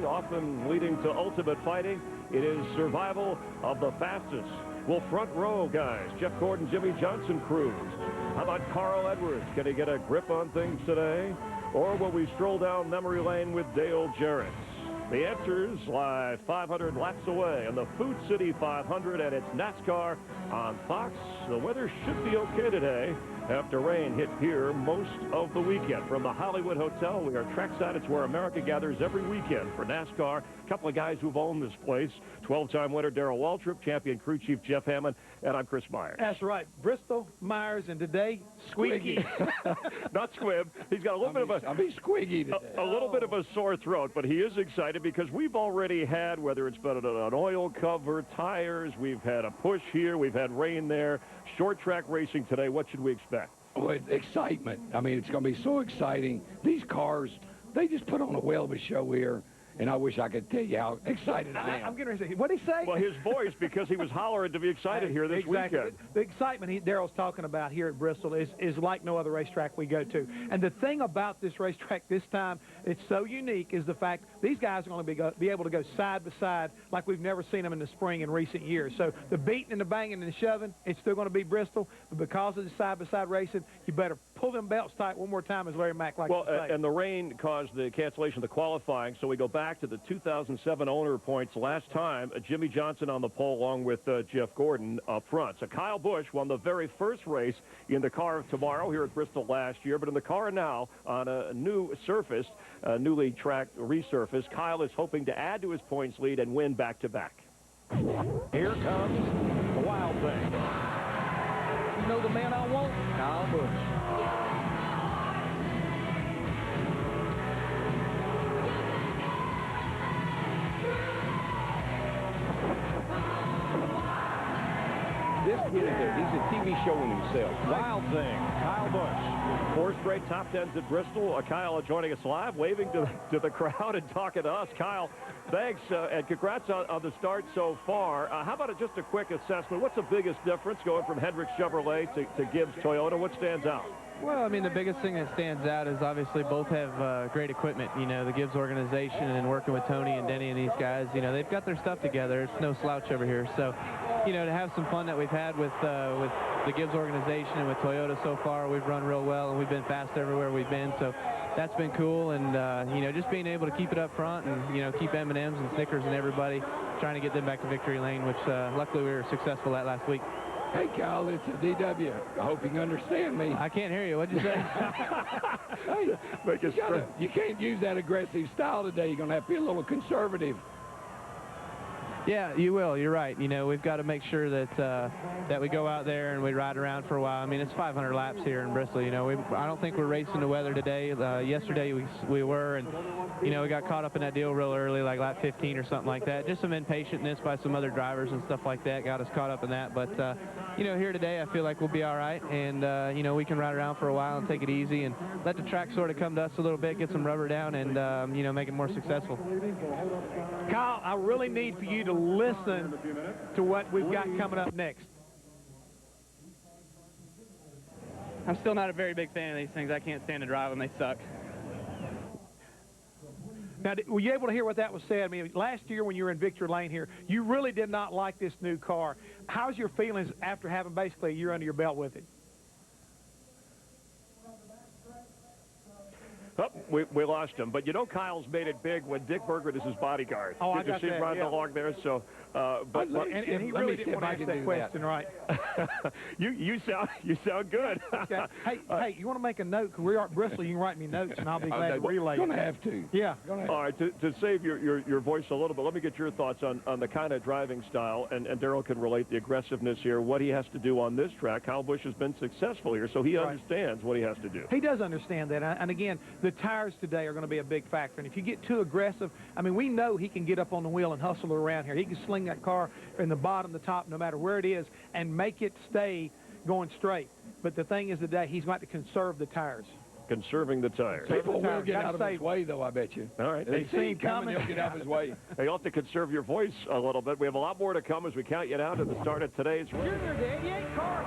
racing, often leading to ultimate fighting. It is survival of the fastest. Will front row guys, Jeff Gordon, Jimmy Johnson cruise? How about Carl Edwards? Can he get a grip on things today? Or will we stroll down memory lane with Dale Jarrett? The answers lie 500 laps away in the Food City 500, and it's NASCAR on Fox. The weather should be okay today after rain hit here most of the weekend. From the Hollywood Hotel, we are trackside. It's where America gathers every weekend for NASCAR. A couple of guys who've owned this place. 12-time winner Darrell Waltrip, champion crew chief Jeff Hammond, and I'm Chris Myers. That's right. Bristol, Myers, and today, Squeaky. Not Squib. He's got a little bit of a... I'll be squiggy today. A little bit of a sore throat, but he is excited because we've already had, whether it's been an oil cover, tires, we've had a push here, we've had rain there. Short track racing today, what should we expect? Well, excitement. I mean, it's going to be so exciting. These cars, they just put on a whale of a show here. And I wish I could tell you how excited I am. I'm going to say, what did he say? Well, his voice, because he was hollering to be excited here this weekend. The excitement Darrell's talking about here at Bristol is like no other racetrack we go to. And the thing about this racetrack this time, it's so unique, is the fact these guys are going to be able to go side by side like we've never seen them in the spring in recent years. So the beating and the banging and the shoving, it's still going to be Bristol. But because of the side-by-side racing, you better pull them belts tight one more time, as Larry Mack likes to say. And the rain caused the cancellation of the qualifying, so we go back to the 2007 owner points last time. Jimmy Johnson on the pole along with Jeff Gordon up front. So Kyle Busch won the very first race in the car of tomorrow here at Bristol last year, but in the car now on a new surface, newly tracked resurface, Kyle is hoping to add to his points lead and win back-to-back. Here comes the wild thing. You know the man I want? Kyle Busch. This kid he's a TV show in himself. Wild thing, Kyle Busch. 4 straight top 10s at Bristol. Kyle joining us live, waving to the crowd and talking to us. Kyle, thanks, and congrats on the start so far. How about just a quick assessment? What's the biggest difference going from Hendrick Chevrolet to Gibbs Toyota? What stands out? Well, I mean, the biggest thing that stands out is obviously both have great equipment. You know, the Gibbs organization and working with Tony and Denny and these guys, you know, they've got their stuff together. It's no slouch over here. So, you know, to have some fun that we've had with the Gibbs organization and with Toyota so far, we've run real well, and we've been fast everywhere we've been. So that's been cool. And, you know, just being able to keep it up front and, you know, keep M&Ms and Snickers and everybody, trying to get them back to victory lane, which luckily we were successful at last week. Hey, Kyle, it's a DW. I hope you can understand me. I can't hear you. What'd you say? Hey, you can't use that aggressive style today. You're going to have to be a little conservative. Yeah, you will. You're right. You know, we've got to make sure that that we go out there and we ride around for a while. I mean, it's 500 laps here in Bristol. You know, I don't think we're racing the weather today. Yesterday we were, and you know, we got caught up in that deal real early, like lap 15 or something like that. Just some impatientness by some other drivers and stuff like that got us caught up in that. But you know, here today, I feel like we'll be all right, and you know, we can ride around for a while and take it easy and let the track sort of come to us a little bit, get some rubber down, and you know, make it more successful. Kyle, I really need for you to listen to what we've got coming up next. I'm still not a very big fan of these things. I can't stand to drive them. They suck. Now, were you able to hear what that was said? I mean, last year when you were in Victory Lane here, you really did not like this new car. How's your feelings after having basically a year under your belt with it? Oh, we lost him. But, you know, Kyle's made it big when Dick Berggren is his bodyguard. Oh, I got that. You see him riding along there. So, and he really didn't want to answer that question, right? you sound good. Okay. Hey, you want to make a note? Because we are at Bristol. You can write me notes, and I'll be glad to relay. You're going to have to. Yeah. All right, to save your voice a little bit, let me get your thoughts on the kind of driving style, and Darrell can relate the aggressiveness here, what he has to do on this track. Kyle Busch has been successful here, so he understands what he has to do. He does understand that, and again, the tires today are going to be a big factor, and if you get too aggressive, I mean, we know he can get up on the wheel and hustle around here. He can sling that car in the bottom, the top, no matter where it is, and make it stay going straight. But the thing is today, he's got to conserve the tires. Conserving the tires. People will get out of his way, though, I bet you. All right. They see him coming. He'll get out of his way. Hey, you'll have to conserve your voice a little bit. We have a lot more to come as we count you down to the start of today's race. Junior, the 88 car.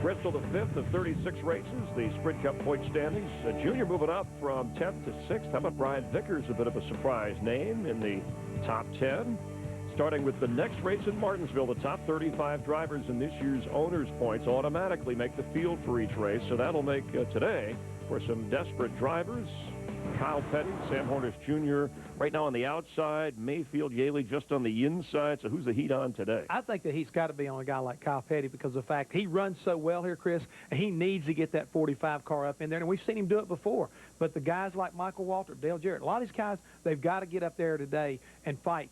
Bristol, the 5th of 36 races, the Sprint Cup point standings. Junior moving up from 10th to 6th. How about Brian Vickers, a bit of a surprise name in the top 10? Starting with the next race in Martinsville, the top 35 drivers in this year's owners' points automatically make the field for each race, so that'll make today for some desperate drivers. Kyle Petty, Sam Hornish Jr. right now on the outside, Mayfield, Yaley just on the inside. So who's the heat on today? I think that he's got to be on a guy like Kyle Petty because of the fact he runs so well here, Chris, and he needs to get that 45 car up in there, and we've seen him do it before. But the guys like Michael Walter, Dale Jarrett, a lot of these guys, they've got to get up there today and fight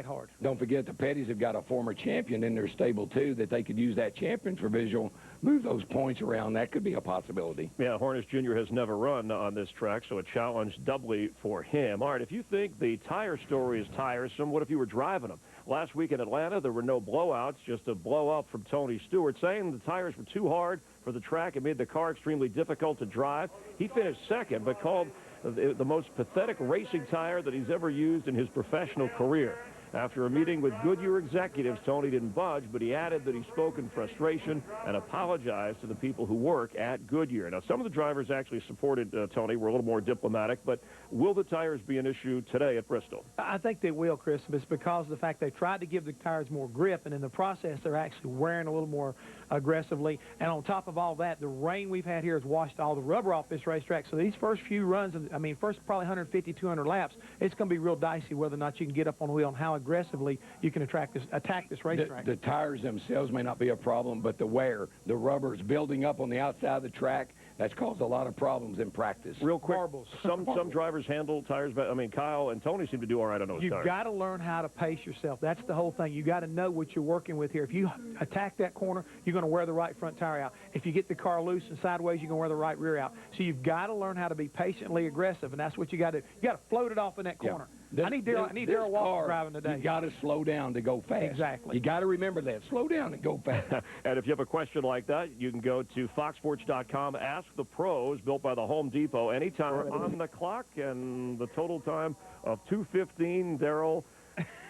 hard. Don't forget the Petties have got a former champion in their stable, too, that they could use that champion for visual, move those points around. That could be a possibility. Yeah, Hornish Jr. has never run on this track, so a challenge doubly for him. All right, if you think the tire story is tiresome, what if you were driving them? Last week in Atlanta, there were no blowouts, just a blow-up from Tony Stewart, saying the tires were too hard for the track and made the car extremely difficult to drive. He finished second, but called the most pathetic racing tire that he's ever used in his professional career. After a meeting with Goodyear executives, Tony didn't budge, but he added that he spoke in frustration and apologized to the people who work at Goodyear. Now, some of the drivers actually supported Tony, were a little more diplomatic, but will the tires be an issue today at Bristol? I think they will, Chris. It's because of the fact they tried to give the tires more grip, and in the process, they're actually wearing a little more aggressively. And on top of all that, the rain we've had here has washed all the rubber off this racetrack. So these first few runs, first probably 150, 200 laps, it's going to be real dicey whether or not you can get up on the wheel and how aggressively you can attack this racetrack. The tires themselves may not be a problem, but the wear, the rubber is building up on the outside of the track. That's caused a lot of problems in practice. Real quick, some drivers handle tires, but Kyle and Tony seem to do all right on those tires. You've got to learn how to pace yourself. That's the whole thing. You got to know what you're working with here. If you attack that corner, you're going to wear the right front tire out. If you get the car loose and sideways, you're going to wear the right rear out. So you've got to learn how to be patiently aggressive, and that's what you got to do. You got to float it off in that corner. Yeah. I need Darrell Walker driving today. You got to slow down to go fast. Exactly. You got to remember that. Slow down and go fast. And if you have a question like that, you can go to foxsports.com, Ask the Pros, built by the Home Depot. Anytime on the clock, and the total time of 2:15. Darrell,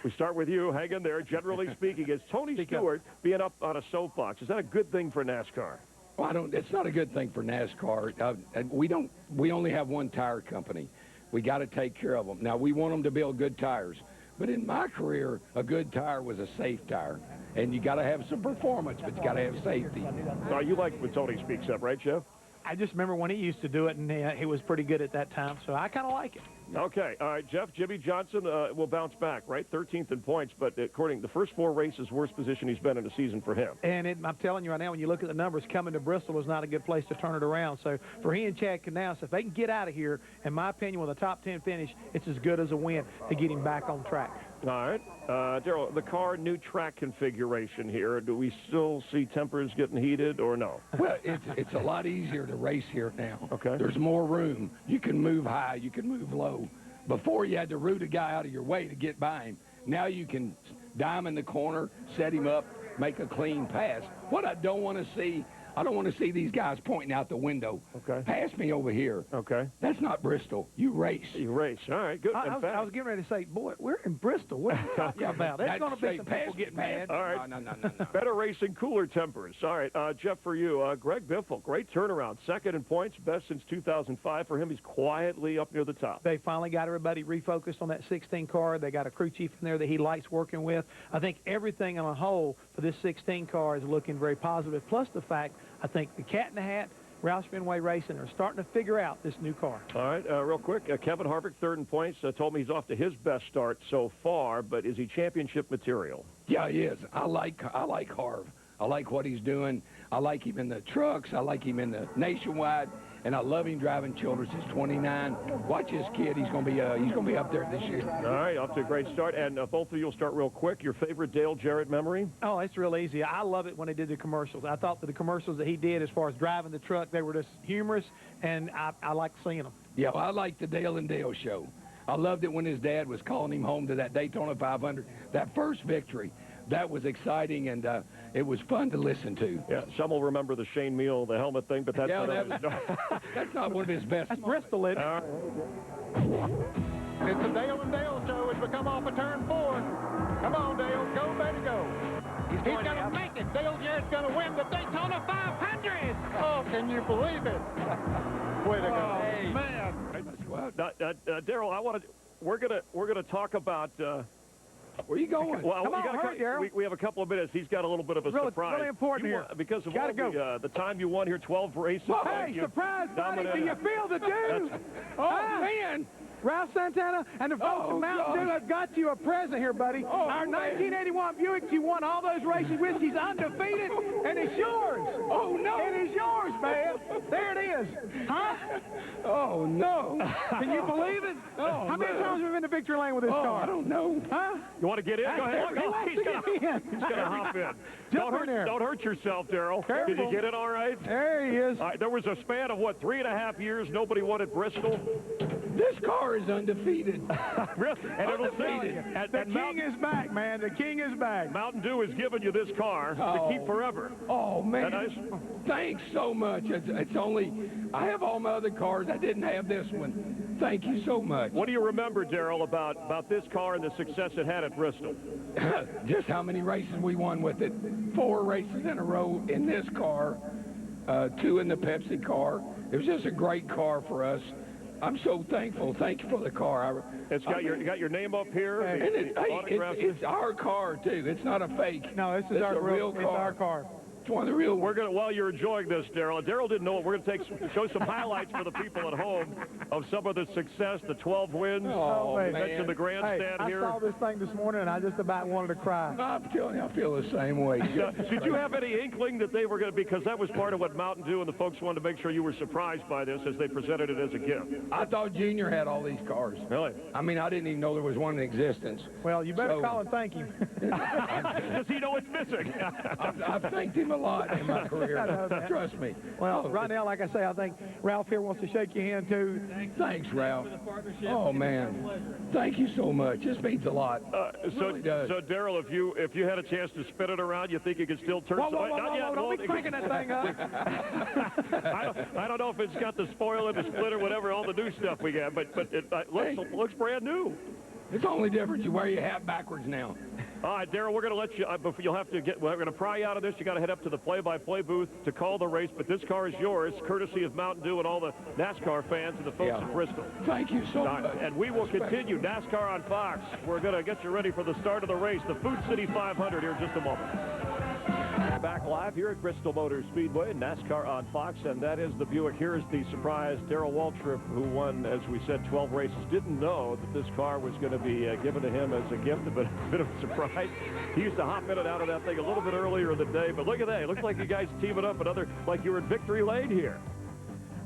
we start with you. Hang in there. Generally speaking, is Tony Stewart being up on a soapbox, is that a good thing for NASCAR? Well, it's not a good thing for NASCAR. We only have one tire company. We got to take care of them. Now, we want them to build good tires. But in my career, a good tire was a safe tire. And you got to have some performance, but you got to have safety. You like when Tony speaks up, right, Jeff? I just remember when he used to do it, and he was pretty good at that time, so I kind of like it. Okay, all right, Jeff, Jimmy Johnson will bounce back, right? 13th in points, but according to the first 4 races, worst position he's been in a season for him. And I'm telling you right now, when you look at the numbers, coming to Bristol is not a good place to turn it around. So for he and Chad Knaus, if they can get out of here, in my opinion, with a top 10 finish, it's as good as a win to get him back on track. All right. Darrell, the car, new track configuration here. Do we still see tempers getting heated or no? Well, it's a lot easier to race here now. Okay. There's more room. You can move high. You can move low. Before, you had to root a guy out of your way to get by him. Now you can dime in the corner, set him up, make a clean pass. What I don't want to see, I don't want to see these guys pointing out the window. Okay. Pass me over here. Okay. That's not Bristol. You race. You race. All right, good. I was getting ready to say, boy, we're in Bristol. What are you talking about? There's going to be some people getting mad. All right. No. Better racing, cooler tempers. All right, Jeff, for you, Greg Biffle, great turnaround. Second in points, best since 2005 for him. He's quietly up near the top. They finally got everybody refocused on that 16 car. They got a crew chief in there that he likes working with. I think everything on a whole for this 16 car is looking very positive, plus the fact I think the Cat in the Hat, Roush Fenway Racing are starting to figure out this new car. All right, real quick, Kevin Harvick, third in points, told me he's off to his best start so far, but is he championship material? Yeah, he is. I like Harv. I like what he's doing. I like him in the trucks. I like him in the Nationwide. And I love him driving Childress. He's 29. Watch this kid. He's going to be up there this year. All right, off to a great start. And both of you will start real quick. Your favorite Dale Jarrett memory? Oh, it's real easy. I love it when they did the commercials. I thought that the commercials that he did as far as driving the truck, they were just humorous, and I liked seeing them. Yeah, well, I like the Dale and Dale show. I loved it when his dad was calling him home to that Daytona 500. That first victory, that was exciting, and it was fun to listen to. Yeah, some will remember the Shane Meal, the helmet thing, but that's that's not one of his best. That's Bristol, it. It's the Dale and Dale show as we come off of turn 4. Come on, Dale. Go, baby, go. He's going to make it. Dale Jarrett's going to win the Daytona 500. Oh, can you believe it? Way to go. Hey. Man. Daryl, we're gonna talk about. Where are you going? Well, Come on, hurry, Daryl. we have a couple of minutes. He's got a little bit of a surprise. Really important here. Because of Gotta the time you won here, 12 races. Hey, surprise, buddy. Do you feel the dude? Oh, man. Ralph Santana and the folks at Mountain Dew have got you a present here, buddy. Our 1981 Buick, you won all those racing whiskeys undefeated, and it's yours. Oh, no. It is yours, man. There it is. Huh? Oh, no. Can you believe it? Oh, How many times have we been to victory lane with this car? I don't know. Huh? You want to get in? Go ahead. He's gonna hop in. Don't hurt yourself, Daryl. Did you get it all right? There he is. All right, there was a span of, 3.5 years nobody won at Bristol? This car is undefeated. Really? And it'll say the king is back, man. The king is back. Mountain Dew has given you this car to keep forever. Oh, man. That nice? Thanks so much. It's only, I have all my other cars. I didn't have this one. Thank you so much. What do you remember, Daryl, about this car and the success it had at Bristol? Just how many races we won with it. 4 races in a row in this car, 2 in the Pepsi car. It was just a great car for us. I'm so thankful. Thank you for the car. It's got your name up here. And it's our car too. It's not a fake. No, this is our real car. It's our car. It's one of the real. While you're enjoying this, Daryl didn't know it. We're gonna show some highlights for the people at home of some of the success, the 12 wins. Oh, man. Mentioned the grandstand here. I saw this thing this morning and I just about wanted to cry. I'm telling you, I feel the same way. Did you have any inkling that they were going to, because that was part of what Mountain Dew and the folks wanted to make sure you were surprised by this as they presented it as a gift? I thought Junior had all these cars. Really? I mean, I didn't even know there was one in existence. Well, you better call and thank him. Does he know it's missing? I've thanked him a lot in my career. Trust me. Well, right now, like I say, I think Ralph here wants to shake your hand, too. Thanks, Ralph. Oh, man. Thank you so much. This means a lot. It really does. So, Daryl, if you had a chance to spin it around, you think you could still turn Whoa, don't be cranking that thing up. I don't know if it's got the spoiler, the splitter, whatever, all the new stuff we got, but it looks brand new. It's the only difference. You wear your hat backwards now. All right, Daryl, we're going to let you, you'll have to we're going to pry you out of this. You got to head up to the play-by-play booth to call the race, but this car is yours, courtesy of Mountain Dew and all the NASCAR fans and the folks at Bristol. Thank you so much. And we will continue NASCAR on Fox. We're going to get you ready for the start of the race, the Food City 500 here in just a moment. Back live here at Bristol Motor Speedway, NASCAR on Fox, and that is the Buick. Here is the surprise. Darrell Waltrip, who won, as we said, 12 races, didn't know that this car was going to be given to him as a gift, but a bit of a surprise. He used to hop in and out of that thing a little bit earlier in the day, but look at that. It looks like you guys teaming up like you're in victory lane here.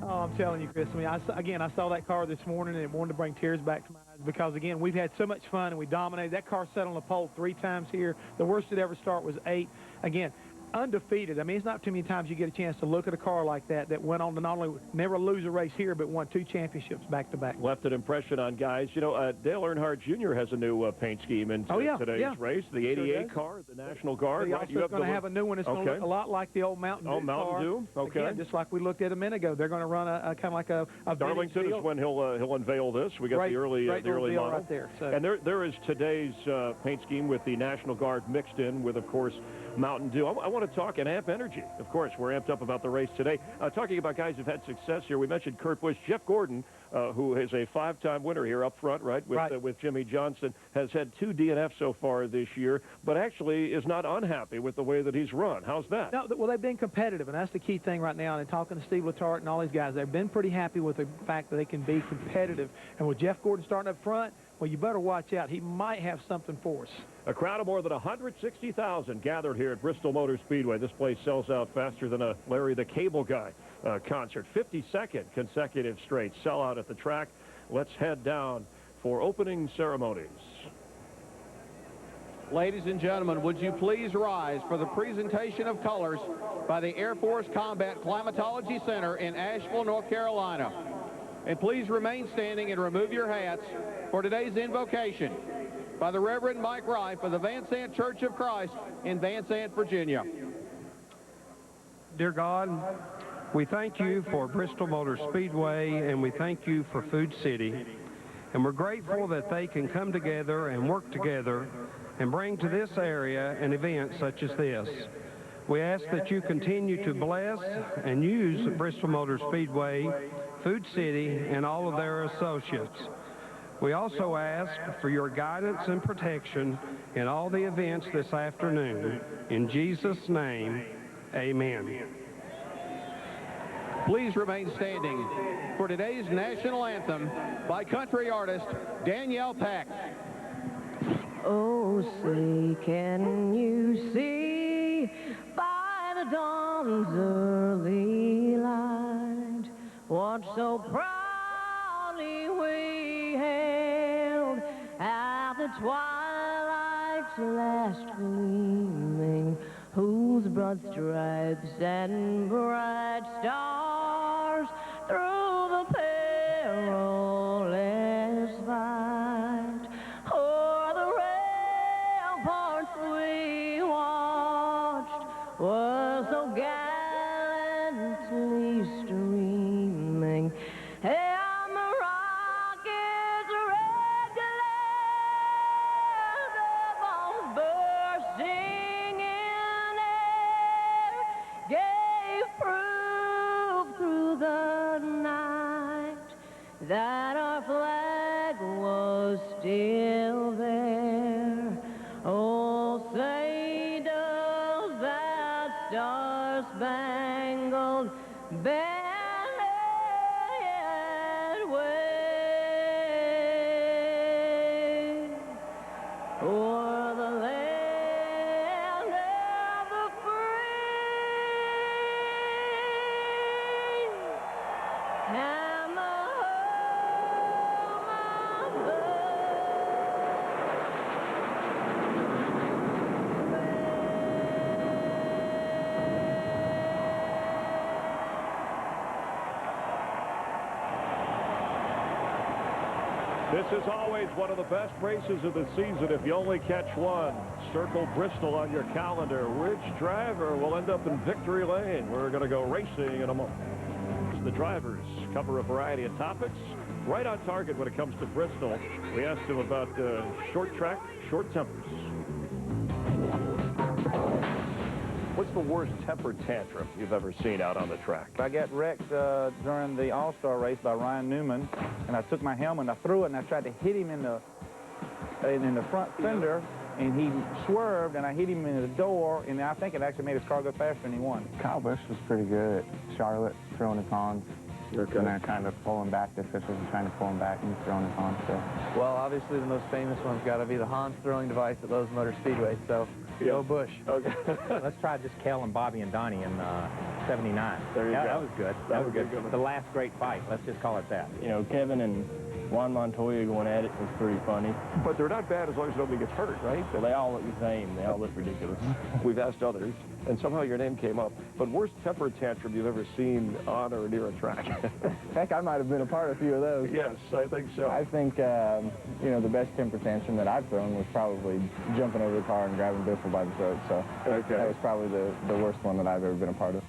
Oh, I'm telling you, Chris. I mean, I saw that car this morning, and it wanted to bring tears back to my eyes because, again, we've had so much fun, and we dominated. That car sat on the pole 3 times here. The worst it ever start was 8. Again, undefeated. I mean, it's not too many times you get a chance to look at a car like that went on to not only never lose a race here, but won 2 championships back-to-back. Left an impression on guys. You know, Dale Earnhardt Jr. has a new paint scheme in today's race. The 88 car, the National Guard. They're also going to have a new one. It's going to look a lot like the old Mountain Dew car. Mountain Dew? Okay. Again, just like we looked at a minute ago. They're going to run a kind of like a Darlington is when he'll unveil this. We got the early model. Right there. So. And there is today's paint scheme with the National Guard mixed in with, of course, Mountain Dew. I want to talk and Amp Energy. Of course, we're amped up about the race today. Talking about guys who've had success here, we mentioned Kurt Busch. Jeff Gordon, who is a 5-time winner here up front, with Jimmy Johnson, has had 2 DNFs so far this year, but actually is not unhappy with the way that he's run. How's that? No, well, they've been competitive, and that's the key thing right now. And talking to Steve Letarte and all these guys, they've been pretty happy with the fact that they can be competitive. And with Jeff Gordon starting up front, well, you better watch out. He might have something for us. A crowd of more than 160,000 gathered here at Bristol Motor Speedway. This place sells out faster than a Larry the Cable Guy concert. 52nd consecutive straight sellout at the track. Let's head down for opening ceremonies. Ladies and gentlemen, would you please rise for the presentation of colors by the Air Force Combat Climatology Center in Asheville, North Carolina. And please remain standing and remove your hats for today's invocation by the Reverend Mike Rife of the Van Sant Church of Christ in Van Sant, Virginia. Dear God, we thank you for Bristol Motor Speedway, and we thank you for Food City. And we're grateful that they can come together and work together and bring to this area an event such as this. We ask that you continue to bless and use Bristol Motor Speedway, Food City, and all of their associates. We also ask for your guidance and protection in all the events this afternoon. In Jesus' name, amen. Please remain standing for today's national anthem by country artist Danielle Pack. Oh, say, can you see by the dawn's early light what so proudly we hailed at the twilight's last gleaming, whose broad stripes and bright stars through the perilous fight o'er the ramparts we watched were so gallantly streaming, and the rocket's red glare, the bombs bursting in air, gave proof through the night that our flag was still there. Oh, say does that star-spangled banner yet wave o'er the land of the free and the home of the This is always one of the best races of the season if you only catch one. Circle Bristol on your calendar. Which driver will end up in victory lane? We're going to go racing in a moment. The drivers cover a variety of topics. Right on target when it comes to Bristol. We asked them about short track, short tempers. What's the worst temper tantrum you've ever seen out on the track? I got wrecked during the All-Star race by Ryan Newman, and I took my helmet and I threw it and I tried to hit him in the front fender, and he swerved and I hit him in the door, and I think it actually made his car go faster and he won. Kyle Busch was pretty good at Charlotte, throwing his horns. Okay. And then kind of pulling back. The officials were trying to pull him back and he's throwing his horns still. Well, obviously the most famous one's got to be the Hans throwing device at Lowe's Motor Speedway, so go Busch. Okay. Let's try just Kel and Bobby and Donnie in 79. There you go. That was good. That was good. The last great fight. Let's just call it that. You know, Kevin and Juan Montoya going at it was pretty funny. But they're not bad as long as nobody gets hurt, right? Well, they all look the same. They all look ridiculous. We've asked others, and somehow your name came up. But worst temper tantrum you've ever seen on or near a track? Heck, I might have been a part of a few of those. Yes, I think so. I think, you know, the best temper tantrum that I've thrown was probably jumping over the car and grabbing Biffle by the throat. So that was probably the worst one that I've ever been a part of.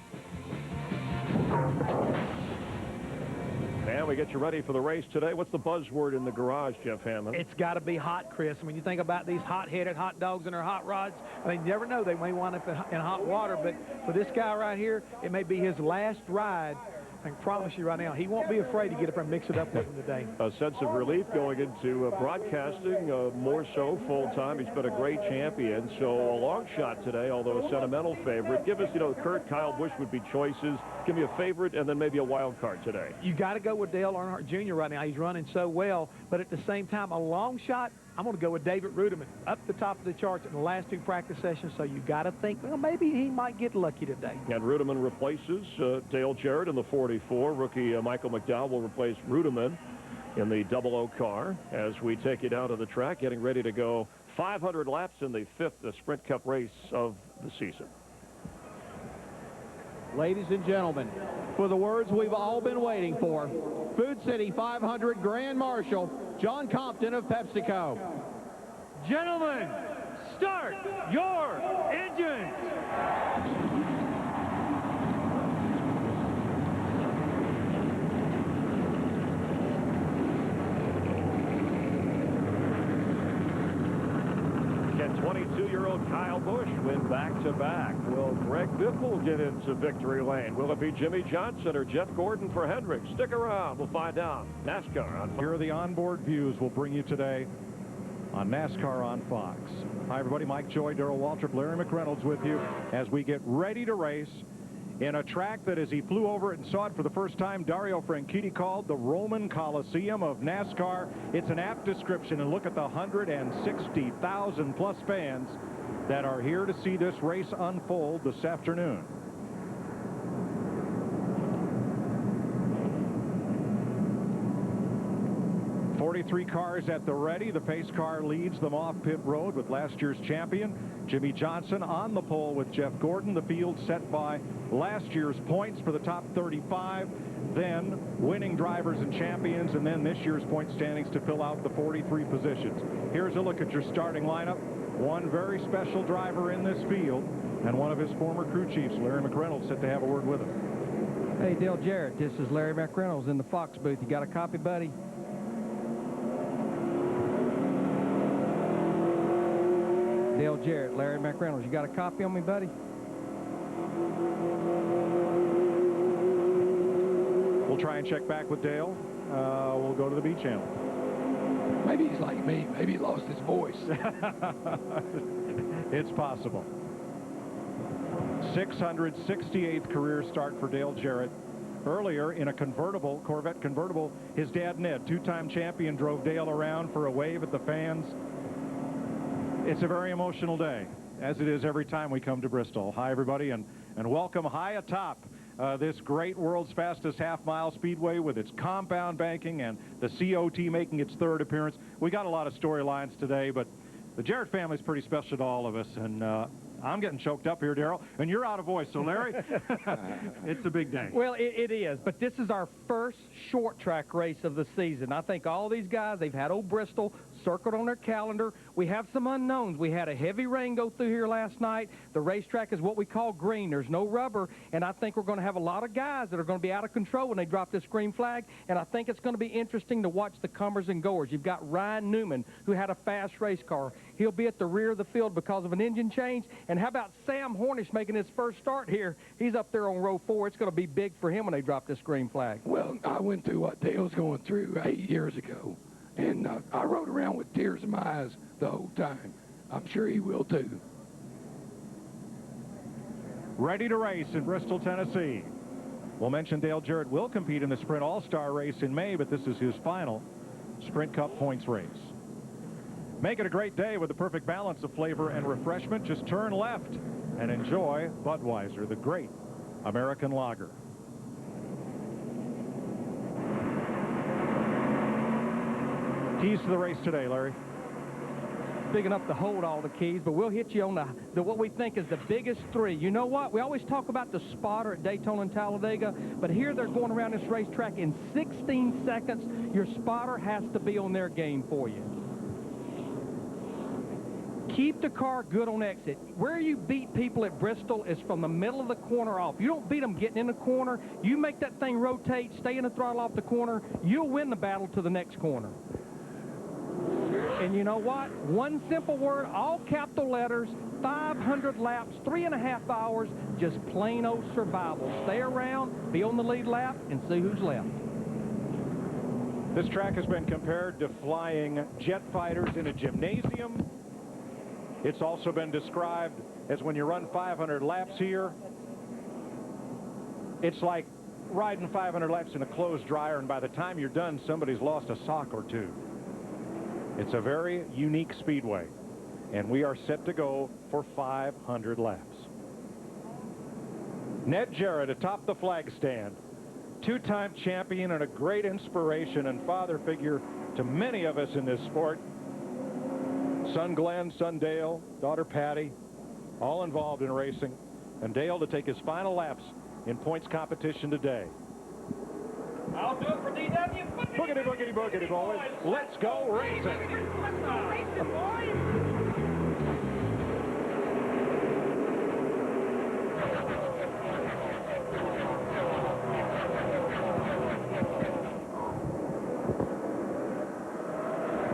And we get you ready for the race today. What's the buzzword in the garage, Jeff Hammond? It's got to be hot, Chris. When you think about these hot-headed hot dogs and their hot rods, I mean, you never know. They may wind up in hot water, but for this guy right here, it may be his last ride. I can promise you right now, he won't be afraid to get up and mix it up with him today. A sense of relief going into broadcasting, more so full-time. He's been a great champion, so a long shot today, although a sentimental favorite. Give us, you know, Kurt, Kyle Busch would be choices. Give me a favorite and then maybe a wild card today. You got to go with Dale Earnhardt Jr. right now. He's running so well, but at the same time, a long shot, I'm going to go with David Rudiman, up the top of the charts in the last two practice sessions, so you got to think, well, maybe he might get lucky today. And Rudiman replaces Dale Jarrett in the 44. Rookie Michael McDowell will replace Rudiman in the 00 car as we take you down to the track, getting ready to go 500 laps in the 5th Sprint Cup race of the season. Ladies and gentlemen, for the words we've all been waiting for, Food City 500 Grand Marshal, John Compton of PepsiCo. Gentlemen, start your engines. 22-year-old Kyle Busch win back-to-back. Will Greg Biffle get into victory lane? Will it be Jimmy Johnson or Jeff Gordon for Hendrick? Stick around. We'll find out. NASCAR on Fox. Here are the onboard views we'll bring you today on NASCAR on Fox. Hi, everybody. Mike Joy, Darrell Waltrip, Larry McReynolds with you as we get ready to race in a track that, as he flew over it and saw it for the first time, Dario Franchitti called the Roman Coliseum of NASCAR. It's an apt description, and look at the 160,000 plus fans that are here to see this race unfold this afternoon. Three cars at the ready. The pace car leads them off pit road with last year's champion Jimmy Johnson on the pole with Jeff Gordon. The field set by last year's points for the top 35, then winning drivers and champions, and then this year's point standings to fill out the 43 positions. Here's a look at your starting lineup. One very special driver in this field, and one of his former crew chiefs, Larry McReynolds, set to have a word with him. Hey, Dale Jarrett, this is Larry McReynolds in the Fox booth. You got a copy, buddy? Dale Jarrett, Larry McReynolds. You got a copy on me, buddy? We'll try and check back with Dale. We'll go to the B channel. Maybe he's like me. Maybe he lost his voice. It's possible. 668th career start for Dale Jarrett. Earlier, in a convertible, Corvette convertible, his dad, Ned, two-time champion, drove Dale around for a wave at the fans. It's a very emotional day, as it is every time we come to Bristol. Hi, everybody, and welcome high atop this great world's fastest half-mile speedway with its compound banking and the COT making its third appearance. We got a lot of storylines today, but the Jarrett family is pretty special to all of us, and I'm getting choked up here, Darrell, and you're out of voice, so Larry, it's a big day. Well, it is, but this is our first short track race of the season. I think all these guys, they've had old Bristol circled on their calendar. We have some unknowns. We had a heavy rain go through here last night. The racetrack is what we call green. There's no rubber, and I think we're going to have a lot of guys that are going to be out of control when they drop this green flag, and I think it's going to be interesting to watch the comers and goers. You've got Ryan Newman, who had a fast race car. He'll be at the rear of the field because of an engine change. And how about Sam Hornish making his first start here? He's up there on row 4. It's going to be big for him when they drop this green flag. Well, I went through what Dale's going through 8 years ago, and I rode around with tears in my eyes the whole time. I'm sure he will too. Ready to race in Bristol, Tennessee. We'll mention Dale Jarrett will compete in the Sprint All-Star race in May, but this is his final Sprint Cup points race. Make it a great day with the perfect balance of flavor and refreshment. Just turn left and enjoy Budweiser, the great American lager. Keys to the race today, Larry. Big enough to hold all the keys, but we'll hit you on the what we think is the biggest three. You know what? We always talk about the spotter at Daytona and Talladega, but here they're going around this racetrack in 16 seconds. Your spotter has to be on their game for you. Keep the car good on exit. Where you beat people at Bristol is from the middle of the corner off. You don't beat them getting in the corner. You make that thing rotate, stay in the throttle off the corner, you'll win the battle to the next corner. And you know what? One simple word, all capital letters, 500 laps, 3.5 hours, just plain old survival. Stay around, be on the lead lap, and see who's left. This track has been compared to flying jet fighters in a gymnasium. It's also been described as when you run 500 laps here, it's like riding 500 laps in a clothes dryer, and by the time you're done, somebody's lost a sock or two. It's a very unique speedway, and we are set to go for 500 laps. Ned Jarrett atop the flag stand, two-time champion and a great inspiration and father figure to many of us in this sport. Son Glenn, son Dale, daughter Patty, all involved in racing, and Dale to take his final laps in points competition today. I'll do it for DW. Boogity, boogity, boogity, boys. Let's go racing. Let's go racing, boys.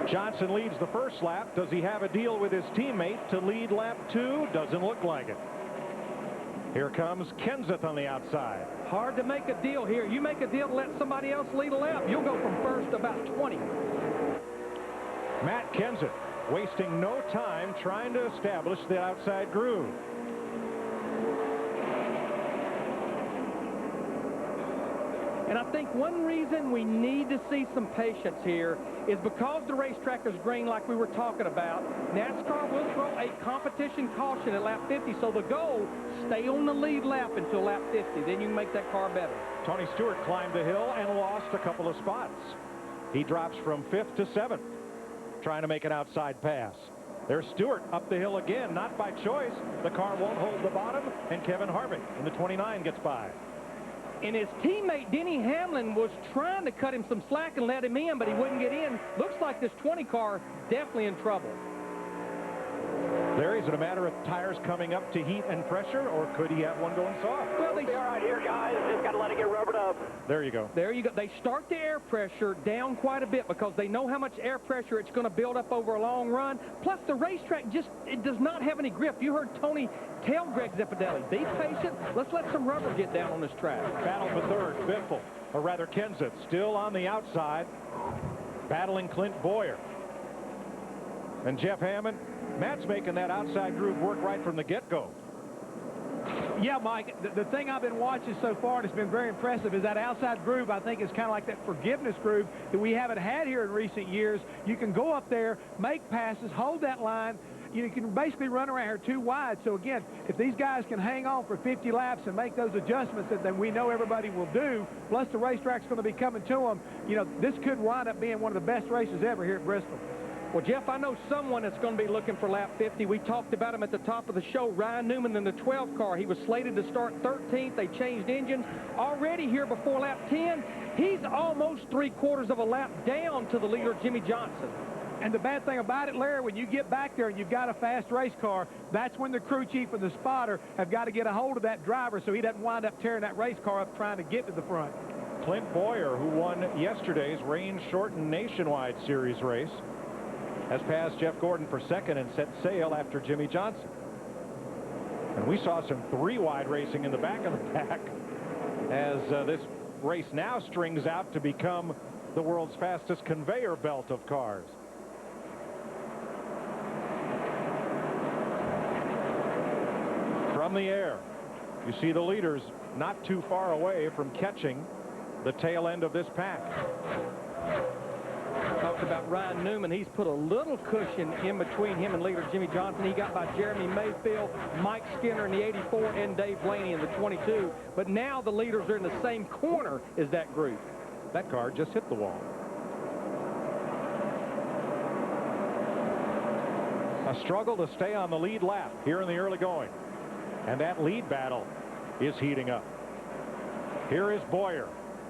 Johnson leads the first lap. Does he have a deal with his teammate to lead lap 2? Doesn't look like it. Here comes Kenseth on the outside. Hard to make a deal here. You make a deal to let somebody else lead a lap, you'll go from first to about 20. Matt Kenseth wasting no time trying to establish the outside groove. And I think one reason we need to see some patience here is because the racetrack is green like we were talking about, NASCAR will throw a competition caution at lap 50. So the goal, stay on the lead lap until lap 50. Then you can make that car better. Tony Stewart climbed the hill and lost a couple of spots. He drops from 5th to 7th, trying to make an outside pass. There's Stewart up the hill again, not by choice. The car won't hold the bottom, and Kevin Harvick in the 29 gets by. And his teammate Denny Hamlin was trying to cut him some slack and let him in, but he wouldn't get in. Looks like this 20 car definitely in trouble. Larry, is it a matter of tires coming up to heat and pressure, or could he have one going soft? Well, Be all right here, guys. Just got to let it get rubbered up. There you go. There you go. They start the air pressure down quite a bit because they know how much air pressure it's going to build up over a long run. Plus, the racetrack it does not have any grip. You heard Tony tell Greg Zeppedelli, be patient. Let's let some rubber get down on this track. Battle for third. Biffle, or rather Kenseth, still on the outside, battling Clint Boyer. And Jeff Hammond, Matt's making that outside groove work right from the get-go. Yeah, Mike, the thing I've been watching so far, and it's been very impressive, is that outside groove, I think, is kind of like that forgiveness groove that we haven't had here in recent years. You can go up there, make passes, hold that line. You can basically run around here too wide. So, again, if these guys can hang on for 50 laps and make those adjustments that then we know everybody will do, plus the racetrack's going to be coming to them, you know, this could wind up being one of the best races ever here at Bristol. Well, Jeff, I know someone that's going to be looking for lap 50. We talked about him at the top of the show, Ryan Newman in the 12 car. He was slated to start 13th. They changed engines. Already here before lap 10, he's almost 3/4 of a lap down to the leader, Jimmy Johnson. And the bad thing about it, Larry, when you get back there and you've got a fast race car, that's when the crew chief and the spotter have got to get a hold of that driver so he doesn't wind up tearing that race car up trying to get to the front. Clint Boyer, who won yesterday's rain-shortened Nationwide Series race, has passed Jeff Gordon for second and set sail after Jimmy Johnson. And we saw some 3-wide racing in the back of the pack as this race now strings out to become the world's fastest conveyor belt of cars. From the air, you see the leaders not too far away from catching the tail end of this pack. Talked about Ryan Newman. He's put a little cushion in between him and leader Jimmy Johnson. He got by Jeremy Mayfield, Mike Skinner in the 84, and Dave Blaney in the 22. But now the leaders are in the same corner as that group. That car just hit the wall. A struggle to stay on the lead lap here in the early going. And that lead battle is heating up. Here is Boyer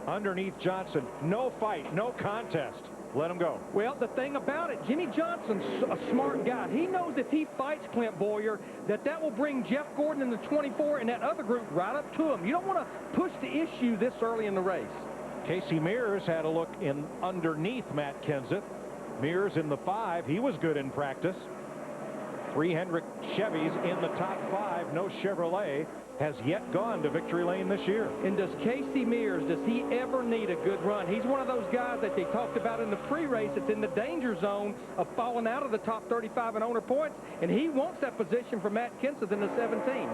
underneath Johnson. No fight, no contest. Let him go. Well, the thing about it, Jimmy Johnson's a smart guy. He knows if he fights Clint Boyer, that will bring Jeff Gordon in the 24 and that other group right up to him. You don't want to push the issue this early in the race. Casey Mears had a look in underneath Matt Kenseth. Mears in the 5. He was good in practice. 3 Hendrick Chevys in the top 5. No Chevrolet has yet gone to victory lane this year. And does Casey Mears, does he ever need a good run? He's one of those guys that they talked about in the pre-race that's in the danger zone of falling out of the top 35 in owner points, and he wants that position for Matt Kenseth in the 17.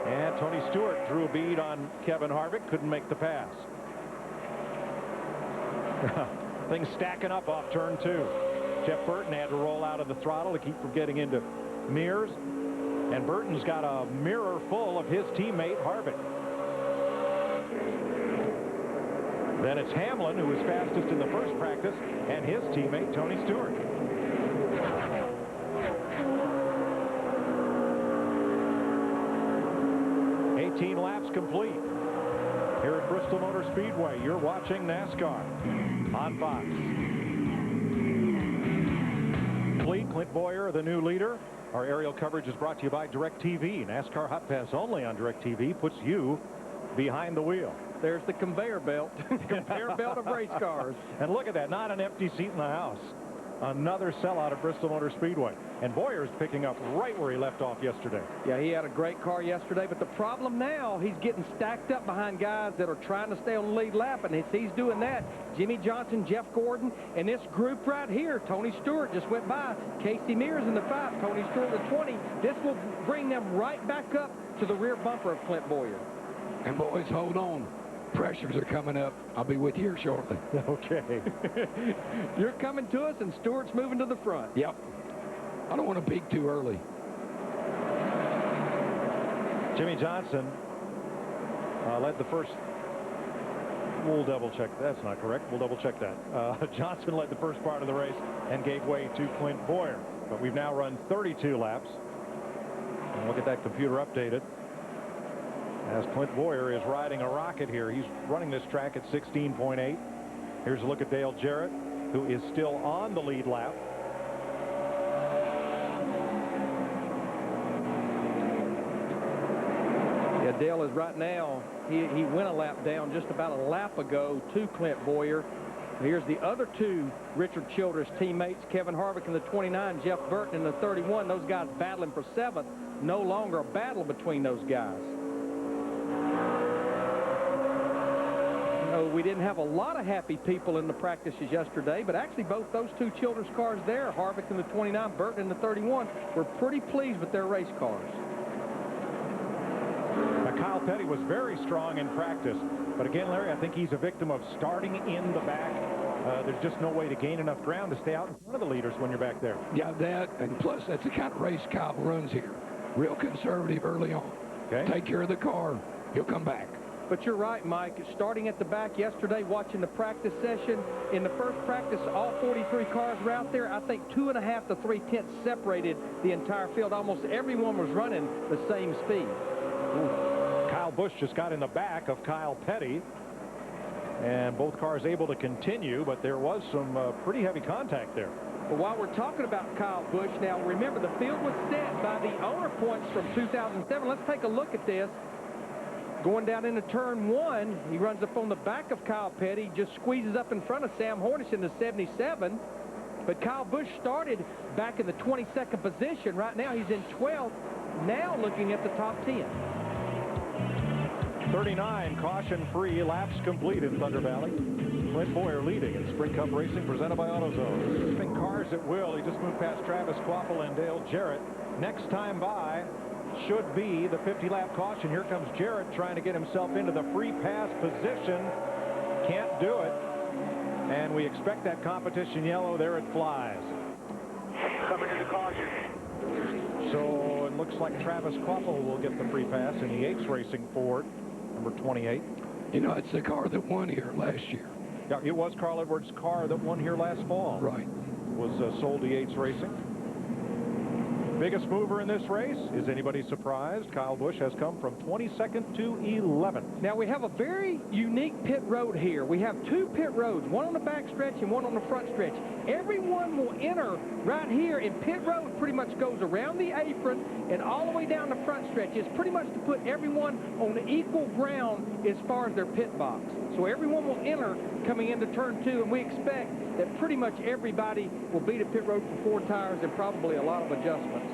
And Tony Stewart drew a bead on Kevin Harvick, couldn't make the pass. Things stacking up off turn 2. Jeff Burton had to roll out of the throttle to keep from getting into Mears. And Burton's got a mirror full of his teammate, Harvick. Then it's Hamlin, who was fastest in the first practice, and his teammate, Tony Stewart. Laps complete here at Bristol Motor Speedway. You're watching NASCAR on Fox. Clint Boyer, the new leader. Our aerial coverage is brought to you by DirecTV. NASCAR Hot Pass only on DirecTV puts you behind the wheel. There's the conveyor belt. Conveyor belt of race cars. And look at that, not an empty seat in the house. Another sellout at Bristol Motor Speedway. And Boyer's picking up right where he left off yesterday. Yeah, he had a great car yesterday, but the problem now, he's getting stacked up behind guys that are trying to stay on the lead lap, and he's doing that. Jimmy Johnson, Jeff Gordon, and this group right here, Tony Stewart just went by. Casey Mears in the 5, Tony Stewart in the 20. This will bring them right back up to the rear bumper of Clint Boyer. And boys, hold on. Pressures are coming up. I'll be with you here shortly. Okay. You're coming to us, and Stewart's moving to the front. Yep. I don't want to peak too early. Jimmy Johnson led the first. We'll double check. That's not correct. We'll double check that. Johnson led the first part of the race and gave way to Clint Boyer. But we've now run 32 laps. And look at that computer updated. As Clint Boyer is riding a rocket here. He's running this track at 16.8. Here's a look at Dale Jarrett, who is still on the lead lap. Yeah, Dale is right now, he went a lap down just about a lap ago to Clint Boyer. Here's the other two Richard Childress teammates, Kevin Harvick in the 29, Jeff Burton in the 31. Those guys battling for 7th. No longer a battle between those guys. We didn't have a lot of happy people in the practices yesterday, but actually both those two Childress cars there, Harvick in the 29, Burton in the 31, were pretty pleased with their race cars. Now, Kyle Petty was very strong in practice, but again, Larry, I think he's a victim of starting in the back. There's just no way to gain enough ground to stay out in front of the leaders when you're back there. Yeah, that, and plus that's the kind of race Kyle runs here. Real conservative early on. Okay. Take care of the car, he'll come back. But you're right, Mike. Starting at the back yesterday, watching the practice session, in the first practice, all 43 cars were out there. I think 2.5 to 3 tenths separated the entire field. Almost everyone was running the same speed. Kyle Busch just got in the back of Kyle Petty, and both cars able to continue, but there was some pretty heavy contact there. But while we're talking about Kyle Busch, now remember the field was set by the owner points from 2007. Let's take a look at this. Going down into turn 1, he runs up on the back of Kyle Petty, just squeezes up in front of Sam Hornish in the 77. But Kyle Busch started back in the 22nd position. Right now he's in 12th, now looking at the top 10. 39 caution-free laps complete in Thunder Valley. Clint Boyer leading in Sprint Cup Racing presented by AutoZone. Spin cars at will. He just moved past Travis Kvapil and Dale Jarrett. Next time by should be the 50-lap caution. Here comes Jarrett trying to get himself into the free pass position. Can't do it. And we expect that competition yellow. There it flies. Coming to the caution. So it looks like Travis Kvapil will get the free pass in the Yates Racing Ford, number 28. You know, it's the car that won here last year. Yeah, it was Carl Edwards' car that won here last fall. Right. Was sold to Yates Racing. Biggest mover in this race. Is anybody surprised? Kyle Busch has come from 22nd to 11th. Now we have a very unique pit road here. We have 2 pit roads, one on the back stretch and one on the front stretch. Everyone will enter right here, and pit road pretty much goes around the apron and all the way down the front stretch. It's pretty much to put everyone on equal ground as far as their pit box. So everyone will enter coming into turn 2, and we expect that pretty much everybody will beat a pit road for 4 tires and probably a lot of adjustments.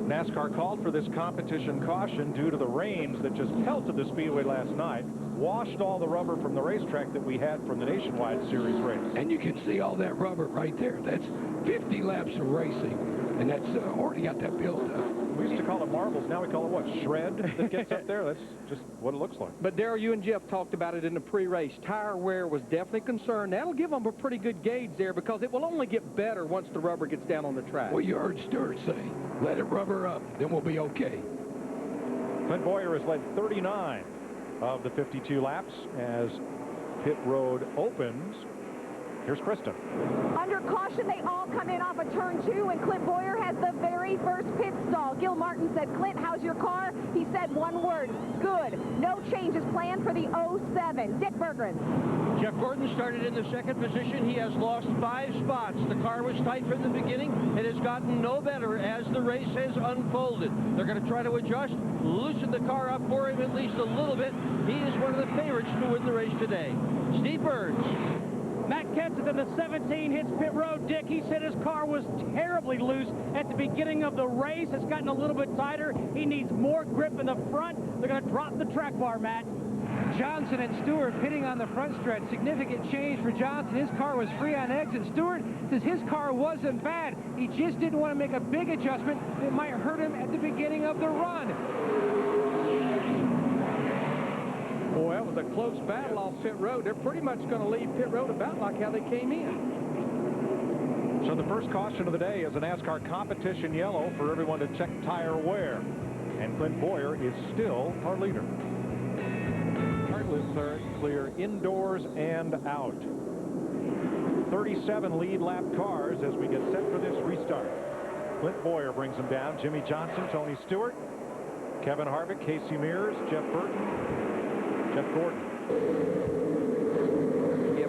NASCAR called for this competition caution due to the rains that just pelted the speedway last night, washed all the rubber from the racetrack that we had from the Nationwide Series race. And you can see all that rubber right there. That's 50 laps of racing, and that's already got that built up. We used to call it marbles. Now we call it what? Shred that gets up there? That's just what it looks like. But Darrell, you and Jeff talked about it in the pre-race. Tire wear was definitely concerned. That'll give them a pretty good gauge there because it will only get better once the rubber gets down on the track. Well, you heard Stewart say, let it rubber up, then we'll be okay. Clint Boyer has led 39 of the 52 laps as pit road opens. Here's Kristen. Under caution, they all come in off of turn 2, and Clint Boyer has the very first pit stall. Gil Martin said, Clint, how's your car? He said one word, good. No changes planned for the 07. Dick Berggren. Jeff Gordon started in the 2nd position. He has lost 5 spots. The car was tight from the beginning. It has gotten no better as the race has unfolded. They're going to try to adjust, loosen the car up for him at least a little bit. He is one of the favorites to win the race today. Steve Burns. Matt Kenseth in the 17 hits pit road. Dick, he said his car was terribly loose at the beginning of the race. It's gotten a little bit tighter. He needs more grip in the front. They're going to drop the track bar, Matt. Johnson and Stewart pitting on the front stretch. Significant change for Johnson. His car was free on exit. Stewart says his car wasn't bad. He just didn't want to make a big adjustment that might hurt him at the beginning of the run. Boy, that was a close battle off pit road. They're pretty much going to leave pit road about like how they came in. So the first caution of the day is a NASCAR competition yellow for everyone to check tire wear. And Clint Boyer is still our leader. Clear indoors and out. 37 lead lap cars as we get set for this restart. Clint Boyer brings them down. Jimmy Johnson, Tony Stewart, Kevin Harvick, Casey Mears, Jeff Burton, Jeff Gordon. Yeah,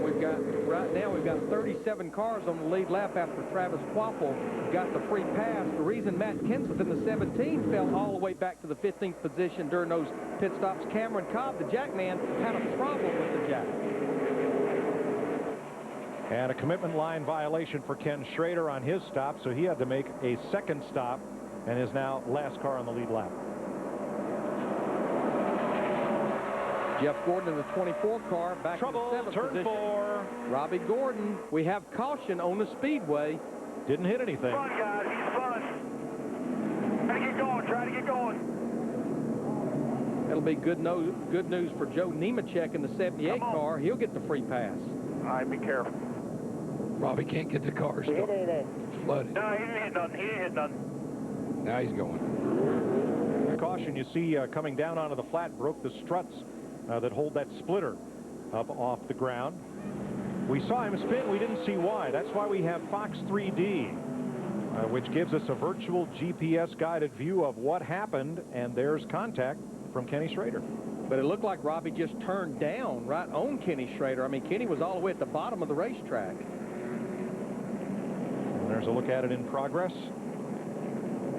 right now we've got 37 cars on the lead lap after Travis Quapple got the free pass. The reason Matt Kenseth in the 17 fell all the way back to the 15th position during those pit stops, Cameron Cobb, the Jackman, had a problem with the Jack. And a commitment line violation for Ken Schrader on his stop, so he had to make a second stop and is now last car on the lead lap. Jeff Gordon in the 24 car back in the 7th turn position. 4. Robbie Gordon, we have caution on the speedway. Didn't hit anything. Fun, guys. He's fun. Try to get going. Try to get going. That'll be good news for Joe Nemechek in the 78 car. He'll get the free pass. All right, be careful. Robbie can't get the car started. Flooded. No, he didn't hit nothing. He didn't hit nothing. Now he's going. The caution you see coming down onto the flat broke the struts that hold that splitter up off the ground. We saw him spin. We didn't see why. That's why we have Fox 3D, which gives us a virtual GPS guided view of what happened, and there's contact from Kenny Schrader. But it looked like Robbie just turned down right on Kenny Schrader. I mean, Kenny was all the way at the bottom of the racetrack. And there's a look at it in progress.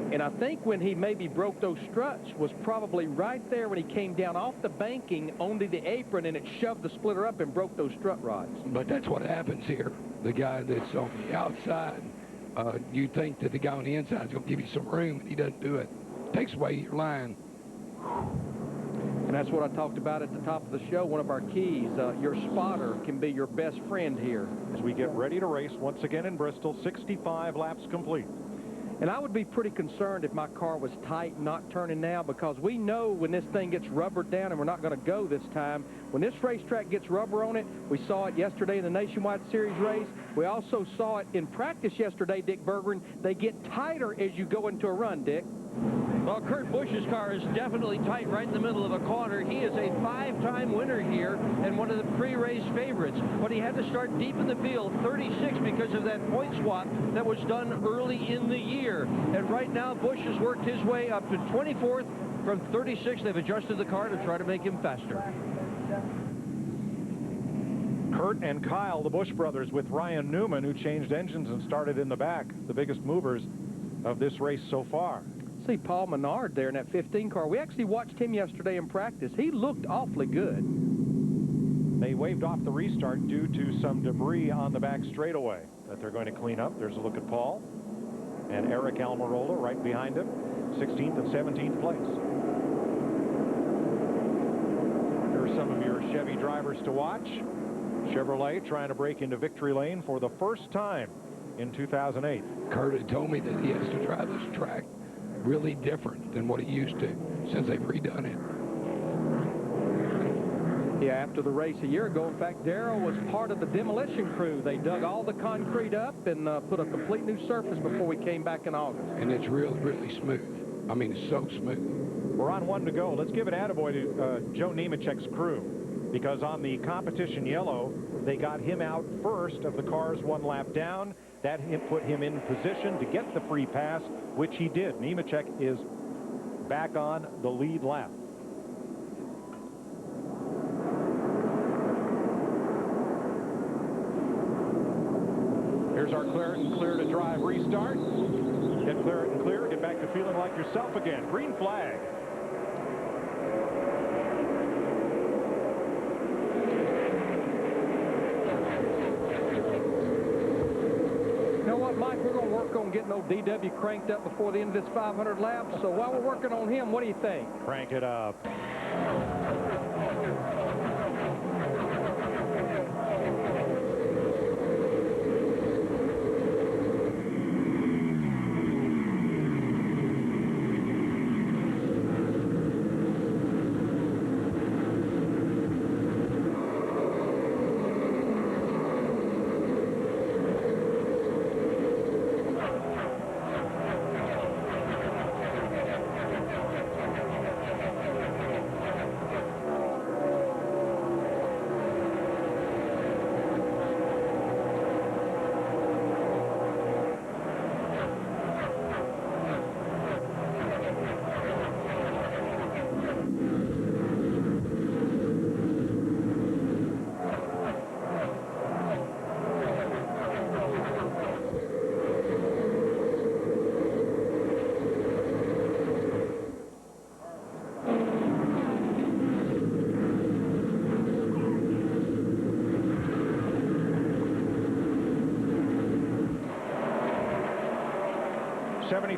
And I think when he maybe broke those struts was probably right there when he came down off the banking onto the apron, and it shoved the splitter up and broke those strut rods. But that's what happens here. The guy that's on the outside, you think that the guy on the inside is going to give you some room, and he doesn't do it. Takes away your line. And that's what I talked about at the top of the show. One of our keys, your spotter can be your best friend here. As we get ready to race once again in Bristol, 65 laps complete. And I would be pretty concerned if my car was tight and not turning now, because we know when this thing gets rubbered down, and we're not going to go this time, when this racetrack gets rubber on it, we saw it yesterday in the Nationwide Series race. We also saw it in practice yesterday, Dick Berggren. They get tighter as you go into a run, Dick. Well, Kurt Busch's car is definitely tight right in the middle of a corner. He is a 5-time winner here and one of the pre-race favorites. But he had to start deep in the field, 36, because of that point swap that was done early in the year. And right now, Busch has worked his way up to 24th from 36. They've adjusted the car to try to make him faster. Kurt and Kyle, the Busch brothers, with Ryan Newman, who changed engines and started in the back, the biggest movers of this race so far. See Paul Menard there in that 15 car. We actually watched him yesterday in practice. He looked awfully good. They waved off the restart due to some debris on the back straightaway that they're going to clean up. There's a look at Paul and Eric Almirola right behind him, 16th and 17th place. Here are some of your Chevy drivers to watch. Chevrolet trying to break into victory lane for the first time in 2008. Kurt had told me that he has to drive this track really different than what he used to since they've redone it. Yeah, after the race a year ago, in fact, Darrell was part of the demolition crew. They dug all the concrete up and put a complete new surface before we came back in August. And it's really, really smooth. I mean, it's so smooth. We're on one to go. Let's give an attaboy to Joe Nemechek's crew, because on the competition yellow, they got him out first of the cars one lap down. That put him in position to get the free pass, which he did. Nemechek is back on the lead lap. Here's our Claret & Clear to drive restart. Get Claret & Clear, get back to feeling like yourself again. Green flag. like we're going to work on getting old DW cranked up before the end of this 500 laps. So while we're working on him, what do you think? Crank it up.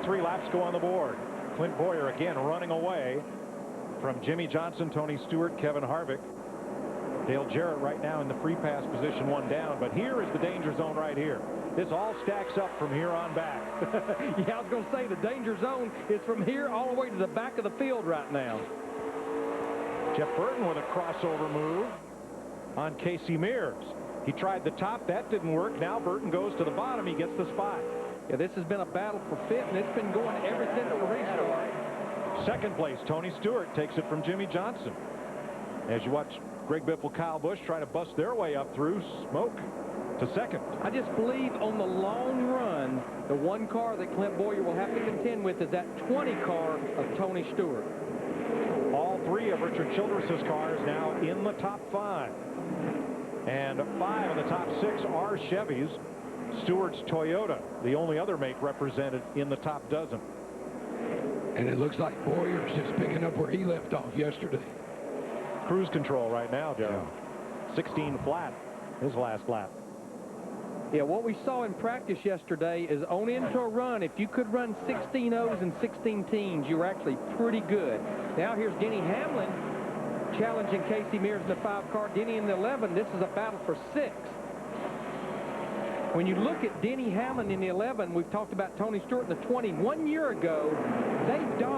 Three laps go on the board. Clint Boyer again running away from Jimmy Johnson, Tony Stewart, Kevin Harvick. Dale Jarrett right now in the free pass position, one down. But here is the danger zone right here. This all stacks up from here on back. Yeah, I was going to say the danger zone is from here all the way to the back of the field right now. Jeff Burton with a crossover move on Casey Mears. He tried the top. That didn't work. Now Burton goes to the bottom. He gets the spot. Yeah, this has been a battle for fifth, and it's been going ever since the restart. Second place, Tony Stewart takes it from Jimmy Johnson. As you watch Greg Biffle, Kyle Busch try to bust their way up through smoke to second. I just believe on the long run, the one car that Clint Boyer will have to contend with is that 20 car of Tony Stewart. All three of Richard Childress's cars now in the top 5. And 5 of the top 6 are Chevys. Stewart's Toyota, the only other make represented in the top dozen. And it looks like Boyer's just picking up where he left off yesterday. Cruise control right now, Joe. Yeah. 16 flat, his last lap. Yeah, what we saw in practice yesterday is on into a run. If you could run 16 O's and 16 teens, you were actually pretty good. Now here's Denny Hamlin challenging Casey Mears in the 5 car. Denny in the 11. This is a battle for 6. When you look at Denny Hamlin in the 11, we've talked about Tony Stewart in the 20. 1 year ago,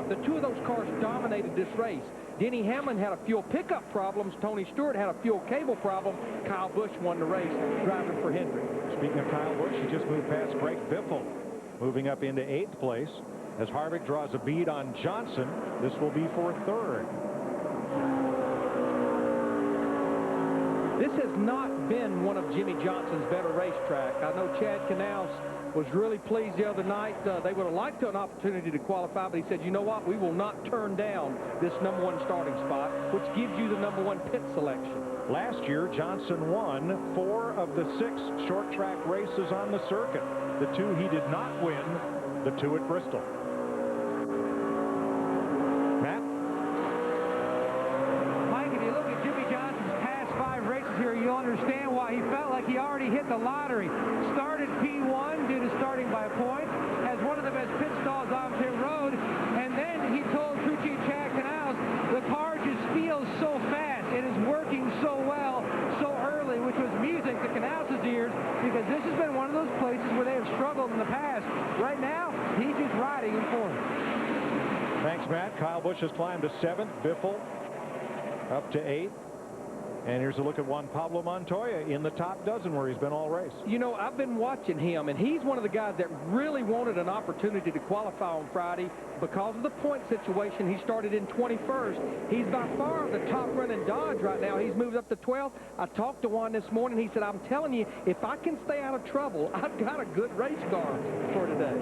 the two of those cars dominated this race. Denny Hamlin had a fuel pickup problems. Tony Stewart had a fuel cable problem. Kyle Busch won the race driving for Hendrick. Speaking of Kyle Busch, he just moved past Greg Biffle, moving up into 8th place. As Harvick draws a bead on Johnson, this will be for 3rd. This has not been one of Jimmy Johnson's better racetrack. I know Chad Canals was really pleased the other night. They would have liked an opportunity to qualify, but he said, you know what, we will not turn down this #1 starting spot, which gives you the #1 pit selection. Last year, Johnson won 4 of the 6 short track races on the circuit. The 2 he did not win, the 2 at Bristol. Matt? Mike, if you look at Jimmy Johnson's past 5 races here, you'll understand why he felt like he already hit the lottery. Started P1 due to starting by a point, has one of the best pit stalls on pit road, and then he told crew chief Chad Canals, the car just feels so fast. It is working so well, so early, which was music to Canals' ears, because this has been one of those places where they have struggled in the past. Right now, he's just riding in form. Thanks, Matt. Kyle Busch has climbed to 7th. Biffle up to 8th. And here's a look at Juan Pablo Montoya in the top dozen where he's been all race. You know, I've been watching him, and he's one of the guys that really wanted an opportunity to qualify on Friday. Because of the point situation, he started in 21st. He's by far the top running Dodge right now. He's moved up to 12th. I talked to Juan this morning. He said, I'm telling you, if I can stay out of trouble, I've got a good race car for today.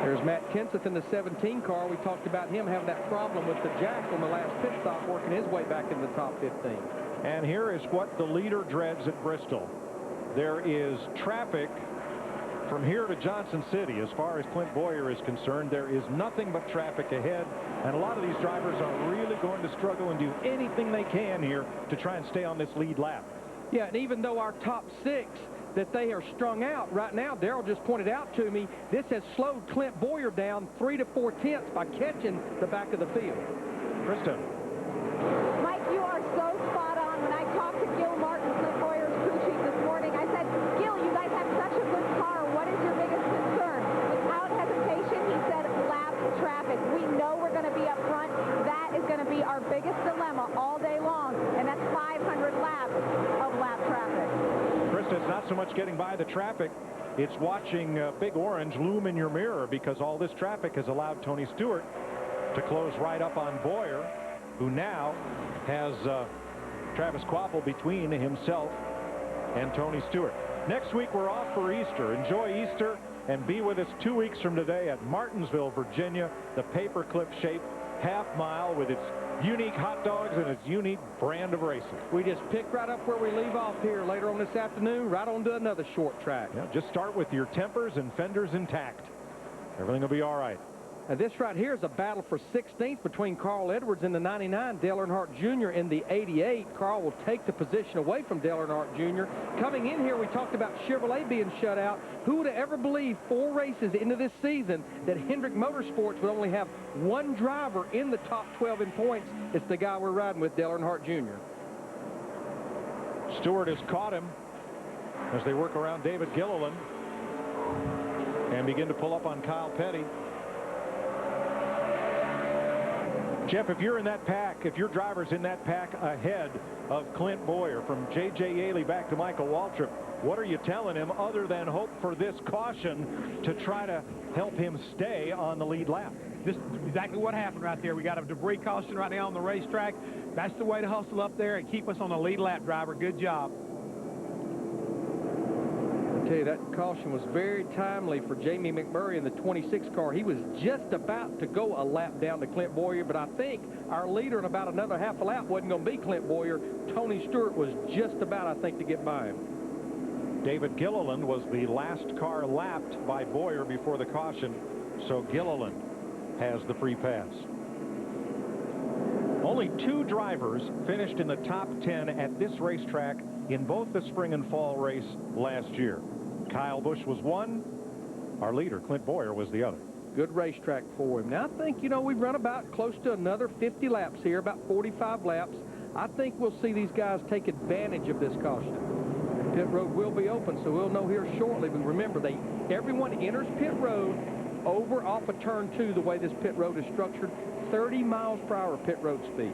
There's Matt Kenseth in the 17 car. We talked about him having that problem with the jack on the last pit stop, working his way back in the top 15. And here is what the leader dreads at Bristol. There is traffic from here to Johnson City. As far as Clint Boyer is concerned, there is nothing but traffic ahead. And a lot of these drivers are really going to struggle and do anything they can here to try and stay on this lead lap. Yeah, and even though our top 6, that they are strung out right now, Darrell just pointed out to me, this has slowed Clint Boyer down 3 to 4 tenths by catching the back of the field. Krista. Mike, you are so spot on. When I talked to Gil Martin, Clint Boyer's crew chief this morning, I said, Gil, you guys have such a good car. What is your biggest concern? Without hesitation, he said, lap traffic. We know we're going to be up front. That is going to be our biggest dilemma all day long, and that's 500 laps of lap traffic. Krista, it's not so much getting by the traffic. It's watching Big Orange loom in your mirror, because all this traffic has allowed Tony Stewart to close right up on Boyer, who now has Travis Kvapil between himself and Tony Stewart. Next week, we're off for Easter. Enjoy Easter and be with us 2 weeks from today at Martinsville, Virginia, the paperclip-shaped half-mile with its unique hot dogs and its unique brand of racing. We just pick right up where we leave off here later on this afternoon, right on to another short track. Yeah, just start with your tempers and fenders intact. Everything will be all right. Now this right here is a battle for 16th between Carl Edwards in the 99, Dale Earnhardt Jr. in the 88. Carl will take the position away from Dale Earnhardt Jr. Coming in here, we talked about Chevrolet being shut out. Who would have ever believed 4 races into this season that Hendrick Motorsports would only have 1 driver in the top 12 in points? It's the guy we're riding with, Dale Earnhardt Jr. Stewart has caught him as they work around David Gilliland and begin to pull up on Kyle Petty. Jeff, if you're in that pack, if your driver's in that pack ahead of Clint Boyer, from J.J. Yaley back to Michael Waltrip, what are you telling him other than hope for this caution to try to help him stay on the lead lap? This is exactly what happened right there. We got a debris caution right now on the racetrack. That's the way to hustle up there and keep us on the lead lap, driver. Good job. I tell you, that caution was very timely for Jamie McMurray in the 26 car. He was just about to go a lap down to Clint Boyer, but I think our leader in about another half a lap wasn't going to be Clint Boyer. Tony Stewart was just about, I think, to get by him. David Gilliland was the last car lapped by Boyer before the caution, so Gilliland has the free pass. Only 2 drivers finished in the top 10 at this racetrack in both the spring and fall race last year. Kyle Busch was one. Our leader, Clint Boyer, was the other. Good racetrack for him. Now, I think, you know, we've run about close to another 50 laps here, about 45 laps. I think we'll see these guys take advantage of this caution. Pit road will be open, so we'll know here shortly. But remember, everyone enters pit road over off of turn 2 the way this pit road is structured. 30 miles per hour pit road speed.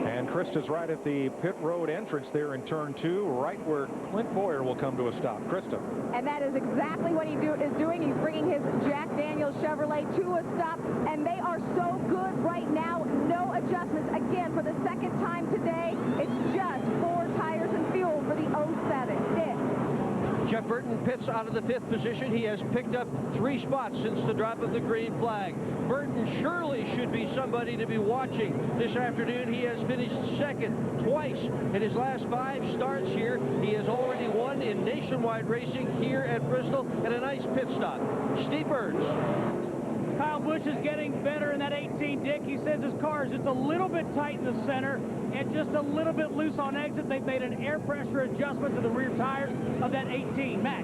And Krista's right at the pit road entrance there in turn 2, right where Clint Boyer will come to a stop. Krista. And that is exactly what he is doing. He's bringing his Jack Daniels Chevrolet to a stop, and they are so good right now. No adjustments. Again, for the second time today, it's just 4 tires and fuel for the 07. Jeff Burton pits out of the 5th position. He has picked up 3 spots since the drop of the green flag. Burton surely should be somebody to be watching this afternoon. He has finished 2nd twice in his last 5 starts here. He has already won in nationwide racing here at Bristol, and a nice pit stop. Steve Burns. Kyle Busch is getting better in that 18, Dick. He says his car is just a little bit tight in the center and just a little bit loose on exit. They've made an air pressure adjustment to the rear tires of that 18. Mac.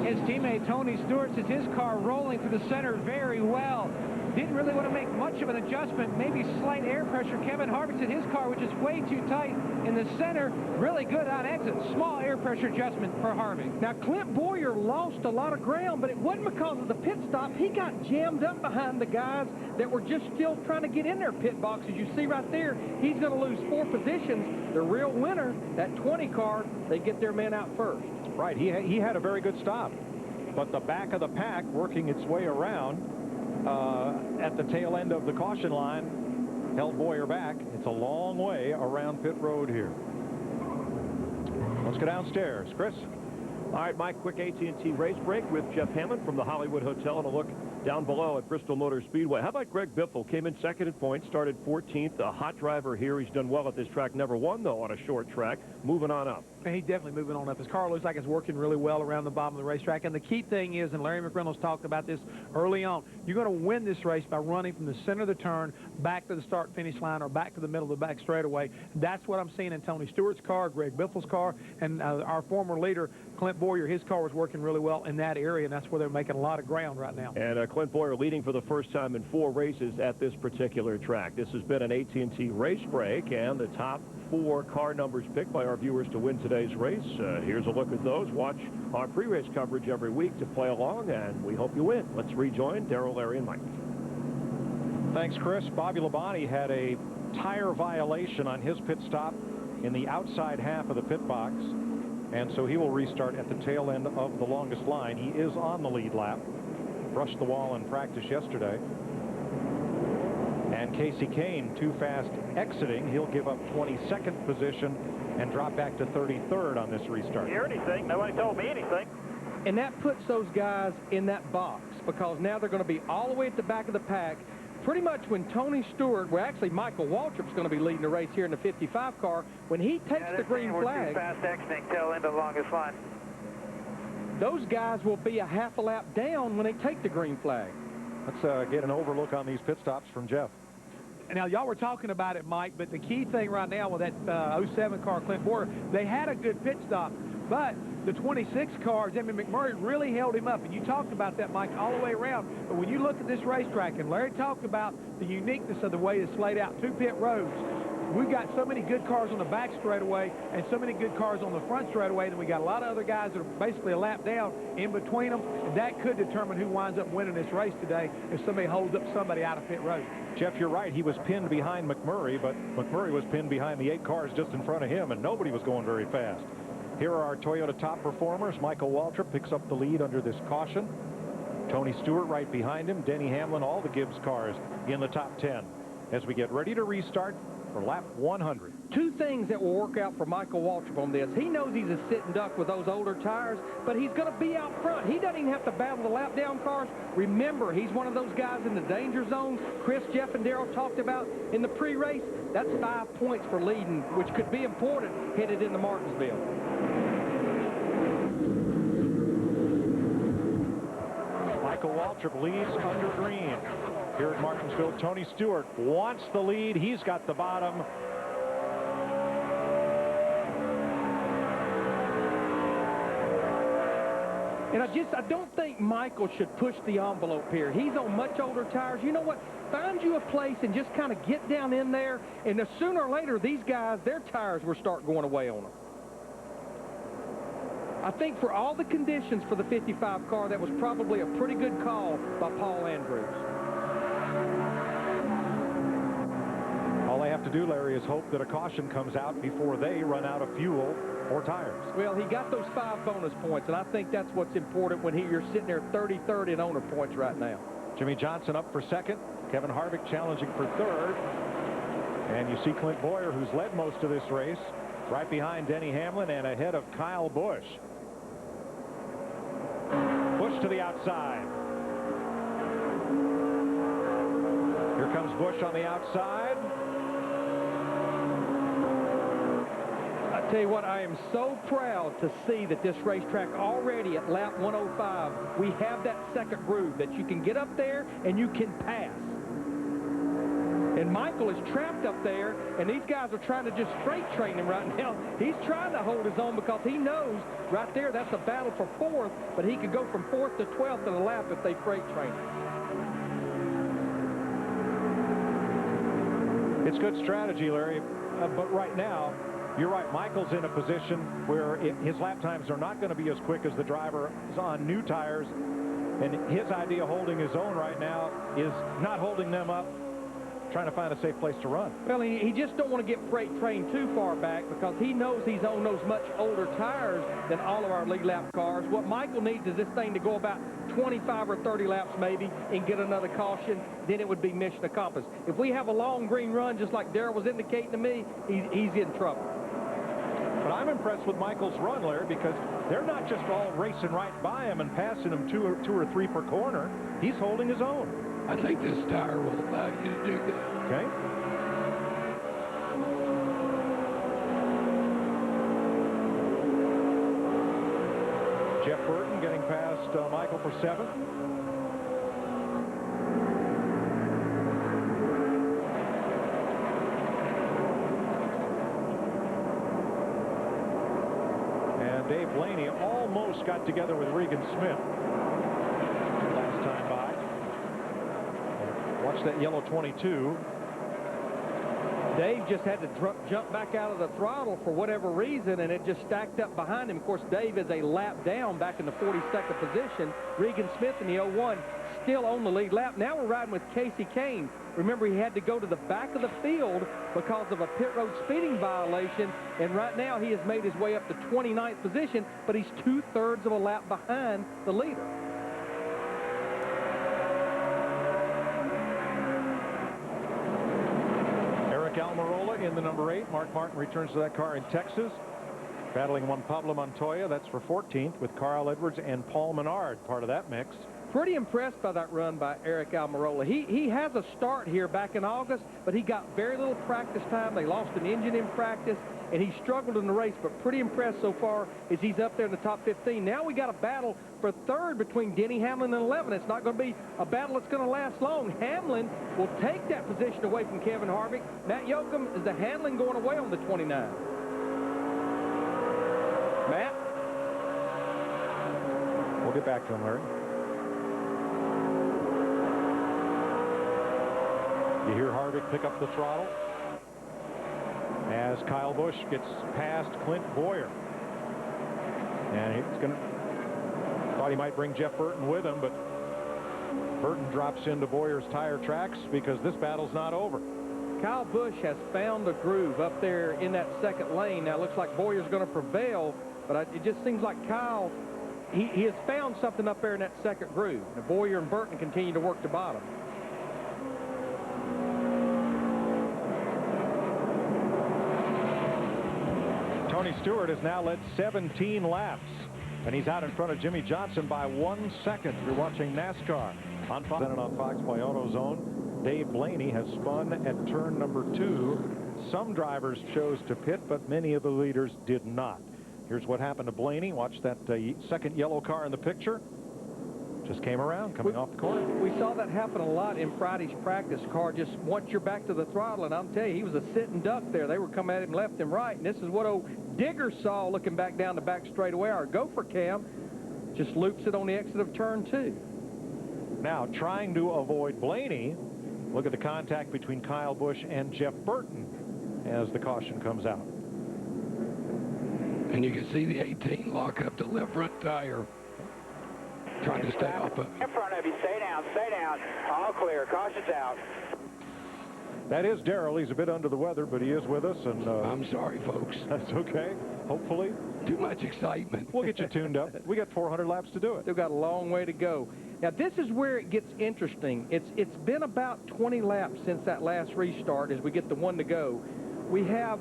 His teammate Tony Stewart says his car rolling through the center very well. Didn't really want to make much of an adjustment, maybe slight air pressure. Kevin Harvick said his car, which is way too tight in the center, really good on exit. Small air pressure adjustment for Harvick. Now, Clint Boyer lost a lot of ground, but it wasn't because of the pit stop. He got jammed up behind the guys that were just still trying to get in their pit box. As you see right there, he's going to lose 4 positions. The real winner, that 20 car, they get their man out first. Right, he had a very good stop, but the back of the pack working its way around at the tail end of the caution line held Boyer back. It's a long way around pit road here. Let's go downstairs. Chris? All right, Mike, quick AT&T race break with Jeff Hammond from the Hollywood Hotel, and a look down below at Bristol Motor Speedway. How about Greg Biffle? Came in second at points, started 14th. A hot driver here. He's done well at this track. Never won, though, on a short track. Moving on up. And he's definitely moving on up. His car looks like it's working really well around the bottom of the racetrack. And the key thing is, and Larry McReynolds talked about this early on, you're going to win this race by running from the center of the turn back to the start-finish line or back to the middle of the back straightaway. That's what I'm seeing in Tony Stewart's car, Greg Biffle's car, and our former leader, Clint Boyer. His car was working really well in that area, and that's where they're making a lot of ground right now. And Clint Boyer leading for the first time in 4 races at this particular track. This has been an AT&T race break, and the top 4 car numbers picked by our viewers to win today's race. Here's a look at those. Watch our pre-race coverage every week to play along, and we hope you win. Let's rejoin Darrell, Larry, and Mike. Thanks, Chris. Bobby Labonte had a tire violation on his pit stop in the outside half of the pit box, and so he will restart at the tail end of the longest line. He is on the lead lap. Brushed the wall in practice yesterday. And Casey Kane, too fast exiting. He'll give up 22nd position and drop back to 33rd on this restart. Hear anything? Nobody told me anything. And that puts those guys in that box because now they're going to be all the way at the back of the pack. Pretty much when Tony Stewart, well, actually Michael Waltrip's going to be leading the race here in the 55 car. When he takes the green flag, too fast exiting, tail end of the longest line. Those guys will be a half a lap down when they take the green flag. Let's get an overlook on these pit stops from Jeff. Now, y'all were talking about it, Mike, but the key thing right now with that 07 car, Clint Boyer, they had a good pit stop, but the 26 car, Jimmy McMurray, really held him up. And you talked about that, Mike, all the way around. But when you look at this racetrack, and Larry talked about the uniqueness of the way it's laid out, 2 pit roads, we've got so many good cars on the back straightaway and so many good cars on the front straightaway, and we got a lot of other guys that are basically a lap down in between them, and that could determine who winds up winning this race today if somebody holds up somebody out of pit road. Jeff, you're right. He was pinned behind McMurray, but McMurray was pinned behind the 8 cars just in front of him, and nobody was going very fast. Here are our Toyota top performers. Michael Waltrip picks up the lead under this caution. Tony Stewart right behind him. Denny Hamlin, all the Gibbs cars in the top 10 as we get ready to restart for lap 100. 2 things that will work out for Michael Waltrip on this. He knows he's a sitting duck with those older tires, but he's going to be out front. He doesn't even have to battle the lap down cars. Remember, he's one of those guys in the danger zone Chris, Jeff, and Darrell talked about in the pre-race. That's 5 points for leading, which could be important headed into Martinsville. Michael Waltrip leads under green. Here at Martinsville, Tony Stewart wants the lead. He's got the bottom. And I don't think Michael should push the envelope here. He's on much older tires. You know what? Find you a place and just kind of get down in there. And sooner or later, these guys, their tires will start going away on them. I think for all the conditions for the 55 car, that was probably a pretty good call by Paul Andrews. All they have to do, Larry, is hope that a caution comes out before they run out of fuel or tires. Well, he got those 5 bonus points, and I think that's what's important when you're sitting there 33rd in owner points right now. Jimmy Johnson up for 2nd. Kevin Harvick challenging for 3rd. And you see Clint Boyer, who's led most of this race, right behind Denny Hamlin and ahead of Kyle Busch. Busch to the outside. Here comes Busch on the outside. I tell you what, I am so proud to see that this racetrack already at lap 105, we have that second groove that you can get up there and you can pass. And Michael is trapped up there, and these guys are trying to just freight train him right now. He's trying to hold his own because he knows right there that's a battle for 4th, but he could go from 4th to 12th in a lap if they freight train him. It's good strategy, Larry, but right now, you're right. Michael's in a position where his lap times are not going to be as quick as the driver is on new tires, and his idea of holding his own right now is not holding them up, trying to find a safe place to run. Well, he just don't want to get freight trained too far back because he knows he's on those much older tires than all of our lead lap cars. What Michael needs is this thing to go about 25 or 30 laps maybe and get another caution. Then it would be mission accomplished. If we have a long green run, just like Darrell was indicating to me, he's in trouble. But But I'm impressed with Michael's run, Larry, because they're not just all racing right by him and passing him two or three per corner. He's holding his own. I think this tire will allow you to do that. Okay. Jeff Burton getting past Michael for 7th. And Dave Blaney almost got together with Regan Smith last time by. Watch that yellow 22. Dave just had to jump back out of the throttle for whatever reason, and it just stacked up behind him. Of course, Dave is a lap down back in the 42nd position. Regan Smith in the 01 still on the lead lap. Now we're riding with Casey Kane. Remember, he had to go to the back of the field because of a pit road speeding violation, and right now he has made his way up to 29th position, but he's 2/3 of a lap behind the leader. Almirola in the number 8. Mark Martin returns to that car in Texas. Battling Juan Pablo Montoya, that's for 14th, with Carl Edwards and Paul Menard, part of that mix. Pretty impressed by that run by Eric Almirola. He has a start here back in August, but he got very little practice time. They lost an engine in practice, and he struggled in the race, but pretty impressed so far as he's up there in the top 15. Now we got a battle for 3rd between Denny Hamlin and 11. It's not going to be a battle that's going to last long. Hamlin will take that position away from Kevin Harvick. Matt Yoakum, is the Hamlin going away on the 29? Matt? We'll get back to him, Larry. You hear Harvick pick up the throttle as Kyle Busch gets past Clint Boyer. And he's going to, thought he might bring Jeff Burton with him, but Burton drops into Boyer's tire tracks because this battle's not over. Kyle Busch has found a groove up there in that 2nd lane. Now it looks like Boyer's going to prevail, but it just seems like Kyle, he has found something up there in that 2nd groove. Now Boyer and Burton continue to work the bottom. Tony Stewart has now led 17 laps, and he's out in front of Jimmy Johnson by 1 second. You're watching NASCAR on Fox, on Fox by AutoZone. Dave Blaney has spun at turn number 2. Some drivers chose to pit, but many of the leaders did not. Here's what happened to Blaney. Watch that second yellow car in the picture. Just came around, coming off the corner. We saw that happen a lot in Friday's practice. Car just wants your back to the throttle, and I'm telling you, he was a sitting duck there. They were coming at him left and right, and this is what old Digger saw looking back down the back straightaway. Our gopher cam just loops it on the exit of turn 2. Now, trying to avoid Blaney, look at the contact between Kyle Busch and Jeff Burton as the caution comes out. And you can see the 18 lock up the left front tire. Trying to stay off of it. In front of you. Stay down. Stay down. All clear. Caution's out. That is Darrell. He's a bit under the weather, but he is with us. And I'm sorry, folks. That's okay. Hopefully. Too much excitement. We'll get you tuned up. We got 400 laps to do it. They've got a long way to go. Now, this is where it gets interesting. It's been about 20 laps since that last restart as we get the 1 to go. We have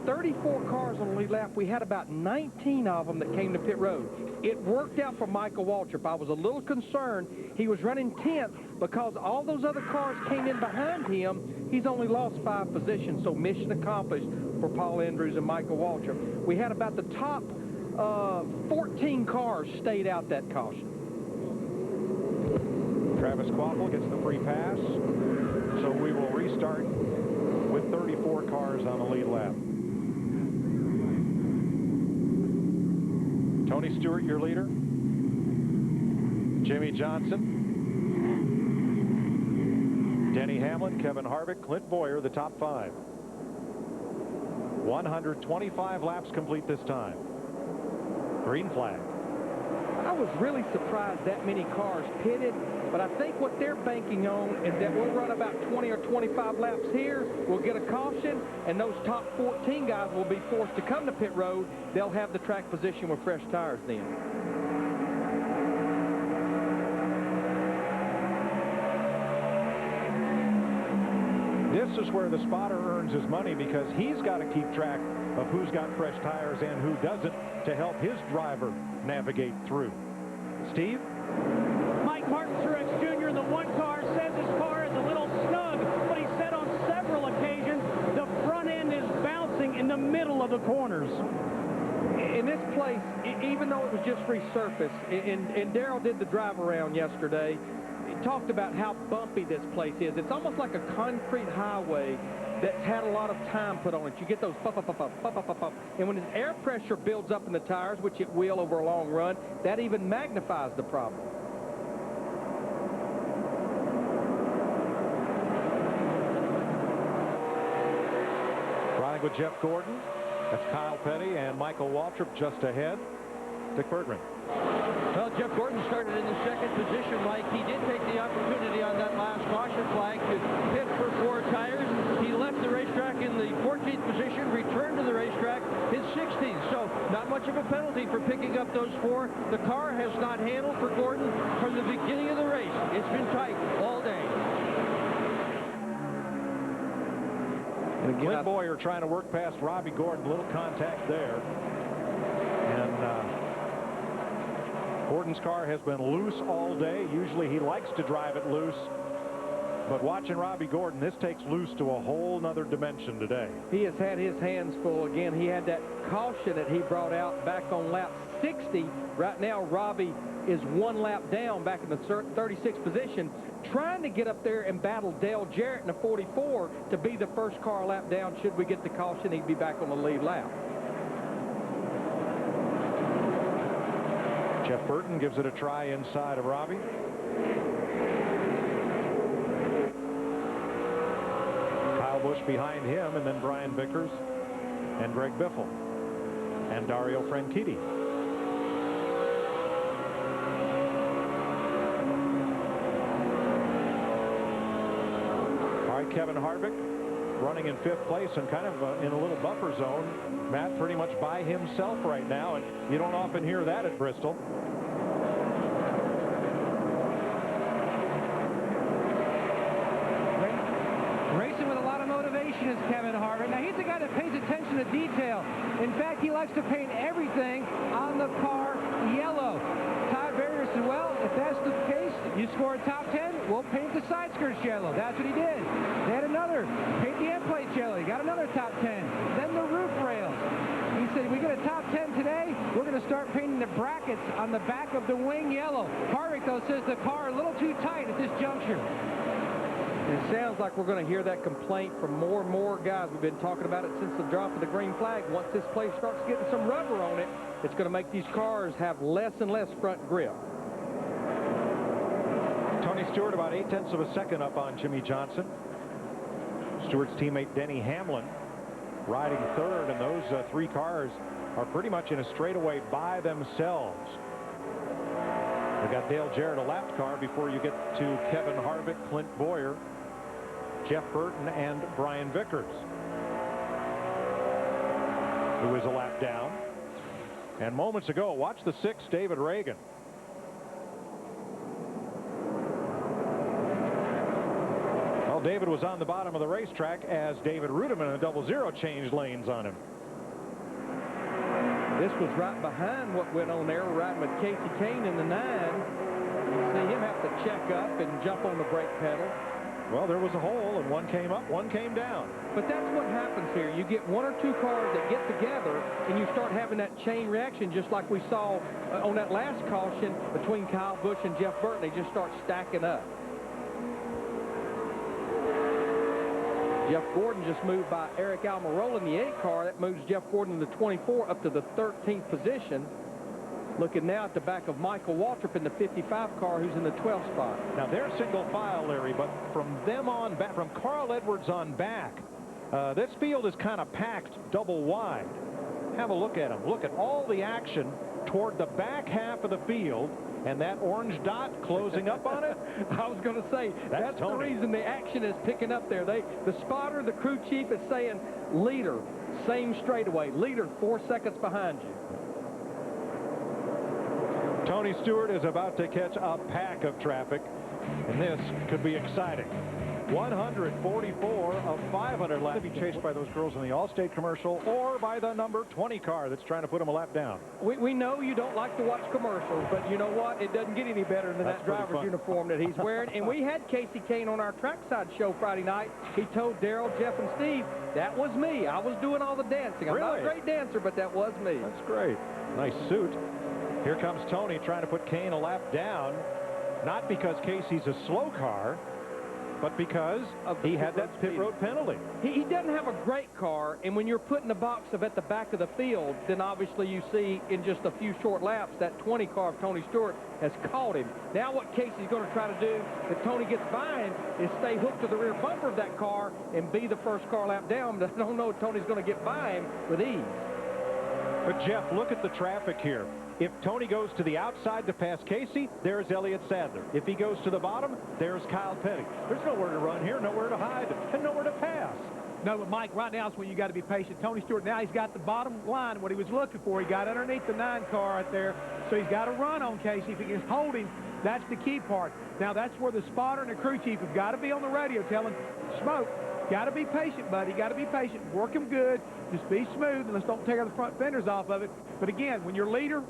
34 cars on the lead lap. We had about 19 of them that came to pit road. It worked out for Michael Waltrip. I was a little concerned. He was running 10th because all those other cars came in behind him. He's only lost 5 positions, so mission accomplished for Paul Andrews and Michael Waltrip. We had about the top 14 cars stayed out that caution. Travis Quaffle gets the free pass, so we will restart with 34 cars on the lead lap. Tony Stewart, your leader. Jimmy Johnson. Denny Hamlin, Kevin Harvick, Clint Boyer, the top 5. 125 laps complete this time. Green flag. I was really surprised that many cars pitted, but I think what they're banking on is that we'll run about 20 or 25 laps here, we'll get a caution, and those top 14 guys will be forced to come to pit road. They'll have the track position with fresh tires then. This this is where the spotter earns his money, because he's got to keep track of who's got fresh tires and who doesn't to help his driver navigate through. Steve? Mike Martin Truex Jr. in the one car says his car is a little snug, but he said on several occasions the front end is bouncing in the middle of the corners. In this place, even though it was just resurfaced, and Darrell did the drive around yesterday, he talked about how bumpy this place is. It's almost like a concrete highway that's had a lot of time put on it. You get those pop, pop, pop, pop, pop, pop, pop. And when the air pressure builds up in the tires, which it will over a long run, that even magnifies the problem. Riding with Jeff Gordon. That's Kyle Petty and Michael Waltrip just ahead. Dick Bergman. Well, Jeff Gordon started in the second position, Mike. He did take the opportunity on that last caution flag to pit for 4 tires. He left the racetrack in the 14th position, returned to the racetrack in 16th. So not much of a penalty for picking up those 4. The car has not handled for Gordon from the beginning of the race. It's been tight all day. Clint Boyer trying to work past Robbie Gordon. A little contact there. And Gordon's car has been loose all day. Usually he likes to drive it loose. But watching Robbie Gordon, this takes loose to a whole nother dimension today. He has had his hands full again. He had that caution that he brought out back on lap 60. Right now, Robbie is 1 lap down back in the 36th position, trying to get up there and battle Dale Jarrett in the 44 to be the first car lap down. Should we get the caution, he'd be back on the lead lap. Jeff Burton gives it a try inside of Robbie. Kyle Busch behind him, and then Brian Vickers and Greg Biffle and Dario Franchitti. Kevin Harvick running in 5th place and kind of in a little buffer zone. Matt pretty much by himself right now, and you don't often hear that at Bristol. Racing with a lot of motivation is Kevin Harvick. Now, he's the guy that pays attention to detail. In fact, he likes to paint everything on the car yellow. Todd Berger said, well, if that's the case, you score a top 10, we'll paint the side skirts yellow. That's what he did. They had another, paint the end plates yellow. He got another top 10. Then the roof rails. He said, we get a top 10 today, we're going to start painting the brackets on the back of the wing yellow. Harvick, though, says the car a little too tight at this juncture. It sounds like we're going to hear that complaint from more and more guys. We've been talking about it since the drop of the green flag. Once this place starts getting some rubber on it, it's going to make these cars have less and less front grip. Tony Stewart about 0.8 of a second up on Jimmy Johnson. Stewart's teammate Denny Hamlin riding 3rd, and those 3 cars are pretty much in a straightaway by themselves. We've got Dale Jarrett, a lapped car, before you get to Kevin Harvick, Clint Boyer, Jeff Burton, and Brian Vickers, who is a lap down. And moments ago, watch the 6, David Reagan. Well, David was on the bottom of the racetrack as David Rudiman and a 00 changed lanes on him. This was right behind what went on there, riding with Casey Kane in the 9. You see him have to check up and jump on the brake pedal. Well, there was a hole, and one came up, one came down. But that's what happens here. You get 1 or 2 cars that get together, and you start having that chain reaction, just like we saw on that last caution between Kyle Busch and Jeff Burton. They just start stacking up. Jeff Gordon just moved by Eric Almirola in the 8 car. That moves Jeff Gordon in the 24 up to the 13th position. Looking now at the back of Michael Waltrip in the 55 car, who's in the 12th spot. Now they're single file, Larry, but from them on back, from Carl Edwards on back, this field is kind of packed double wide. Have a look at them. Look at all the action toward the back half of the field, and that orange dot closing up on it. I was going to say, that's the reason the action is picking up there. The spotter, the crew chief, is saying, leader, same straightaway. Leader, 4 seconds behind you. Tony Stewart is about to catch a pack of traffic, and this could be exciting. 144 of 500 laps. To be chased by those girls in the Allstate commercial or by the number 20 car that's trying to put them a lap down. We know you don't like to watch commercials, but you know what? It doesn't get any better than that driver's uniform that he's wearing. And we had Casey Kane on our trackside show Friday night. He told Daryl, Jeff, and Steve, that was me. I was doing all the dancing. I'm not a great dancer, but that was me. That's great. Nice suit. Here comes Tony trying to put Kane a lap down, not because Casey's a slow car, but because he had that pit road penalty. He doesn't have a great car, and when you're put in the box of at the back of the field, then obviously you see in just a few short laps that 20 car of Tony Stewart has caught him. Now what Casey's going to try to do if Tony gets by him is stay hooked to the rear bumper of that car and be the first car lap down, but I don't know if Tony's going to get by him with ease. But Jeff, look at the traffic here. If Tony goes to the outside to pass Casey, there's Elliott Sadler. If he goes to the bottom, there's Kyle Petty. There's nowhere to run here, nowhere to hide, and nowhere to pass. No, but Mike, right now is when you got to be patient. Tony Stewart, now he's got the bottom line, what he was looking for. He got underneath the 9 car right there, so he's got to run on Casey. If he can hold him, that's the key part. Now, that's where the spotter and the crew chief have got to be on the radio telling Smoke, got to be patient, buddy. Got to be patient. Work him good. Just be smooth, and let's don't tear the front fenders off of it. But again, when you're leader,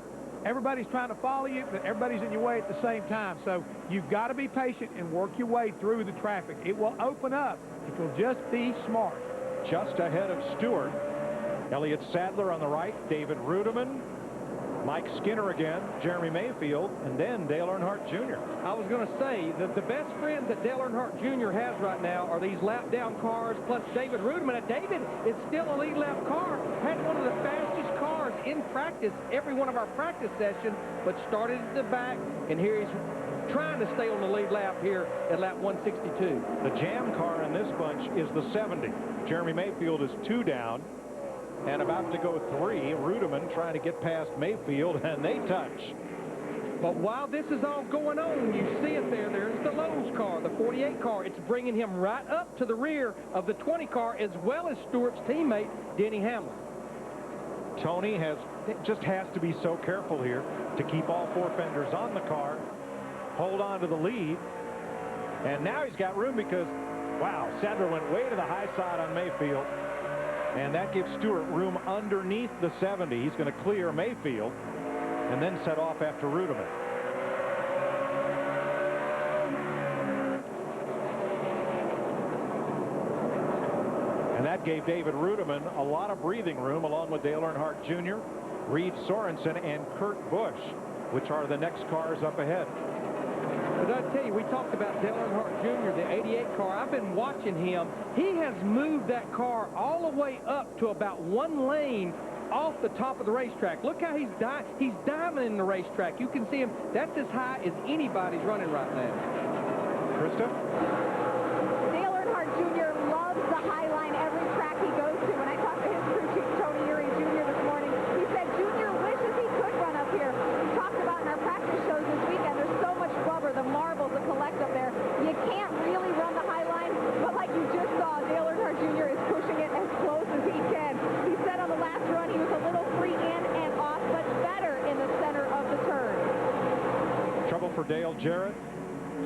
everybody's trying to follow you, but everybody's in your way at the same time. So you've got to be patient and work your way through the traffic. It will open up if you'll just be smart. Just ahead of Stewart, Elliott Sadler on the right, David Rudiman, Mike Skinner again, Jeremy Mayfield, and then Dale Earnhardt Jr. I was going to say that the best friend that Dale Earnhardt Jr. has right now are these lap-down cars, plus David Rudiman. And David is still a lead lap car, had one of the fastest cars in practice, every one of our practice sessions, but started at the back, and here he's trying to stay on the lead lap here at lap 162. The jam car in this bunch is the 70. Jeremy Mayfield is 2 down. And about to go 3, Rudiman trying to get past Mayfield, and they touch. But while this is all going on, you see it there. There's the Lowe's car, the 48 car. It's bringing him right up to the rear of the 20 car, as well as Stewart's teammate, Denny Hamlin. Tony just has to be so careful here to keep all 4 fenders on the car, hold on to the lead. And now he's got room because, wow, Sadler went way to the high side on Mayfield. And that gives Stewart room underneath the 70. He's going to clear Mayfield and then set off after Rudiman. And that gave David Rudiman a lot of breathing room, along with Dale Earnhardt Jr., Reed Sorensen, and Kurt Busch, which are the next cars up ahead. But I tell you, we talked about Dale Earnhardt Jr., the 88 car. I've been watching him. He has moved that car all the way up to about 1 lane off the top of the racetrack. Look how he's diamonding the racetrack. You can see him. That's as high as anybody's running right now. Krista? Dale Earnhardt Jr. loves the high line every track he goes to. When I talked to his crew chief, Tony Uri Jr. this morning, he said Jr. wishes he could run up here. We talked about in our practice shows this weekend, there's so much rubber, the marbles that collect up there. You can't really run the high line, but like you just saw, Dale Earnhardt Jr. is pushing it as close as he can. He said on the last run he was a little free in and off, but better in the center of the turn. Trouble for Dale Jarrett,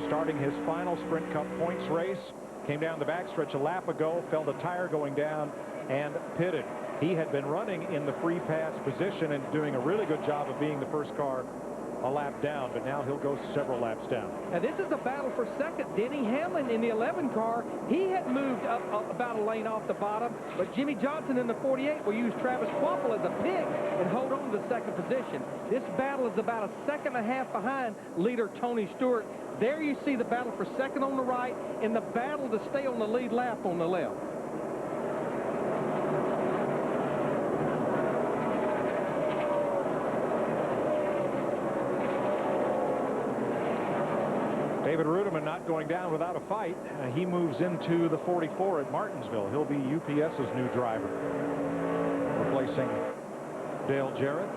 starting his final Sprint Cup points race. Came down the backstretch a lap ago, felt a tire going down, and pitted. He had been running in the free pass position and doing a really good job of being the first car a lap down, but now he'll go several laps down. Now this is a battle for second. Denny Hamlin in the 11 car, he had moved up about a lane off the bottom, but Jimmy Johnson in the 48 will use Travis Quapple as a pick and hold on to the second position. This battle is about a second and a half behind leader Tony Stewart. There you see the battle for second on the right and the battle to stay on the lead lap on the left. David Rudiman not going down without a fight. He moves into the 44 at Martinsville. He'll be UPS's new driver, replacing Dale Jarrett.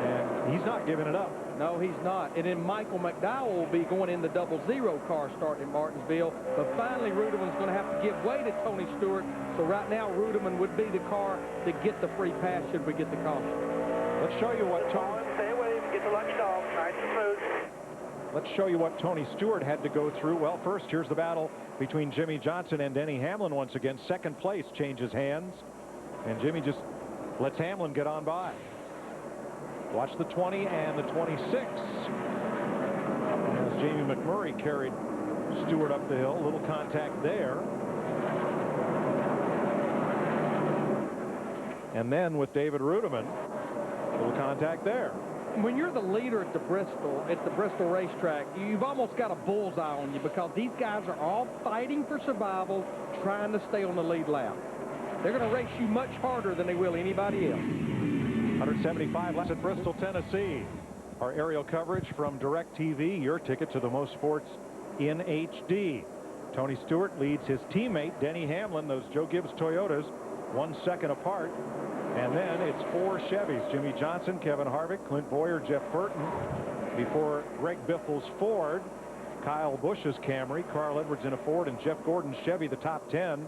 And he's not giving it up. No, he's not. And then Michael McDowell will be going in the 00 car starting in Martinsville. But finally, Rudiman's going to have to give way to Tony Stewart. So right now, Rudiman would be the car to get the free pass should we get the caution. Let's show you what Tony... Stay away, get the lunch dog, nice and smooth. Let's show you what Tony Stewart had to go through. Well, first, here's the battle between Jimmy Johnson and Denny Hamlin once again. Second place changes hands, and Jimmy just lets Hamlin get on by. Watch the 20 and the 26. As Jamie McMurray carried Stewart up the hill. A little contact there. And then with David Rudiman, a little contact there. When you're the leader at the Bristol racetrack, you've almost got a bullseye on you because these guys are all fighting for survival, trying to stay on the lead lap. They're going to race you much harder than they will anybody else. 175 laps at Bristol, Tennessee. Our aerial coverage from DirecTV, your ticket to the most sports in HD. Tony Stewart leads his teammate, Denny Hamlin, those Joe Gibbs Toyotas, 1 second apart. And then it's 4 Chevys. Jimmy Johnson, Kevin Harvick, Clint Boyer, Jeff Burton. Before Greg Biffle's Ford, Kyle Busch's Camry, Carl Edwards in a Ford, and Jeff Gordon's Chevy, the top 10.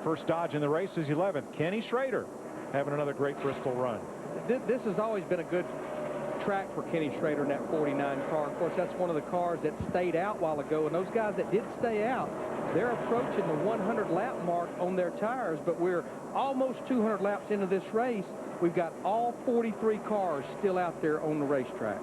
First Dodge in the race is 11th. Kenny Schrader having another great Bristol run. This has always been a good track for Kenny Schrader in that 49 car. Of course, that's one of the cars that stayed out a while ago, and those guys that did stay out, they're approaching the 100 lap mark on their tires, but we're almost 200 laps into this race. We've got all 43 cars still out there on the racetrack.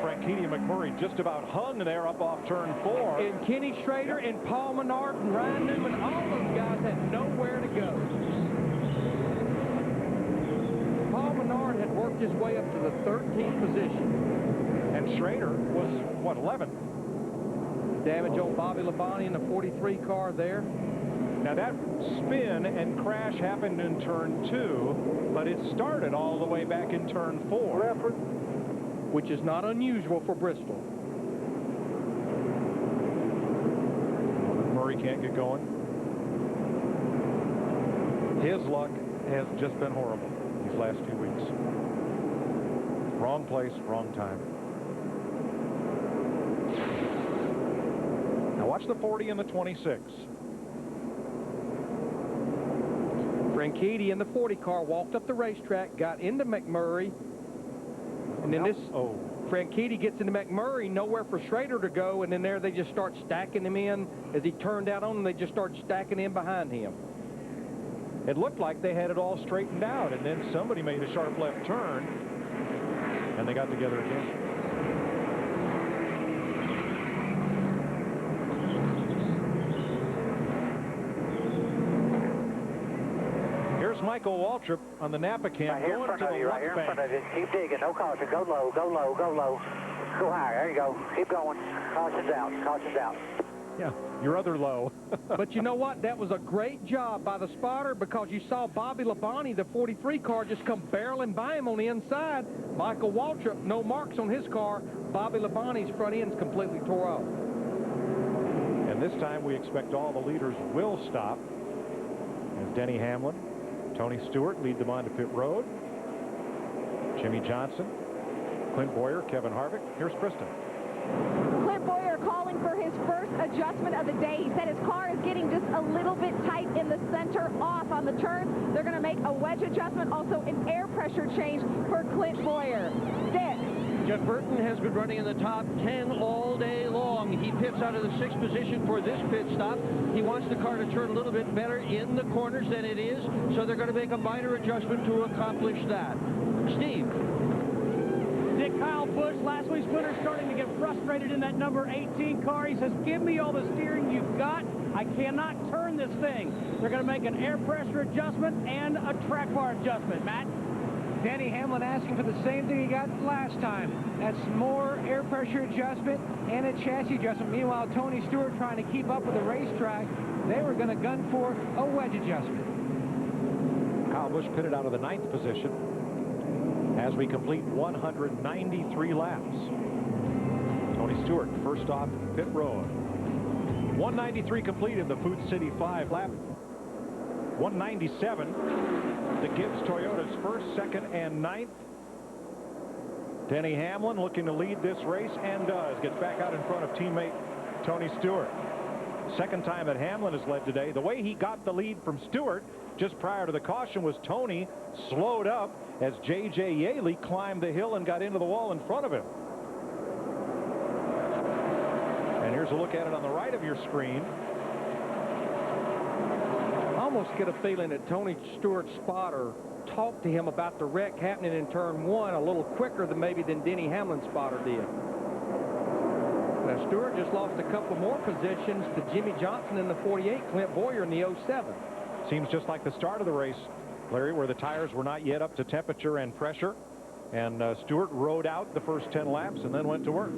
Franchitti McMurray just about hung there up off turn 4. And Kenny Schrader and Paul Menard and Ryan Newman, all those guys had nowhere to go. Paul Menard had worked his way up to the 13th position. And Schrader was, what, 11th? Damage on Bobby Labonte in the 43 car there. Now that spin and crash happened in turn 2, but it started all the way back in turn 4. Which is not unusual for Bristol. Murray can't get going. His luck has just been horrible these last 2 weeks. Wrong place, wrong time. Now watch the 40 and the 26. Franchitti in the 40 car walked up the racetrack, got into McMurray. And then Franchitti gets into McMurray, nowhere for Schrader to go, and then there they just start stacking him in. As he turned out on them, they just start stacking in behind him. It looked like they had it all straightened out, and then somebody made a sharp left turn, and they got together again. Michael Waltrip on the Napa cam. Right here in front of you, right here in front of you. Keep digging, no caution. Go low, go low, go low. Go higher, there you go. Keep going. Caution's out, caution's out. Yeah, your other low. But you know what? That was a great job by the spotter because you saw Bobby Labonte, the 43 car, just come barreling by him on the inside. Michael Waltrip, no marks on his car. Bobby Labonte's front end's completely tore off. And this time we expect all the leaders will stop. As Denny Hamlin, Tony Stewart lead them onto pit road. Jimmy Johnson, Clint Boyer, Kevin Harvick. Here's Kristen. Clint Boyer calling for his first adjustment of the day. He said his car is getting just a little bit tight in the center off on the turns. They're going to make a wedge adjustment, also an air pressure change for Clint Boyer. Dick. Jeff Burton has been running in the top 10 all day long. He pits out of the 6th position for this pit stop. He wants the car to turn a little bit better in the corners than it is, so they're going to make a minor adjustment to accomplish that. Steve. Dick, Kyle Busch, last week's winner, starting to get frustrated in that number 18 car. He says, give me all the steering you've got. I cannot turn this thing. They're going to make an air pressure adjustment and a track bar adjustment. Matt? Denny Hamlin asking for the same thing he got last time. That's more air pressure adjustment and a chassis adjustment. Meanwhile, Tony Stewart trying to keep up with the racetrack. They were going to gun for a wedge adjustment. Kyle Busch pitted out of the 9th position as we complete 193 laps. Tony Stewart first off pit road. 193 complete in the Food City 5 lap. 197. The Gibbs Toyota's first, second, and 9th. Denny Hamlin looking to lead this race and does. Gets back out in front of teammate Tony Stewart. Second time that Hamlin has led today. The way he got the lead from Stewart just prior to the caution was Tony slowed up as J.J. Yaley climbed the hill and got into the wall in front of him. And here's a look at it on the right of your screen. I almost get a feeling that Tony Stewart's spotter talked to him about the wreck happening in turn 1 a little quicker than maybe Denny Hamlin's spotter did. Now, Stewart just lost a couple more positions to Jimmy Johnson in the 48, Clint Boyer in the 07. Seems just like the start of the race, Larry, where the tires were not yet up to temperature and pressure. And Stewart rode out the first 10 laps and then went to work.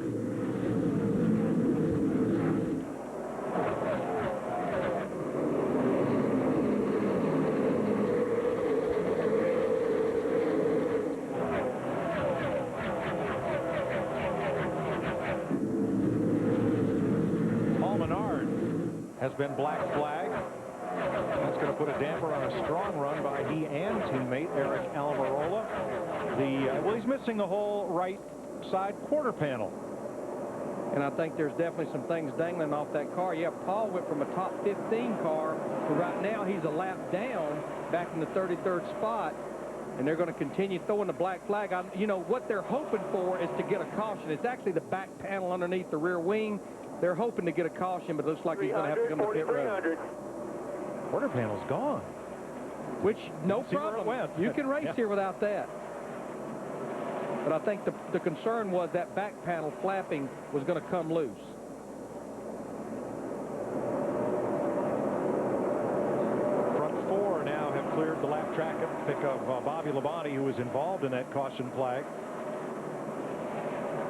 Has been black flag. That's going to put a damper on a strong run by he and teammate Eric Almirola. Well, he's missing the whole right side quarter panel. And I think there's definitely some things dangling off that car. Yeah, Paul went from a top 15 car to right now he's a lap down back in the 33rd spot. And they're going to continue throwing the black flag. You know, what they're hoping for is to get a caution. It's actually the back panel underneath the rear wing. They're hoping to get a caution, but it looks like he's going to have to come to pit road. Quarter panel's gone. Which, no problem. You can race here without that. But I think the concern was that back panel flapping was going to come loose. Front 4 now have cleared the lap traffic of Bobby Labonte, who was involved in that caution flag,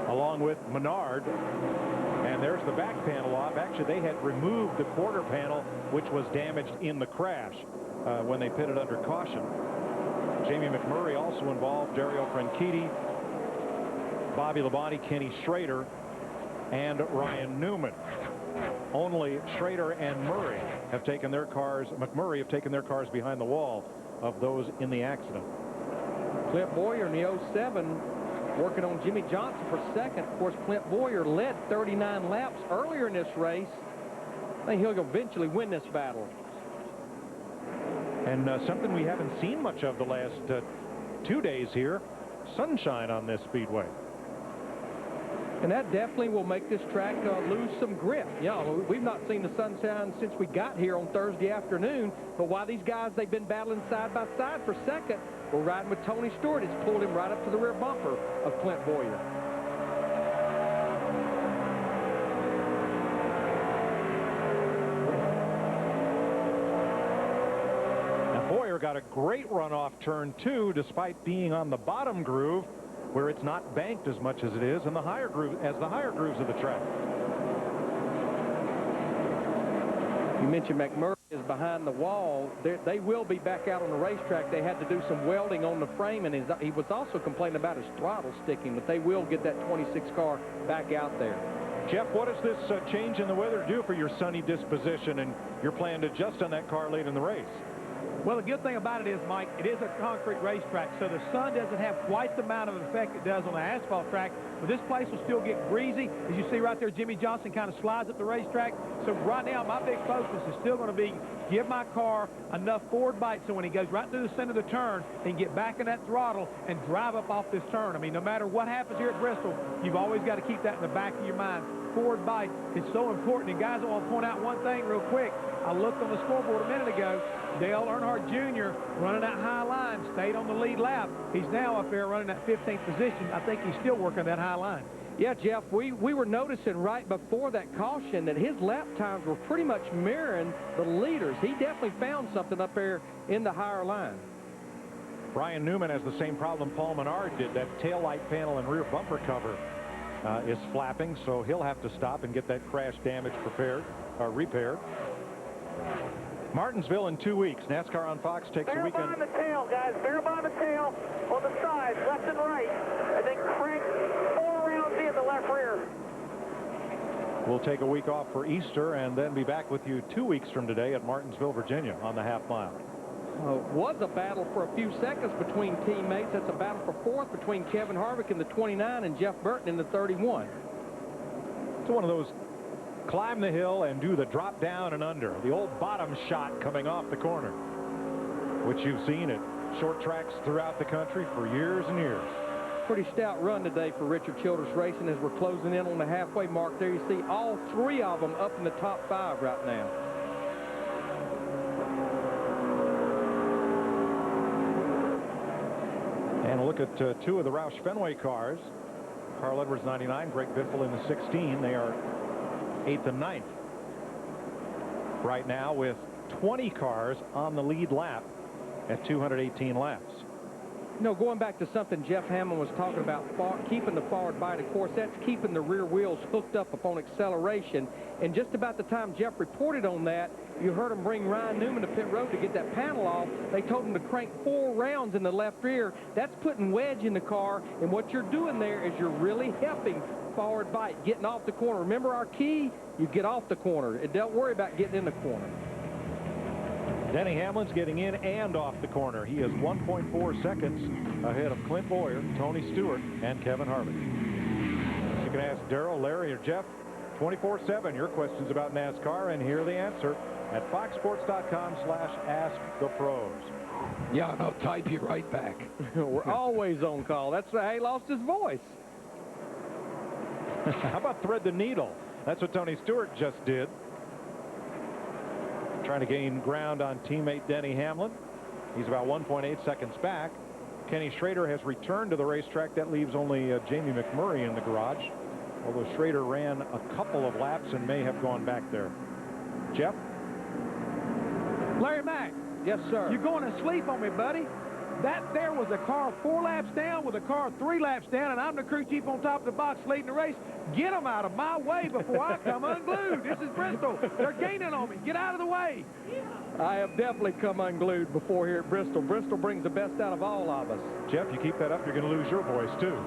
along with Menard. And there's the back panel off. Actually, they had removed the quarter panel, which was damaged in the crash when they pitted under caution. Jamie McMurray also involved, Dario Franchitti, Bobby Labonte, Kenny Schrader, and Ryan Newman. Only Schrader and Murray have taken their cars, McMurray have taken their cars behind the wall of those in the accident. Clint Boyer in the 07 working on Jimmy Johnson for second. Of course, Clint Boyer led 39 laps earlier in this race. I think he'll eventually win this battle. And something we haven't seen much of the last 2 days here, sunshine on this speedway. And that definitely will make this track lose some grip. You know, we've not seen the sunshine since we got here on Thursday afternoon. But while these guys, they've been battling side by side for second, we're riding with Tony Stewart. It's pulled him right up to the rear bumper of Clint Boyer. Now, Boyer got a great run off turn 2, despite being on the bottom groove, where it's not banked as much as it is in the higher groove, the higher grooves of the track. You mentioned McMurray is behind the wall. They will be back out on the racetrack. They had to do some welding on the frame, and he was also complaining about his throttle sticking, but they will get that 26 car back out there. Jeff, what does this change in the weather do for your sunny disposition and your plan to adjust on that car late in the race? Well, the good thing about it is, Mike, it is a concrete racetrack, so the sun doesn't have quite the amount of effect it does on the asphalt track, but this place will still get breezy. As you see right there, Jimmy Johnson kind of slides up the racetrack. So right now, my big focus is still going to be give my car enough forward bite so when he goes right through the center of the turn, he can get back in that throttle and drive up off this turn. I mean, no matter what happens here at Bristol, you've always got to keep that in the back of your mind. Forward bite is so important. And guys, I want to point out one thing real quick. I looked on the scoreboard a minute ago. Dale Earnhardt Jr. running that high line, stayed on the lead lap. He's now up there running that 15th position. I think he's still working that high line. Yeah, Jeff, we were noticing right before that caution that his lap times were pretty much mirroring the leaders. He definitely found something up there in the higher line. Brian Newman has the same problem Paul Menard did. That tail light panel and rear bumper cover is flapping, so he'll have to stop and get that crash damage repaired. Martinsville in 2 weeks. NASCAR on Fox takes a weekend. Bear by the tail, guys. Bear by the tail on the sides, left and right. And then crank 4 rounds in the left rear. We'll take a week off for Easter and then be back with you 2 weeks from today at Martinsville, Virginia on the half mile. Was a battle for a few seconds between teammates. That's a battle for fourth between Kevin Harvick in the 29 and Jeff Burton in the 31. It's one of those climb the hill and do the drop down and under. The old bottom shot coming off the corner, which you've seen at short tracks throughout the country for years and years. Pretty stout run today for Richard Childress Racing as we're closing in on the halfway mark there. You see all three of them up in the top 5 right now. And look at two of the Roush Fenway cars. Carl Edwards 99, Greg Biffle in the 16. They are 8th and 9th right now with 20 cars on the lead lap at 218 laps. You know, going back to something Jeff Hammond was talking about, keeping the forward bite, of course, that's keeping the rear wheels hooked up upon acceleration. And just about the time Jeff reported on that, you heard him bring Ryan Newman to pit road to get that panel off. They told him to crank 4 rounds in the left rear. That's putting wedge in the car, and what you're doing there is you're really helping forward bite, getting off the corner. Remember our key? You get off the corner. And don't worry about getting in the corner. Denny Hamlin's getting in and off the corner. He is 1.4 seconds ahead of Clint Boyer, Tony Stewart, and Kevin Harvick. You can ask Darrell, Larry, or Jeff 24/7 your questions about NASCAR and hear the answer at foxsports.com/askthepros. Yeah, and I'll type you right back. We're always on call. That's why he lost his voice. How about thread the needle? That's what Tony Stewart just did. Trying to gain ground on teammate Denny Hamlin. He's about 1.8 seconds back. Kenny Schrader has returned to the racetrack. That leaves only Jamie McMurray in the garage, although Schrader ran a couple of laps and may have gone back there. Jeff? Larry Mack. Yes, sir. You're going to sleep on me, buddy. That there was a car 4 laps down with a car 3 laps down, and I'm the crew chief on top of the box leading the race. Get them out of my way before I come unglued. This is Bristol. They're gaining on me. Get out of the way. I have definitely come unglued before here at Bristol. Bristol brings the best out of all of us. Jeff, you keep that up, you're going to lose your voice, too.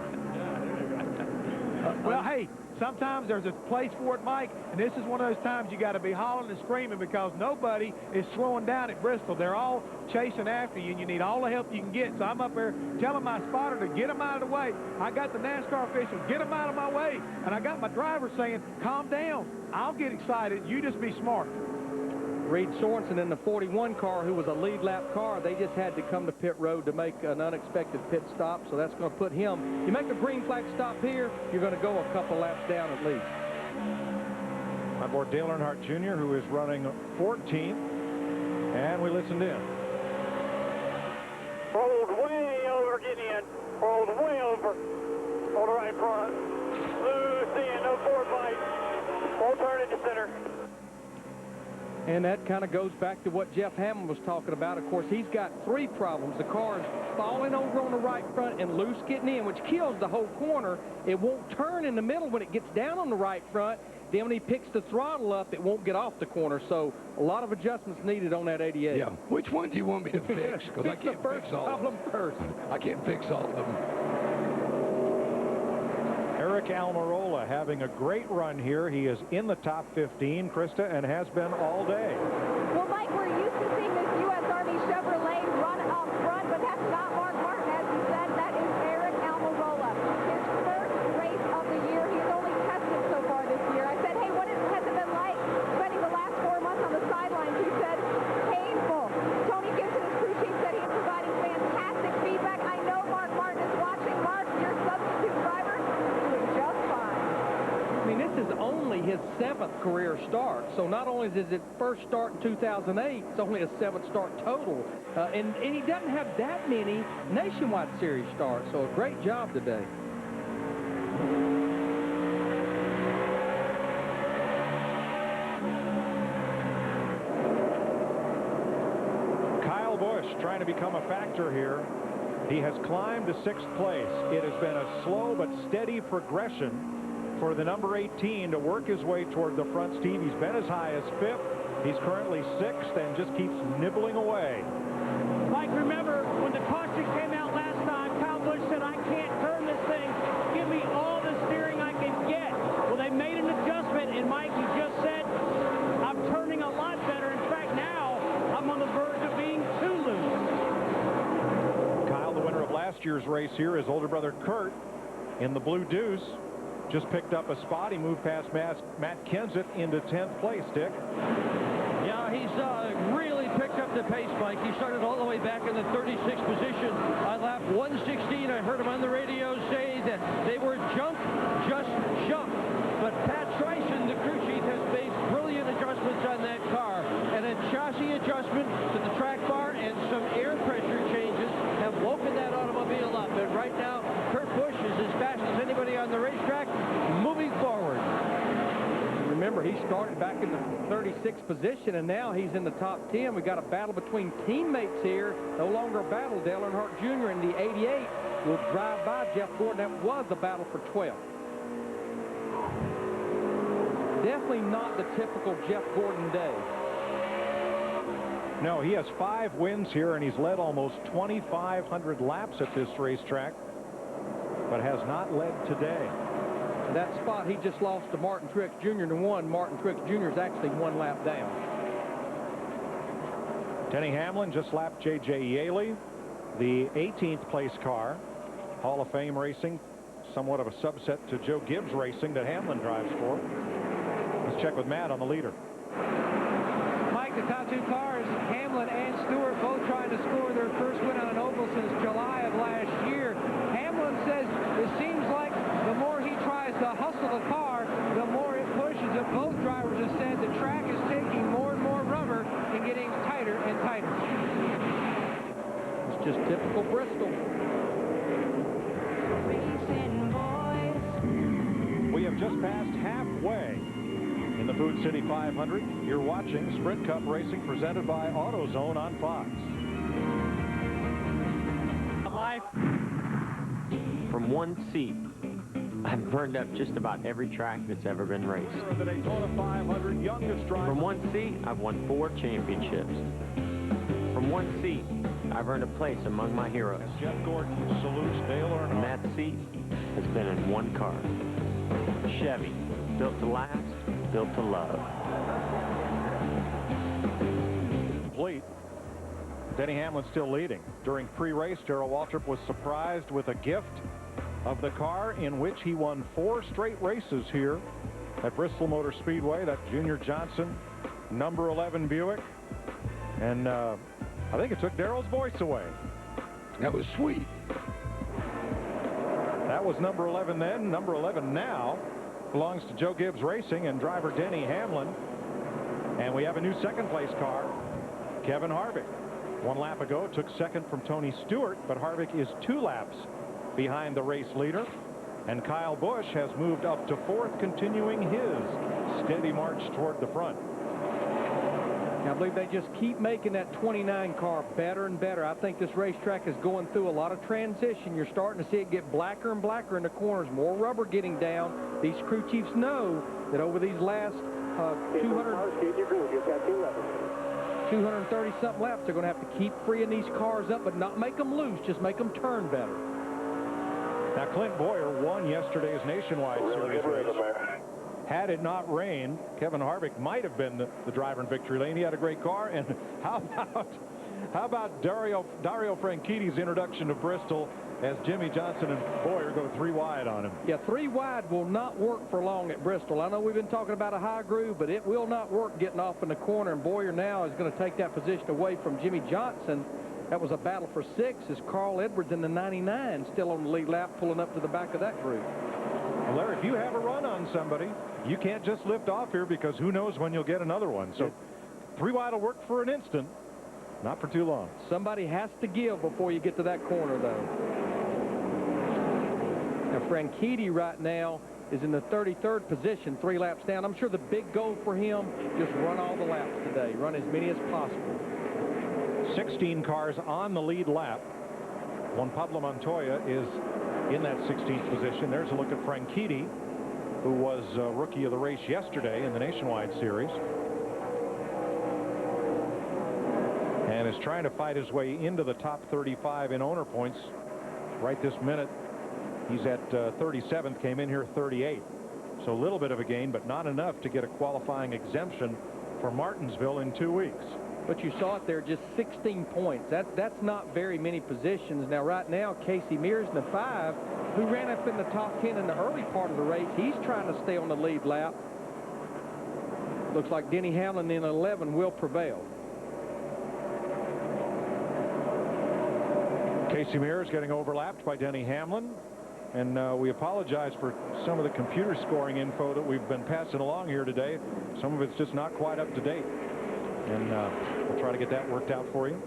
Well, hey, sometimes there's a place for it, Mike, and this is one of those times you got to be hollering and screaming because nobody is slowing down at Bristol. They're all chasing after you, and you need all the help you can get. So I'm up there telling my spotter to get them out of the way. I got the NASCAR officials, get them out of my way. And I got my driver saying, calm down. I'll get excited. You just be smart. Reed Sorensen in the 41 car, who was a lead lap car, they just had to come to pit road to make an unexpected pit stop, so that's going to put him. You make a green flag stop here, you're going to go a couple laps down at least. On board Dale Earnhardt Jr., who is running 14th, and we listened in. Rolled way over, get in. Rolled way over. Hold the right front. Loose in, no forward bite. Full turn into center. And that kind of goes back to what Jeff Hammond was talking about. Of course, he's got 3 problems. The car is falling over on the right front and loose getting in, which kills the whole corner. It won't turn in the middle when it gets down on the right front. Then when he picks the throttle up, it won't get off the corner. So a lot of adjustments needed on that 88. Yeah. Which one do you want me to fix? Because I can't fix all of them. First. I can't fix all of them. Eric Almirola having a great run here. He is in the top 15, Krista, and has been all day. Well, Mike, we're used to seeing this U.S. Army Chevrolet run up front, but that's not Mark Martin, as you said. That is Eric Almirola. His first race of the year. He's only tested so far this year. I said, hey, what has it been like spending the last 4 months on the sidelines? He said, painful. Tony Gibson, his crew chief, said he's providing fantastic feedback. I know Mark Martin is watching. Mark, your substitute driver, doing just fine. I mean, this is only his 7th career start. So not only is it first start in 2008, it's only a 7th start total. And he doesn't have that many nationwide series starts. So a great job today. Kyle Busch trying to become a factor here. He has climbed to 6th place. It has been a slow but steady progression for the number 18 to work his way toward the front, Steve. He's been as high as 5th. He's currently 6th and just keeps nibbling away. Mike, remember when the caution came out last time, Kyle Busch said, I can't turn this thing. Give me all the steering I can get. Well, they made an adjustment, and Mike, you just said, I'm turning a lot better. In fact, now I'm on the verge of being too loose. Kyle, the winner of last year's race here, his older brother Kurt in the Blue Deuce. just picked up a spot. He moved past Matt Kenseth into 10th place, Dick. Yeah, he's really picked up the pace, Mike. He started all the way back in the 36th position on lap 116. I heard him on the radio say that they were just jump. But Pat Tryson, the crew chief, has made brilliant adjustments on that car. And a chassis adjustment to the track bar and some air pressure changes have woken that automobile up. And right now, Kurt Busch is as fast as anybody on the racetrack moving forward. Remember, he started back in the 36th position, and now he's in the top 10. We got a battle between teammates here. No longer a battle. Dale Earnhardt Jr. in the 88 will drive by Jeff Gordon. That was a battle for 12th. Definitely not the typical Jeff Gordon day. No, he has 5 wins here, and he's led almost 2,500 laps at this racetrack, but has not led today. That spot he just lost to Martin Truex Jr. to 1. Martin Truex Jr. is actually 1 lap down. Denny Hamlin just lapped J.J. Yaley, the 18th place car. Hall of Fame racing, somewhat of a subset to Joe Gibbs Racing that Hamlin drives for. Let's check with Matt on the leader. Mike, the top 2 cars, Hamlin and Stewart, both trying to score their first win on an oval since July of last year. Hamlin says it seems like the more he tries to hustle the car, the more it pushes it. Both drivers have said the track is taking more and more rubber and getting tighter and tighter. It's just typical Bristol. We have just passed halfway in the Food City 500. You're watching Sprint Cup Racing presented by AutoZone on Fox. From one seat, I've burned up just about every track that's ever been raced. The Daytona 500 youngest driver. From one seat, I've won 4 championships. From one seat, I've earned a place among my heroes. Jeff Gordon salutes Dale Earnhardt. And that seat has been in one car. Chevy, built to last, built to love. Complete. Denny Hamlin still leading. During pre-race, Darrell Waltrip was surprised with a gift of the car in which he won 4 straight races here at Bristol Motor Speedway. That Junior Johnson number 11 Buick. And I think it took Darrell's voice away. That was sweet. That was number 11 then. Number 11 now belongs to Joe Gibbs Racing and driver Denny Hamlin. And we have a new second-place car, Kevin Harvick. 1 lap ago, took second from Tony Stewart, but Harvick is 2 laps behind the race leader. And Kyle Busch has moved up to 4th, continuing his steady march toward the front. I believe they just keep making that 29 car better and better. I think this racetrack is going through a lot of transition. You're starting to see it get blacker and blacker in the corners, more rubber getting down. These crew chiefs know that over these last 230-something laps, they're going to have to keep freeing these cars up, but not make them loose, just make them turn better. Now, Clint Boyer won yesterday's Nationwide Series race. Had it not rained, Kevin Harvick might have been the driver in victory lane. He had a great car. And how about Dario Franchitti's introduction to Bristol as Jimmy Johnson and Boyer go 3 wide on him? Yeah, 3 wide will not work for long at Bristol. I know we've been talking about a high groove, but it will not work getting off in the corner. And Boyer now is going to take that position away from Jimmy Johnson. That was a battle for 6 as Carl Edwards in the 99 still on the lead lap, pulling up to the back of that group. Well, Larry, if you have a run on somebody, you can't just lift off here because who knows when you'll get another one. So 3 wide will work for an instant, not for too long. Somebody has to give before you get to that corner, though. Now, Franchitti right now is in the 33rd position, 3 laps down. I'm sure the big goal for him, just run all the laps today, run as many as possible. 16 cars on the lead lap. Juan Pablo Montoya is in that 16th position. There's a look at Franchitti, who was rookie of the race yesterday in the Nationwide Series, and is trying to fight his way into the top 35 in owner points right this minute. He's at 37th, came in here 38th. So a little bit of a gain, but not enough to get a qualifying exemption for Martinsville in 2 weeks. But you saw it there, just 16 points. That's not very many positions. Now, right now, Casey Mears in the 5 who ran up in the top 10 in the early part of the race. He's trying to stay on the lead lap. Looks like Denny Hamlin in 11 will prevail. Casey Mears getting overlapped by Denny Hamlin. And we apologize for some of the computer scoring info that we've been passing along here today. Some of it's just not quite up to date. And we'll try to get that worked out for you.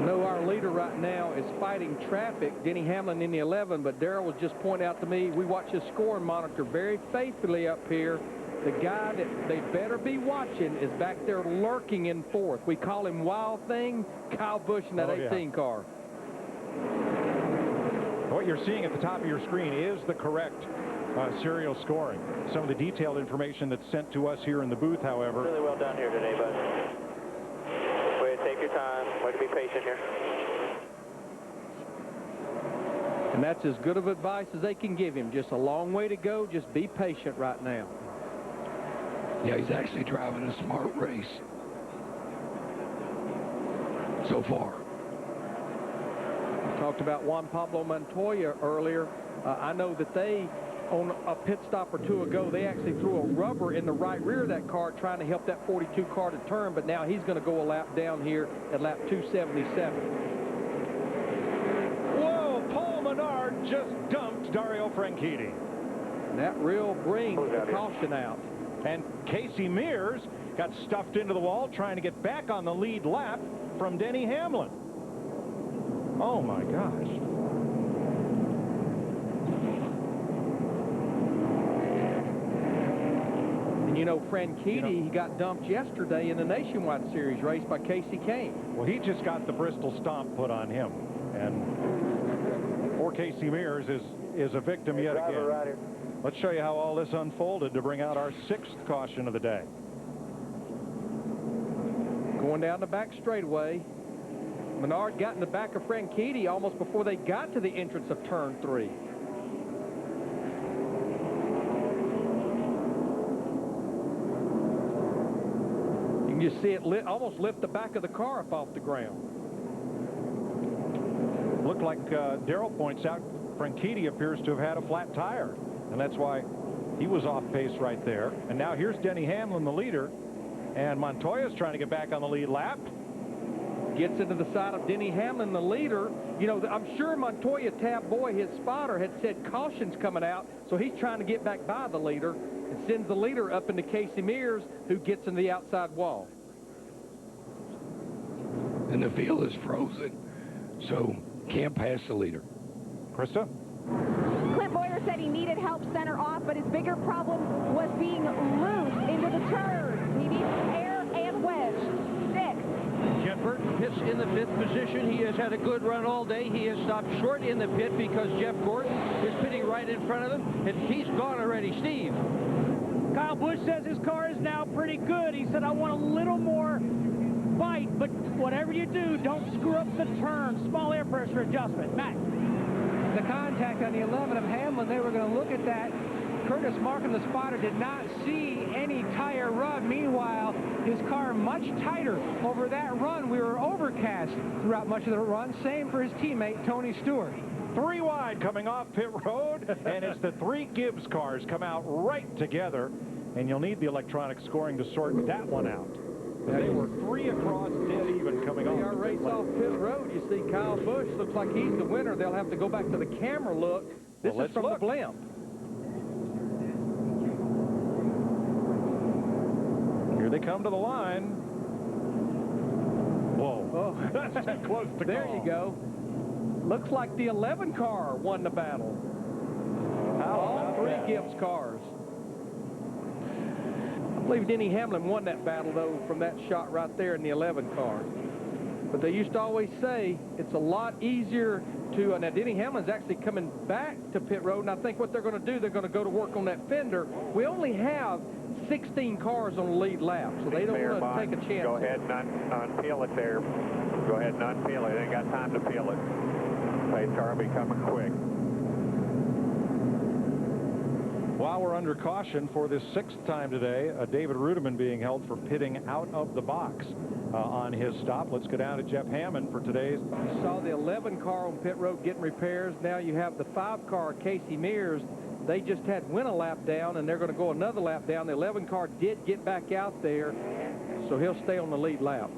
No, our leader right now is fighting traffic, Denny Hamlin in the 11, but Darrell was just pointing out to me, we watch his scoring monitor very faithfully up here. The guy that they better be watching is back there lurking in fourth. We call him Wild Thing, Kyle Busch in that 18 car. What you're seeing at the top of your screen is the correct serial scoring. Some of the detailed information that's sent to us here in the booth, however. Really well done here today, bud. Way to take your time. Way to be patient here. And that's as good of advice as they can give him. Just a long way to go. Just be patient right now. Yeah, he's actually driving a smart race so far. We talked about Juan Pablo Montoya earlier. I know that they, on a pit stop or two ago, they actually threw a rubber in the right rear of that car trying to help that 42 car to turn, but now he's going to go a lap down here at lap 277. Whoa, Paul Menard just dumped Dario Franchitti. And that will bring the caution out. And Casey Mears got stuffed into the wall trying to get back on the lead lap from Denny Hamlin. Oh, my gosh. And you know, Franchitti, he got dumped yesterday in the Nationwide Series race by Casey Kane. Well, he just got the Bristol stomp put on him. And poor Casey Mears is a victim yet again. Right here. Let's show you how all this unfolded to bring out our 6th caution of the day. Going down the back straightaway. Menard got in the back of Franchitti almost before they got to the entrance of turn 3. You can just see it almost lift the back of the car up off the ground. Looked like Darrell points out, Franchitti appears to have had a flat tire. And that's why he was off pace right there. And now here's Denny Hamlin, the leader. And Montoya's trying to get back on the lead lap. Gets into the side of Denny Hamlin, the leader. You know, I'm sure Montoya Tab Boy, his spotter, had said caution's coming out, so he's trying to get back by the leader and sends the leader up into Casey Mears, who gets into the outside wall. And the field is frozen, so can't pass the leader. Krista? Clint Boyer said he needed help center off, but his bigger problem was being loose into the turn. He needs air and wedge. Nick. Jeff Burton pits in the 5th position. He has had a good run all day. He has stopped short in the pit because Jeff Gordon is pitting right in front of him, and he's gone already. Steve. Kyle Busch says his car is now pretty good. He said, I want a little more bite, but whatever you do, don't screw up the turn. Small air pressure adjustment. Matt. The contact on the 11 of Hamlin, they were going to look at that. Curtis Markham, the spotter, did not see any tire rub. Meanwhile, his car much tighter over that run. We were overcast throughout much of the run. Same for his teammate, Tony Stewart. 3 wide coming off pit road, and it's the 3 Gibbs cars come out right together, and you'll need the electronic scoring to sort that one out. They were 3 across, dead even coming off. Our race off pit road, you see Kyle Busch looks like he's the winner. They'll have to go back to the camera look. This is from the blimp. Here they come to the line. Whoa. Oh. That's too close to There call. you go. Looks like the 11 car won the battle. All 3 Gibbs cars. I believe Denny Hamlin won that battle, though, from that shot right there in the 11 car. But they used to always say it's a lot easier to... now, Denny Hamlin's actually coming back to pit road, and I think what they're going to do, they're going to go to work on that fender. We only have 16 cars on the lead lap, so they don't want to take a chance. Go ahead and unpeel it there. Go ahead and unpeel it. They ain't got time to peel it. Pace car will be coming quick. while we're under caution for this 6th time today, David Rudiman being held for pitting out of the box on his stop. Let's go down to Jeff Hammond for today's. You saw the 11 car on pit road getting repairs. Now you have the 5 car, Casey Mears. They just went a lap down, and they're going to go another lap down. The 11 car did get back out there, so he'll stay on the lead lap.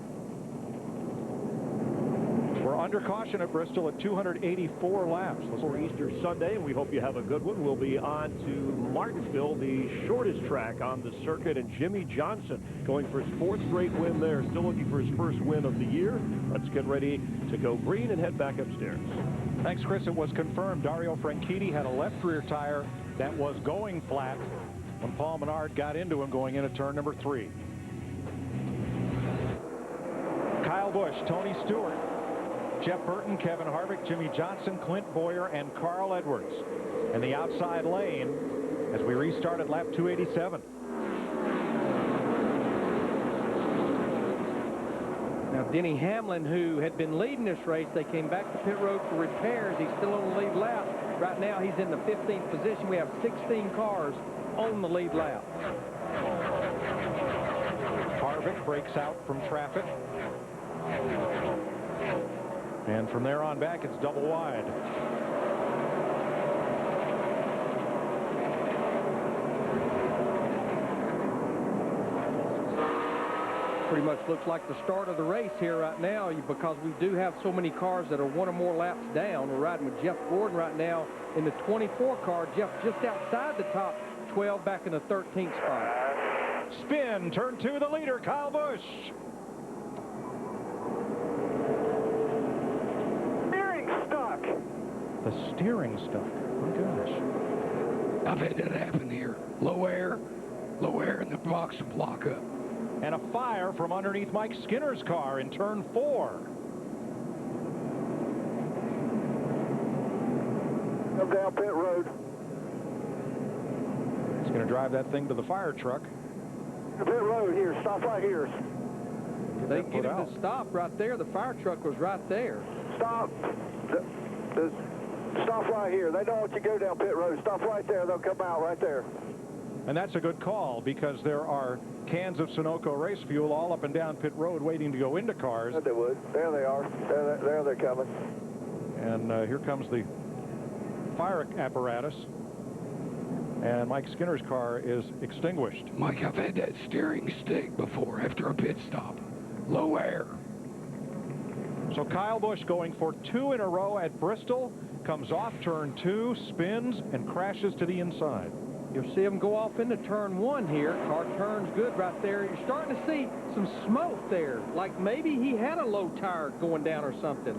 We're under caution at Bristol at 284 laps. For Easter Sunday, and we hope you have a good one. We'll be on to Martinsville, the shortest track on the circuit, and Jimmy Johnson going for his 4th straight win there, still looking for his 1st win of the year. Let's get ready to go green and head back upstairs. Thanks, Chris. It was confirmed Dario Franchitti had a left rear tire that was going flat when Paul Menard got into him going into turn number 3. Kyle Busch, Tony Stewart, Jeff Burton, Kevin Harvick, Jimmy Johnson, Clint Boyer, and Carl Edwards in the outside lane as we restarted lap 287. Now, Denny Hamlin, who had been leading this race, they came back to pit road for repairs. He's still on the lead lap. Right now, he's in the 15th position. We have 16 cars on the lead lap. Harvick breaks out from traffic. And from there on back, it's double wide. Pretty much looks like the start of the race here right now, because we do have so many cars that are 1 or more laps down. We're riding with Jeff Gordon right now in the 24 car. Jeff just outside the top 12, back in the 13th spot. Spin, turn 2, the leader, Kyle Busch. The steering stuck. Oh, gosh. I've had that happen here. Low air, and the box will block up. And a fire from underneath Mike Skinner's car in turn 4. Come down pit road. He's going to drive that thing to the fire truck. Pit road here. Stop right here. They get him to stop right there. The fire truck was right there. Stop. Stop right here. They don't want you to go down pit road. Stop right there. They'll come out right there. And that's a good call, because there are cans of Sunoco race fuel all up and down pit road waiting to go into cars. They would. There they are. There they're coming. And here comes the fire apparatus. And Mike Skinner's car is extinguished. Mike, I've had that steering stick before after a pit stop. Low air. So Kyle Busch going for 2 in a row at Bristol, comes off turn 2, spins, and crashes to the inside. You'll see him go off into turn 1 here. Car turns good right there. You're starting to see some smoke there, like maybe he had a low tire going down or something.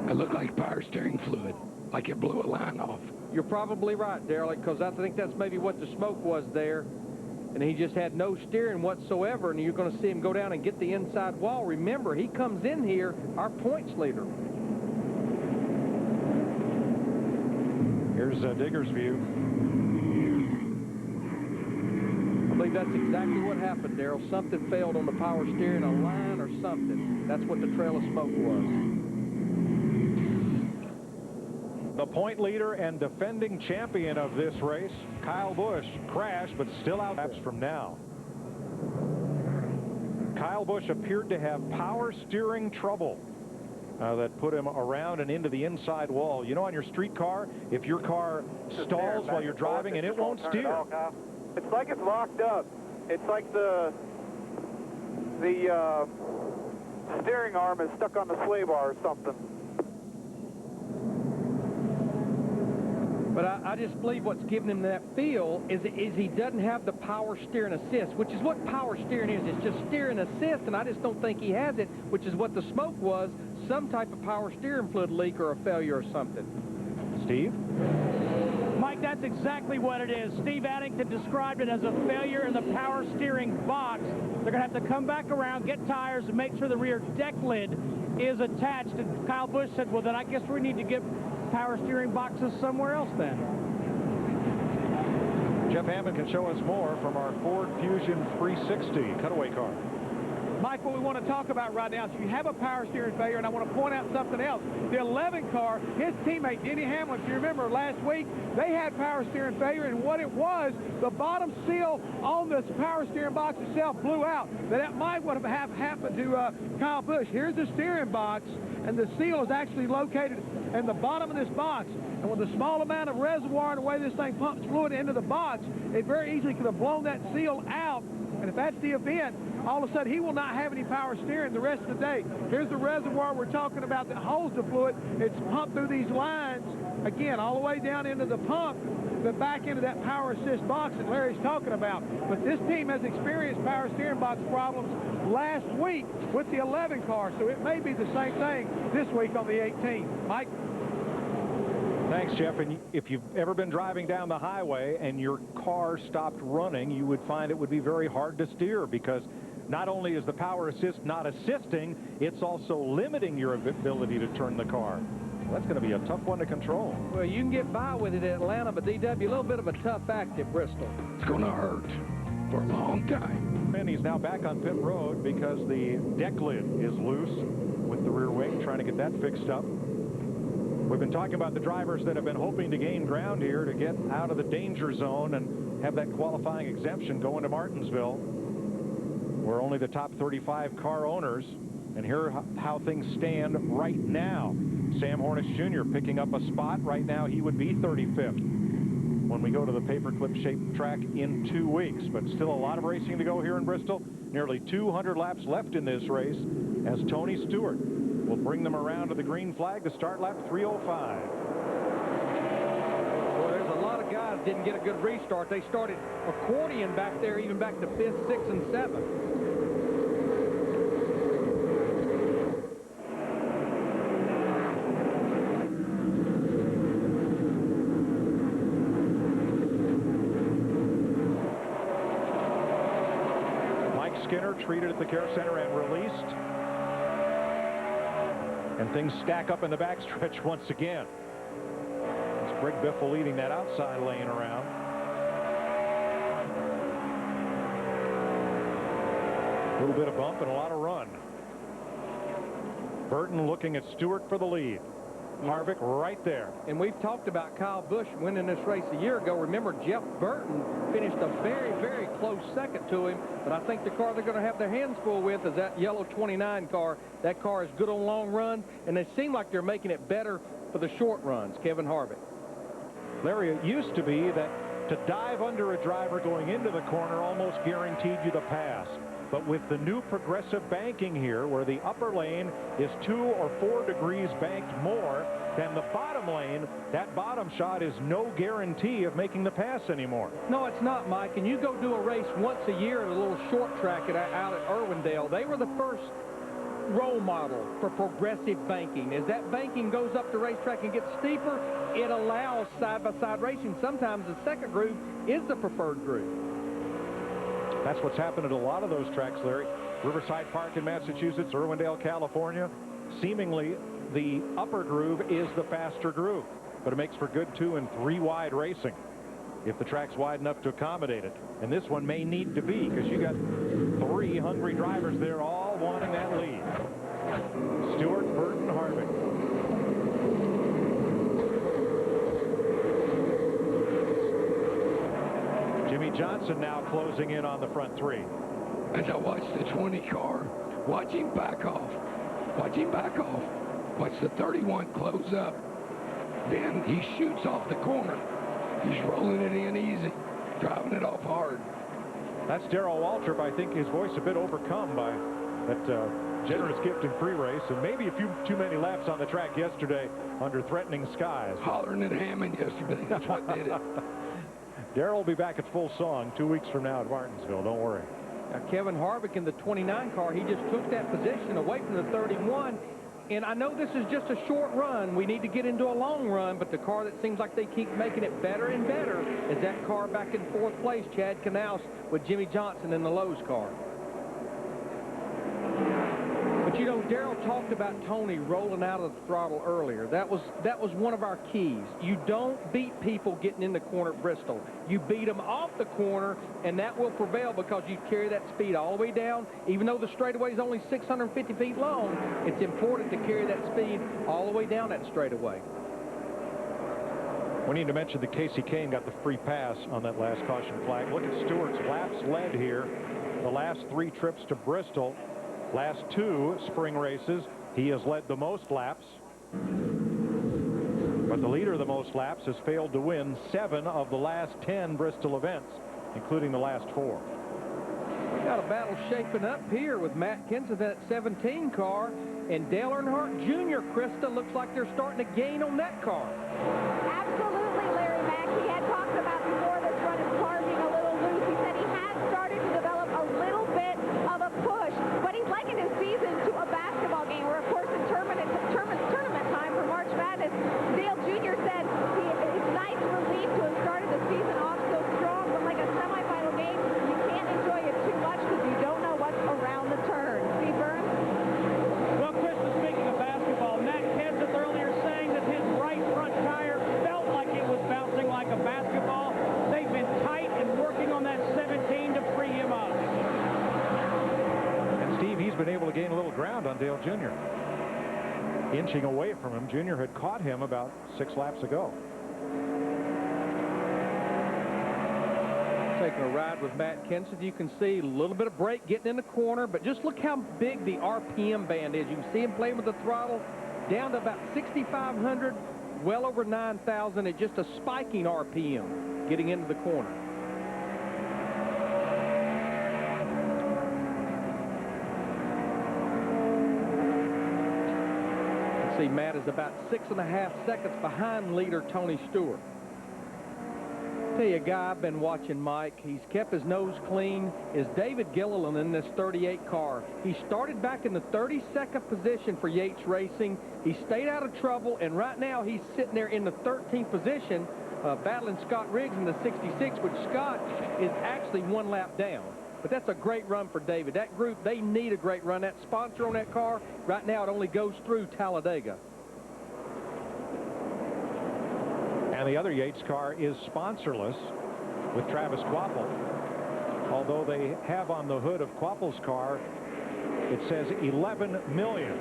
It looked like power steering fluid, like it blew a line off. You're probably right, Darrell, because I think that's maybe what the smoke was there. And he just had no steering whatsoever, and you're going to see him go down and get the inside wall. Remember, he comes in here our points leader. Here's Digger's view. I believe that's exactly what happened, Darrell. Something failed on the power steering, a line or something. That's what the trail of smoke was. The point leader and defending champion of this race, Kyle Busch, crashed but still out laps from now. Kyle Busch appeared to have power steering trouble that put him around and into the inside wall. You know, on your street car, if your car stalls while you're driving and it won't steer. It's like it's locked up. It's like the steering arm is stuck on the sway bar or something. But I just believe what's giving him that feel is he doesn't have the power steering assist, which is what power steering is. It's just steering assist, and I just don't think he has it, which is what the smoke was, some type of power steering fluid leak or a failure or something. Steve? Mike, that's exactly what it is. Steve Addington described it as a failure in the power steering box. They're going to have to come back around, get tires, and make sure the rear deck lid is attached. And Kyle Busch said, well, then I guess we need to get power steering boxes somewhere else then. Jeff Hammond can show us more from our Ford Fusion 360 cutaway car. Mike, Mike, what we want to talk about right now is if you have a power steering failure, and I want to point out something else. The 11 car, his teammate, Denny Hamlin, if you remember last week, they had power steering failure, and what it was, the bottom seal on the power steering box itself blew out. That might would have happened to Kyle Busch. Here's the steering box, and the seal is actually located in the bottom of this box. And with a small amount of reservoir and the way this thing pumps fluid into the box, it very easily could have blown that seal out. And if that's the event, all of a sudden he will not have any power steering the rest of the day. Here's the reservoir we're talking about that holds the fluid. It's pumped through these lines, again, all the way down into the pump, but back into that power assist box that Larry's talking about. But this team has experienced power steering box problems last week with the 11 car, so it may be the same thing this week on the 18. Mike? Thanks, Jeff. And if you've ever been driving down the highway and your car stopped running, you would find it would be very hard to steer, because not only is the power assist not assisting, it's also limiting your ability to turn the car. Well, that's going to be a tough one to control. Well, you can get by with it at Atlanta, but DW, a little bit of a tough act at Bristol. It's going to hurt for a long time. And he's now back on pit road because the deck lid is loose with the rear wing, trying to get that fixed up. We've been talking about the drivers that have been hoping to gain ground here to get out of the danger zone and have that qualifying exemption going to Martinsville, where only the top 35 car owners. And here how things stand right now. Sam Hornish Jr. picking up a spot. Right now he would be 35th when we go to the paperclip shaped track in 2 weeks. But still a lot of racing to go here in Bristol. Nearly 200 laps left in this race as Tony Stewart will bring them around to the green flag to start lap 305. Well, there's a lot of guys didn't get a good restart. They started accordion back there, even back to 5th, 6th, and 7th. Skinner treated at the care center and released. And things stack up in the backstretch once again. It's Greg Biffle leading that outside lane around. A little bit of bump and a lot of run. Burton looking at Stewart for the lead. Harvick right there. And we've talked about Kyle Busch winning this race a year ago. Remember, Jeff Burton finished a very, very close second to him. But I think the car they're going to have their hands full with is that yellow 29 car. That car is good on long runs, and they seem like they're making it better for the short runs, Kevin Harvick. Larry, it used to be that to dive under a driver going into the corner almost guaranteed you the pass. But with the new progressive banking here, where the upper lane is 2 or 4 degrees banked more than the bottom lane, that bottom shot is no guarantee of making the pass anymore. No, it's not, Mike. And you go do a race once a year at a little short track out at Irwindale. They were the first role model for progressive banking. As that banking goes up the racetrack and gets steeper, it allows side-by-side racing. Sometimes the second groove is the preferred groove. That's what's happened at a lot of those tracks, Larry. Riverside Park in Massachusetts, Irwindale, California. Seemingly, the upper groove is the faster groove, but it makes for good 2 and 3 wide racing if the track's wide enough to accommodate it. And this one may need to be, because you got 3 hungry drivers there all wanting that lead. Stewart, Burton, Harvick. Jimmy Johnson now closing in on the front 3. As I watch the 20 car, watch him back off. Watch him back off. Watch the 31 close up. Then he shoots off the corner. He's rolling it in easy, driving it off hard. That's Darrell Waltrip. I think his voice a bit overcome by that generous gift in pre-race, and maybe a few too many laps on the track yesterday under threatening skies. Hollering at Hammond yesterday. That's what did it. Darrell will be back at full song 2 weeks from now at Martinsville. Don't worry. Now, Kevin Harvick in the 29 car, he just took that position away from the 31. And I know this is just a short run. We need to get into a long run, but the car that seems like they keep making it better and better is that car back in 4th place, Chad Knaus with Jimmy Johnson in the Lowe's car. But you know, Darrell talked about Tony rolling out of the throttle earlier. That was one of our keys. You don't beat people getting in the corner at Bristol. You beat them off the corner, and that will prevail because you carry that speed all the way down. Even though the straightaway is only 650 feet long, it's important to carry that speed all the way down that straightaway. We need to mention that Casey Kane got the free pass on that last caution flag. Look at Stewart's laps led here. The last 3 trips to Bristol, last 2 spring races, he has led the most laps. But the leader of the most laps has failed to win 7 of the last 10 Bristol events, including the last 4. We got a battle shaping up here with Matt Kenseth in that 17 car, and Dale Earnhardt Jr., Krista, looks like they're starting to gain on that car. Absolutely, Larry Mack. He had talked about before this run his car being a little loose. He said he has started to develop a little bit of a push, but he's likened his season to a basketball game where, of course, in tournament time for March Madness, Dale Jr. said it's nice relief to have started the season off so strong, but like a semifinal game, you can't enjoy it too much because you don't know what's around the turn. Steve Burns? Well, Krista, speaking of basketball, Matt Kenseth earlier saying that his right front tire felt like it was bouncing like a basketball. They've been tight and working on that 17 to free him up. And Steve, he's been able to gain a little ground on Dale Jr. Inching away from him. Jr. had caught him about 6 laps ago. Taking a ride with Matt Kenseth, you can see a little bit of brake getting in the corner, but just look how big the RPM band is. You can see him playing with the throttle down to about 6,500, well over 9,000 at just a spiking RPM getting into the corner. See, Matt is about 6.5 seconds behind leader Tony Stewart. Tell you a guy I've been watching, Mike, he's kept his nose clean, is David Gilliland in this 38 car. He started back in the 32nd position for Yates Racing. He stayed out of trouble, and right now he's sitting there in the 13th position, battling Scott Riggs in the 66, which Scott is actually 1 lap down. But that's a great run for David. That group, they need a great run. That sponsor on that car, right now it only goes through Talladega. And the other Yates car is sponsorless with Travis Quapple. Although they have on the hood of Quapple's car, it says $11 million.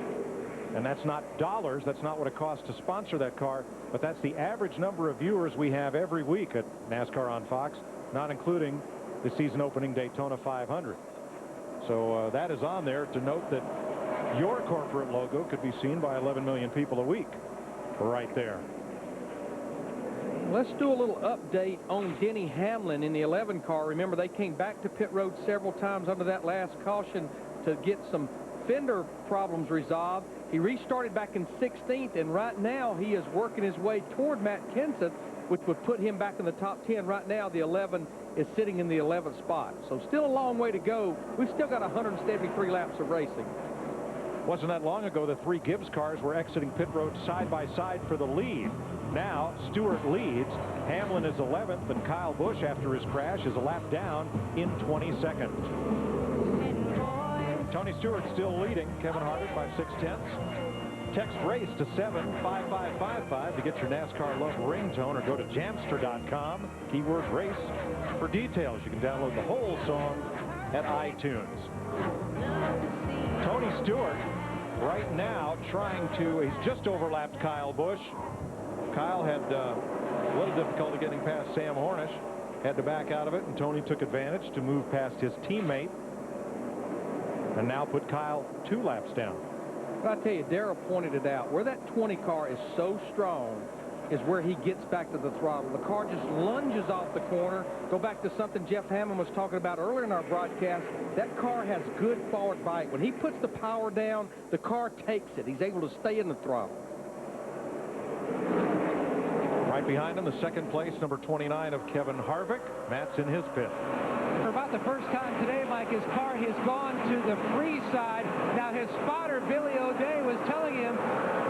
And that's not dollars. That's not what it costs to sponsor that car. But that's the average number of viewers we have every week at NASCAR on Fox, not including the season opening Daytona 500. So that is on there to note that your corporate logo could be seen by 11 million people a week right there. Let's do a little update on Denny Hamlin in the 11 car. Remember, they came back to pit road several times under that last caution to get some fender problems resolved. He restarted back in 16th, and right now he is working his way toward Matt Kenseth, which would put him back in the top 10. Right now, the 11 is sitting in the 11th spot. So still a long way to go. We've still got 173 laps of racing. Wasn't that long ago the 3 Gibbs cars were exiting pit road side by side for the lead. Now Stewart leads. Hamlin is 11th, and Kyle Busch, after his crash, is a lap down in 22nd. Tony Stewart still leading Kevin Harvick by 0.6. Text RACE to 75555 to get your NASCAR Love ringtone, or go to Jamster.com, keyword RACE for details. You can download the whole song at iTunes. Tony Stewart right now he's just overlapped Kyle Busch. Kyle had a little difficulty getting past Sam Hornish, had to back out of it, and Tony took advantage to move past his teammate and now put Kyle 2 laps down. But I tell you, Darrell pointed it out. Where that 20 car is so strong is where he gets back to the throttle. The car just lunges off the corner. Go back to something Jeff Hammond was talking about earlier in our broadcast. That car has good forward bite. When he puts the power down, the car takes it. He's able to stay in the throttle. Right behind him, the 2nd place, number 29 of Kevin Harvick. Matt's in his pit. For about the first time today, Mike, his car has gone to the free side. Now, his spotter, Billy O'Day, was telling him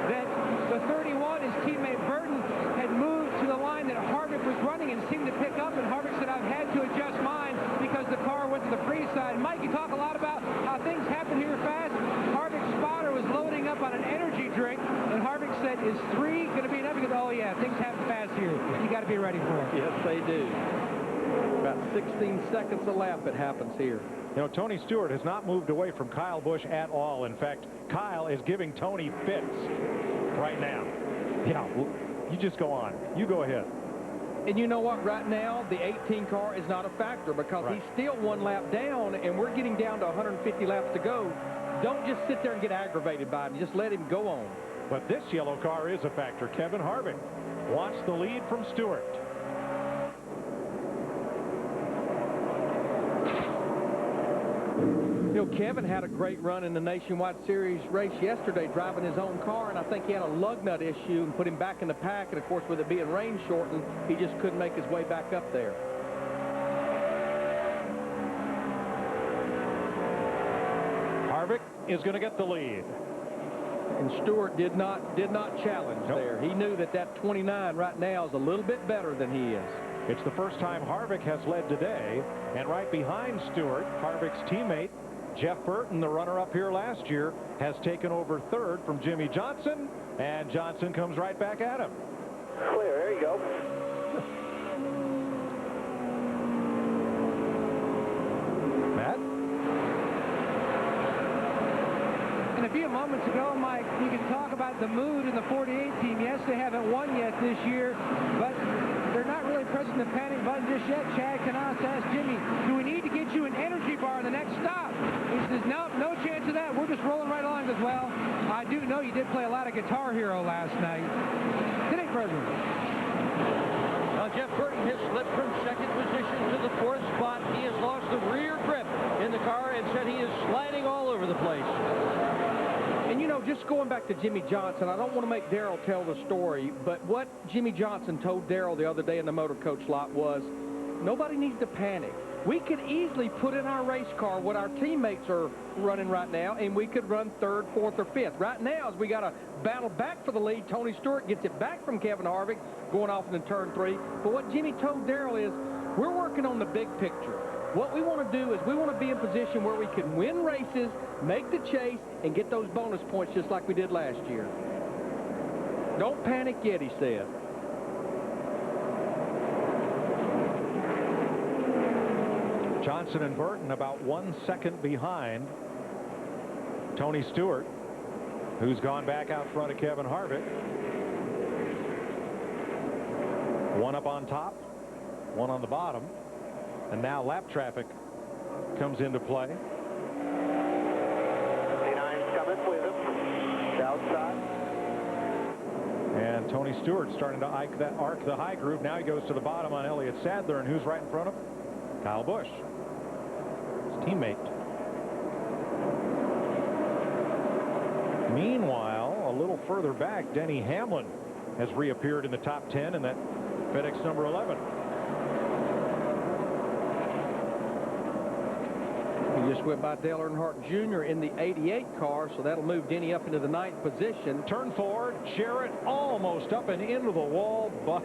that the 31, his teammate Burton, had moved to the line that Harvick was running and seemed to pick up, and Harvick said, I've had to adjust mine because the car went to the free side. Mike, you talk a lot about how things happen here fast. Harvick's spotter Is 3 going to be enough? Because, oh, yeah, things happen fast here. You got to be ready for it. Yes, they do. About 16 seconds a lap it happens here. You know, Tony Stewart has not moved away from Kyle Busch at all. In fact, Kyle is giving Tony fits right now. Yeah, you just go on. You go ahead. And you know what? Right now, the 18 car is not a factor because he's still 1 lap down, and we're getting down to 150 laps to go. Don't just sit there and get aggravated by it. Just let him go on. But this yellow car is a factor. Kevin Harvick wants the lead from Stewart. You know, Kevin had a great run in the Nationwide Series race yesterday driving his own car, and I think he had a lug nut issue and put him back in the pack, and of course with it being rain shortened, he just couldn't make his way back up there. Harvick is going to get the lead. And Stewart did not challenge there. He knew that 29 right now is a little bit better than he is. It's the first time Harvick has led today, and right behind Stewart, Harvick's teammate Jeff Burton, the runner-up here last year, has taken over third from Jimmy Johnson, and Johnson comes right back at him. Clear, there you go. Matt? And a few moments ago, Mike, you can talk about the mood in the 48 team. Yes, they haven't won yet this year, but they're not really pressing the panic button just yet. Chad Knaus asked Jimmy, do we need to get you an energy bar in the next stop? He says, no chance of that. We're just rolling right along as well. I do know you did play a lot of Guitar Hero last night. Didn't it, Burton? Jeff Burton has slipped from second position to the 4th spot. He has lost the rear grip in the car and said he is sliding all over the place. And, you know, just going back to Jimmy Johnson, I don't want to make Darrell tell the story, but what Jimmy Johnson told Darrell the other day in the motor coach lot was, nobody needs to panic. We could easily put in our race car what our teammates are running right now, and we could run 3rd, 4th, or 5th. Right now, as we got to battle back for the lead, Tony Stewart gets it back from Kevin Harvick going off into turn 3. But what Jimmy told Darrell is, we're working on the big picture. What we want to do is we want to be in position where we can win races, make the chase, and get those bonus points just like we did last year. Don't panic yet, he said. Johnson and Burton about 1 second behind Tony Stewart, who's gone back out front of Kevin Harvick. One up on top, one on the bottom, and now lap traffic comes into play. 29's coming with him. Outside. And Tony Stewart starting to arc the high groove. Now he goes to the bottom on Elliott Sadler, and who's right in front of him? Kyle Busch, his teammate. Meanwhile, a little further back, Denny Hamlin has reappeared in the top 10 in that FedEx number 11. He just went by Dale Earnhardt Jr. in the 88 car, so that'll move Denny up into the 9th position. Turn 4, Jarrett almost up and into the wall, but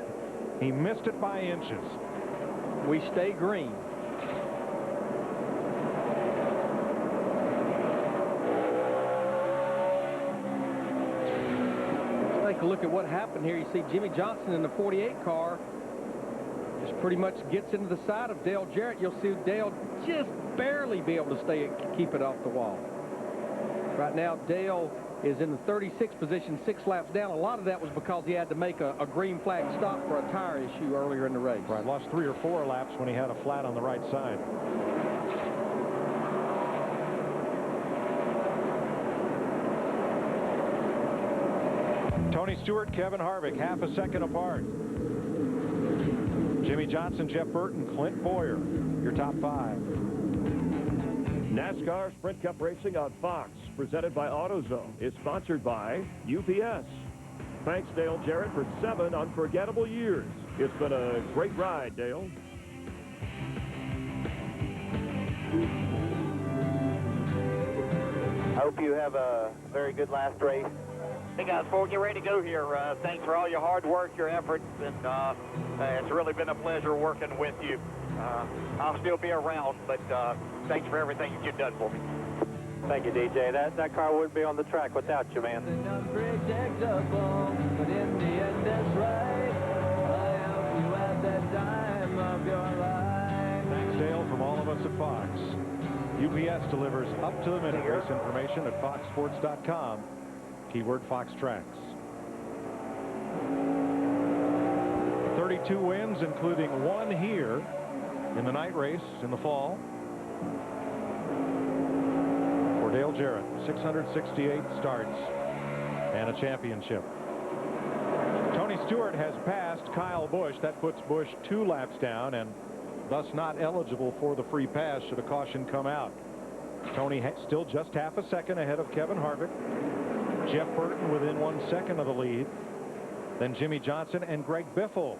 he missed it by inches. We stay green. Let's take a look at what happened here. You see Jimmy Johnson in the 48 car just pretty much gets into the side of Dale Jarrett. You'll see Dale just barely be able to keep it off the wall. Right now, Dale is in the 36th position, 6 laps down. A lot of that was because he had to make a green flag stop for a tire issue earlier in the race. Right, lost 3 or 4 laps when he had a flat on the right side. Tony Stewart, Kevin Harvick, half a second apart. Jimmy Johnson, Jeff Burton, Clint Bowyer, your top 5. NASCAR Sprint Cup Racing on Fox, presented by AutoZone, is sponsored by UPS. Thanks, Dale Jarrett, for 7 unforgettable years. It's been a great ride, Dale. I hope you have a very good last race. Hey guys, before we get ready to go here, thanks for all your hard work, your efforts, and it's really been a pleasure working with you. I'll still be around, but thanks for everything you've done for me. Thank you, DJ. That car wouldn't be on the track without you, man. at Fox. UPS delivers up-to-the-minute race information at foxsports.com. Keyword Fox Tracks. 32 wins, including one here in the night race in the fall. For Dale Jarrett, 668 starts and a championship. Tony Stewart has passed Kyle Busch. That puts Busch 2 laps down and thus not eligible for the free pass should a caution come out. Tony still just half a second ahead of Kevin Harvick. Jeff Burton within 1 second of the lead. Then Jimmy Johnson, and Greg Biffle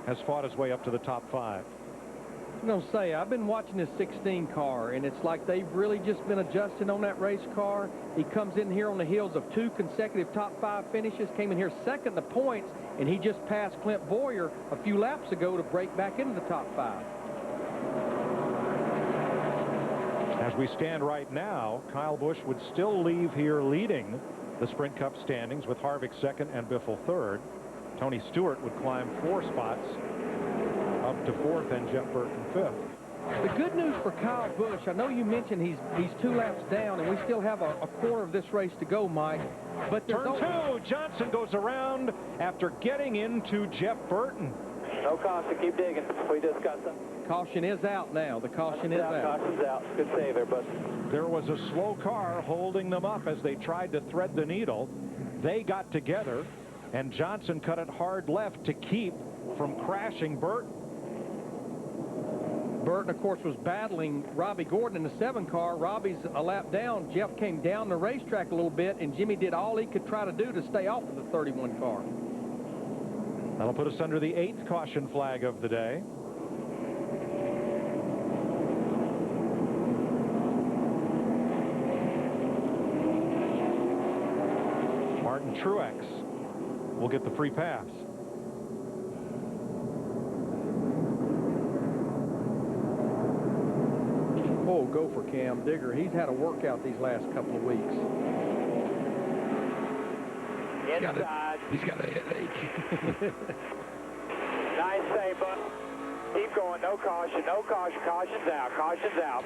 has fought his way up to the top 5. I'm going to say, I've been watching this 16 car, and it's like they've really just been adjusting on that race car. He comes in here on the heels of 2 consecutive top 5 finishes, came in here second in the points, and he just passed Clint Boyer a few laps ago to break back into the top 5. As we stand right now, Kyle Busch would still leave here leading the Sprint Cup standings with Harvick second and Biffle third. Tony Stewart would climb 4 spots up to 4th and Jeff Burton 5th. The good news for Kyle Busch, I know you mentioned he's 2 laps down, and we still have a quarter of this race to go, Mike. But Turn 2, Johnson goes around after getting into Jeff Burton. No caution, keep digging. We discussed them. Caution is out now. The caution is out. Caution's out. Good save there, bud. There was a slow car holding them up as they tried to thread the needle. They got together, and Johnson cut it hard left to keep from crashing Burton. Burton, of course, was battling Robbie Gordon in the 7 car. Robbie's a lap down. Jeff came down the racetrack a little bit, and Jimmy did all he could try to do to stay off of the 31 car. That'll put us under the 8th caution flag of the day. Martin Truex will get the free pass. Oh, go for Cam Digger. He's had a workout these last couple of weeks. Inside. He's got a headache. Nice save, bud. Keep going. No caution. No caution. Caution's out. Caution's out.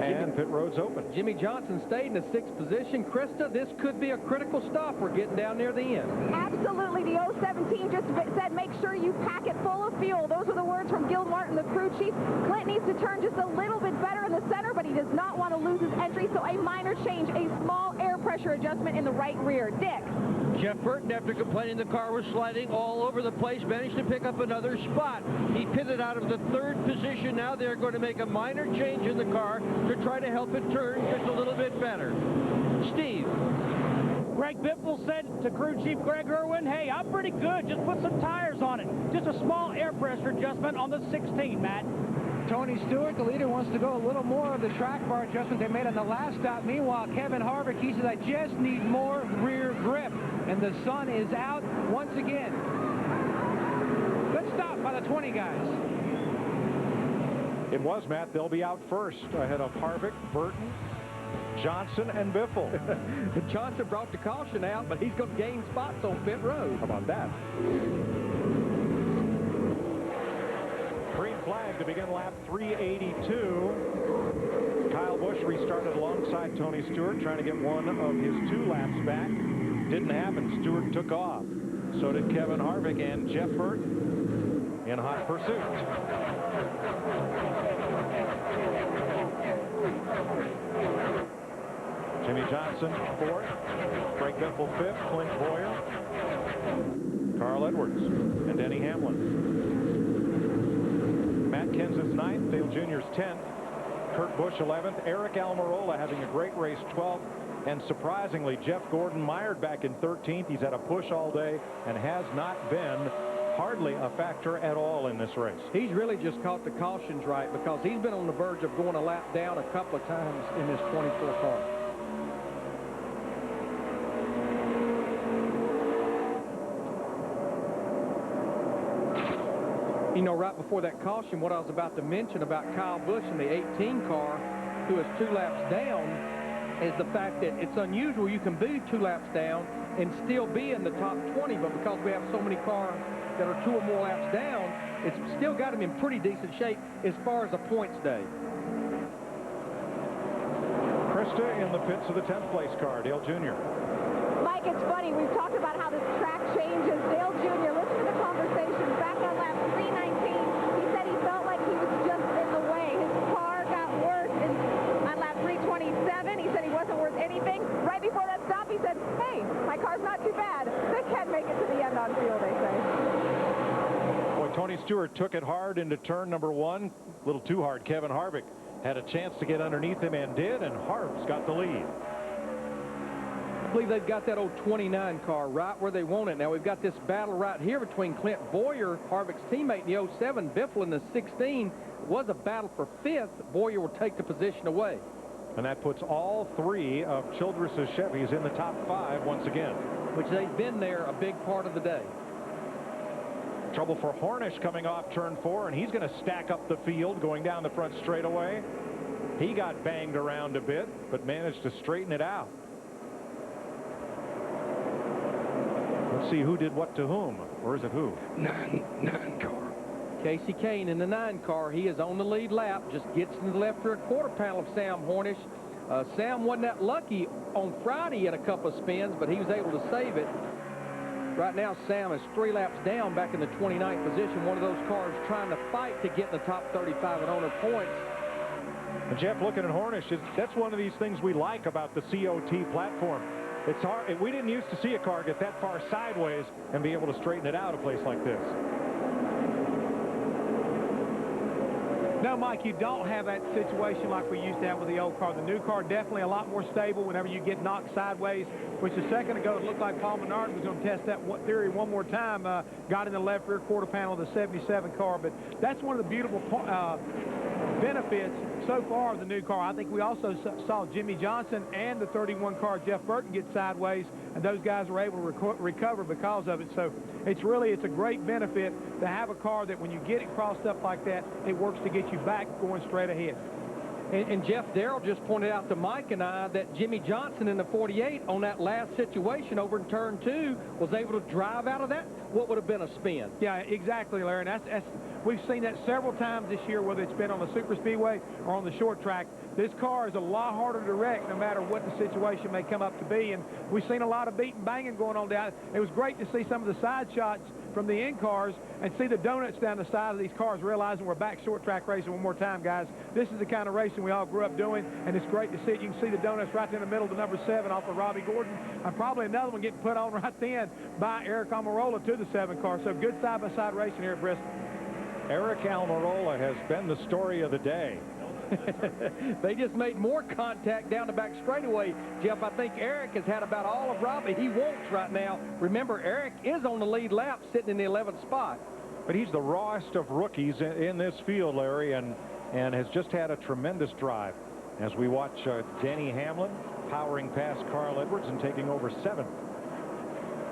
And pit road's open. Jimmy Johnson stayed in the 6th position. Krista, this could be a critical stop. We're getting down near the end. Absolutely. The 017 just said, make sure you pack it full of fuel. Those were the words from Gil Martin, the crew chief. Clint needs to turn just a little bit better in the center, but he does not want to lose his entry, so a minor change, a small air pressure adjustment in the right rear. Dick. Jeff Burton, after complaining the car was sliding all over the place, managed to pick up another spot. He pitted out of the 3rd position. Now they're going to make a minor change in the car to try to help it turn just a little bit better. Steve. Greg Biffle said to crew chief Greg Irwin, hey, I'm pretty good. Just put some tires on it. Just a small air pressure adjustment on the 16, Matt. Tony Stewart, the leader, wants to go a little more of the track bar adjustment they made on the last stop. Meanwhile, Kevin Harvick, he says, I just need more rear grip. And the sun is out once again. Good stop by the 20 guys. It was, Matt. They'll be out first ahead of Harvick, Burton, Johnson, and Biffle. Johnson brought the caution out, but he's going to gain spots on pit road. How about that? Green flag to begin lap 382. Kyle Busch restarted alongside Tony Stewart, trying to get one of his 2 laps back. Didn't happen. Stewart took off. So did Kevin Harvick and Jeff Burton in hot pursuit. Jimmy Johnson 4th, Greg Biffle 5th, Clint Boyer, Carl Edwards, and Denny Hamlin. Matt Kenseth's 9th, Dale Jr.'s 10th, Kurt Busch 11th, Eric Almirola having a great race 12th, and surprisingly Jeff Gordon mired back in 13th. He's had a push all day and has not been hardly a factor at all in this race. He's really just caught the cautions right because he's been on the verge of going a lap down a couple of times in this 24 car. You know, right before that caution, what I was about to mention about Kyle Busch in the 18 car, who is 2 laps down, is the fact that it's unusual. You can be 2 laps down, and still be in the top 20, but because we have so many cars that are 2 or more laps down, it's still got them in pretty decent shape as far as a points day. Krista in the pits of the 10th place car, Dale Jr. Mike, it's funny. We've talked about how this track changes. Dale Jr., listen to the conversation. Back on lap 319, he said he felt like he was just in the way. His car got worse on lap 327. He said he wasn't worth anything. Right before that stop, he said, hey, my car's not too bad. They can't make it to the end on field, they say. Boy, Tony Stewart took it hard into turn number 1. A little too hard. Kevin Harvick had a chance to get underneath him and did, and Harv's got the lead. I believe they've got that old 29 car right where they want it. Now we've got this battle right here between Clint Boyer, Harvick's teammate in the 07, Biffle in the 16. It was a battle for 5th. Boyer will take the position away. And that puts all 3 of Childress's Chevys in the top 5 once again. Which they've been there a big part of the day. Trouble for Hornish coming off turn 4, and he's going to stack up the field going down the front straightaway. He got banged around a bit, but managed to straighten it out. Let's see who did what to whom, or is it who? 9 car. Casey Kane in the 9 car. He is on the lead lap, just gets in the left rear quarter panel of Sam Hornish. Sam wasn't that lucky on Friday in a couple of spins, but he was able to save it. Right now, Sam is 3 laps down back in the 29th position. One of those cars trying to fight to get in the top 35 in owner points. And Jeff, looking at Hornish, that's one of these things we like about the COT platform. It's hard. We didn't used to see a car get that far sideways and be able to straighten it out a place like this. No, Mike, you don't have that situation like we used to have with the old car. The new car definitely a lot more stable whenever you get knocked sideways, which a second ago it looked like Paul Menard was going to test that theory one more time. Got in the left rear quarter panel of the 77 car, but that's one of the beautiful benefits so far of the new car. I think we also saw Jimmy Johnson and the 31 car Jeff Burton get sideways, and those guys were able to recover because of it. So it's a great benefit to have a car that when you get it crossed up like that, it works to get you back going straight ahead. And Jeff, Darrell just pointed out to Mike and I that Jimmy Johnson in the 48 on that last situation over in turn 2 was able to drive out of that what would have been a spin. Yeah, exactly, Larry. And that's we've seen that several times this year, whether it's been on the super speedway or on the short track. This car is a lot harder to wreck no matter what the situation may come up to be. And we've seen a lot of beating banging going on down. It was great to see some of the side shots from the in cars and see the donuts down the side of these cars, realizing we're back short track racing one more time, guys. This is the kind of racing we all grew up doing, and it's great to see it. You can see the donuts right there in the middle of the number 7 off of Robbie Gordon, and probably another one getting put on right then by Eric Almirola to the 7 car. So good side-by-side racing here at Bristol. Eric Almirola has been the story of the day. They just made more contact down the back straightaway. Jeff, I think Eric has had about all of Robbie he wants right now. Remember, Eric is on the lead lap sitting in the 11th spot. But he's the rawest of rookies in this field, Larry, and has just had a tremendous drive as we watch Denny Hamlin powering past Carl Edwards and taking over 7th.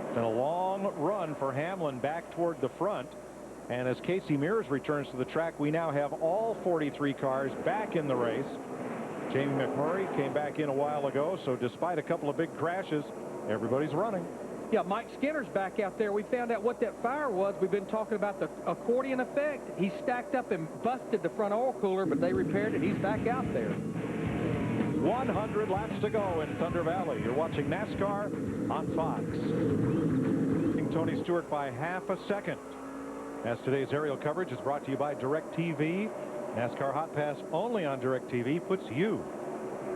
It's been a long run for Hamlin back toward the front. And as Casey Mears returns to the track, we now have all 43 cars back in the race. Jamie McMurray came back in a while ago, so despite a couple of big crashes, everybody's running. Yeah, Mike Skinner's back out there. We found out what that fire was. We've been talking about the accordion effect. He stacked up and busted the front oil cooler, but they repaired it. He's back out there. 100 laps to go in Thunder Valley. You're watching NASCAR on Fox. Tony Stewart by half a second. As today's aerial coverage is brought to you by DirecTV. NASCAR Hot Pass only on DirecTV puts you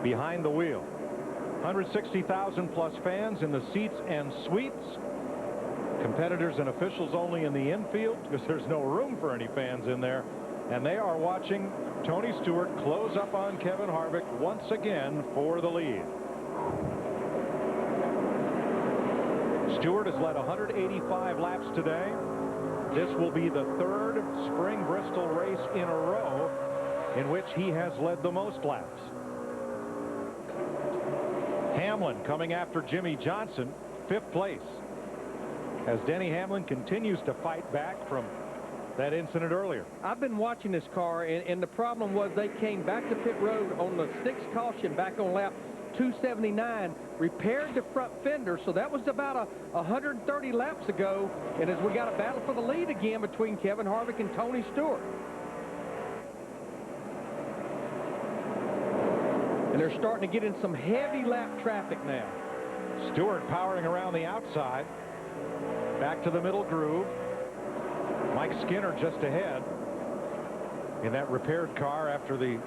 behind the wheel. 160,000 plus fans in the seats and suites. Competitors and officials only in the infield because there's no room for any fans in there. And they are watching Tony Stewart close up on Kevin Harvick once again for the lead. Stewart has led 185 laps today. This will be the 3rd Spring Bristol race in a row in which he has led the most laps. Hamlin coming after Jimmy Johnson, 5th place, as Denny Hamlin continues to fight back from that incident earlier. I've been watching this car, and the problem was they came back to pit road on the 6th caution back on lap 279, repaired the front fender, so that was about 130 laps ago, and as we got a battle for the lead again between Kevin Harvick and Tony Stewart. And they're starting to get in some heavy lap traffic now. Stewart powering around the outside. Back to the middle groove. Mike Skinner just ahead in that repaired car after the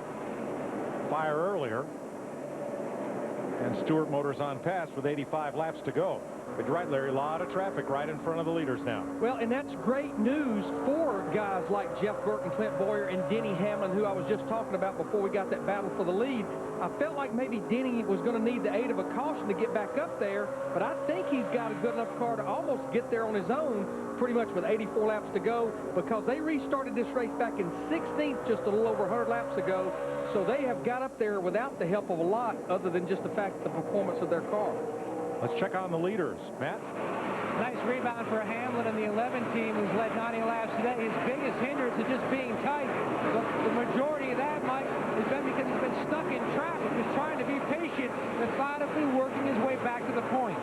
fire earlier. And Stewart Motors on pass with 85 laps to go. But you're right, Larry, a lot of traffic right in front of the leaders now. Well, and that's great news for guys like Jeff Burton, Clint Boyer, and Denny Hamlin, who I was just talking about before we got that battle for the lead. I felt like maybe Denny was going to need the aid of a caution to get back up there, but I think he's got a good enough car to almost get there on his own, pretty much with 84 laps to go, because they restarted this race back in 16th just a little over 100 laps ago, so they have got up there without the help of a lot other than just the fact of the performance of their car. Let's check on the leaders. Matt? Nice rebound for Hamlin and the 11 team, who's led 90 laps today. His biggest hindrance is just being tight. The majority of that, Mike, has been because he's been stuck in traffic, just trying to be patient, methodically working his way back to the point.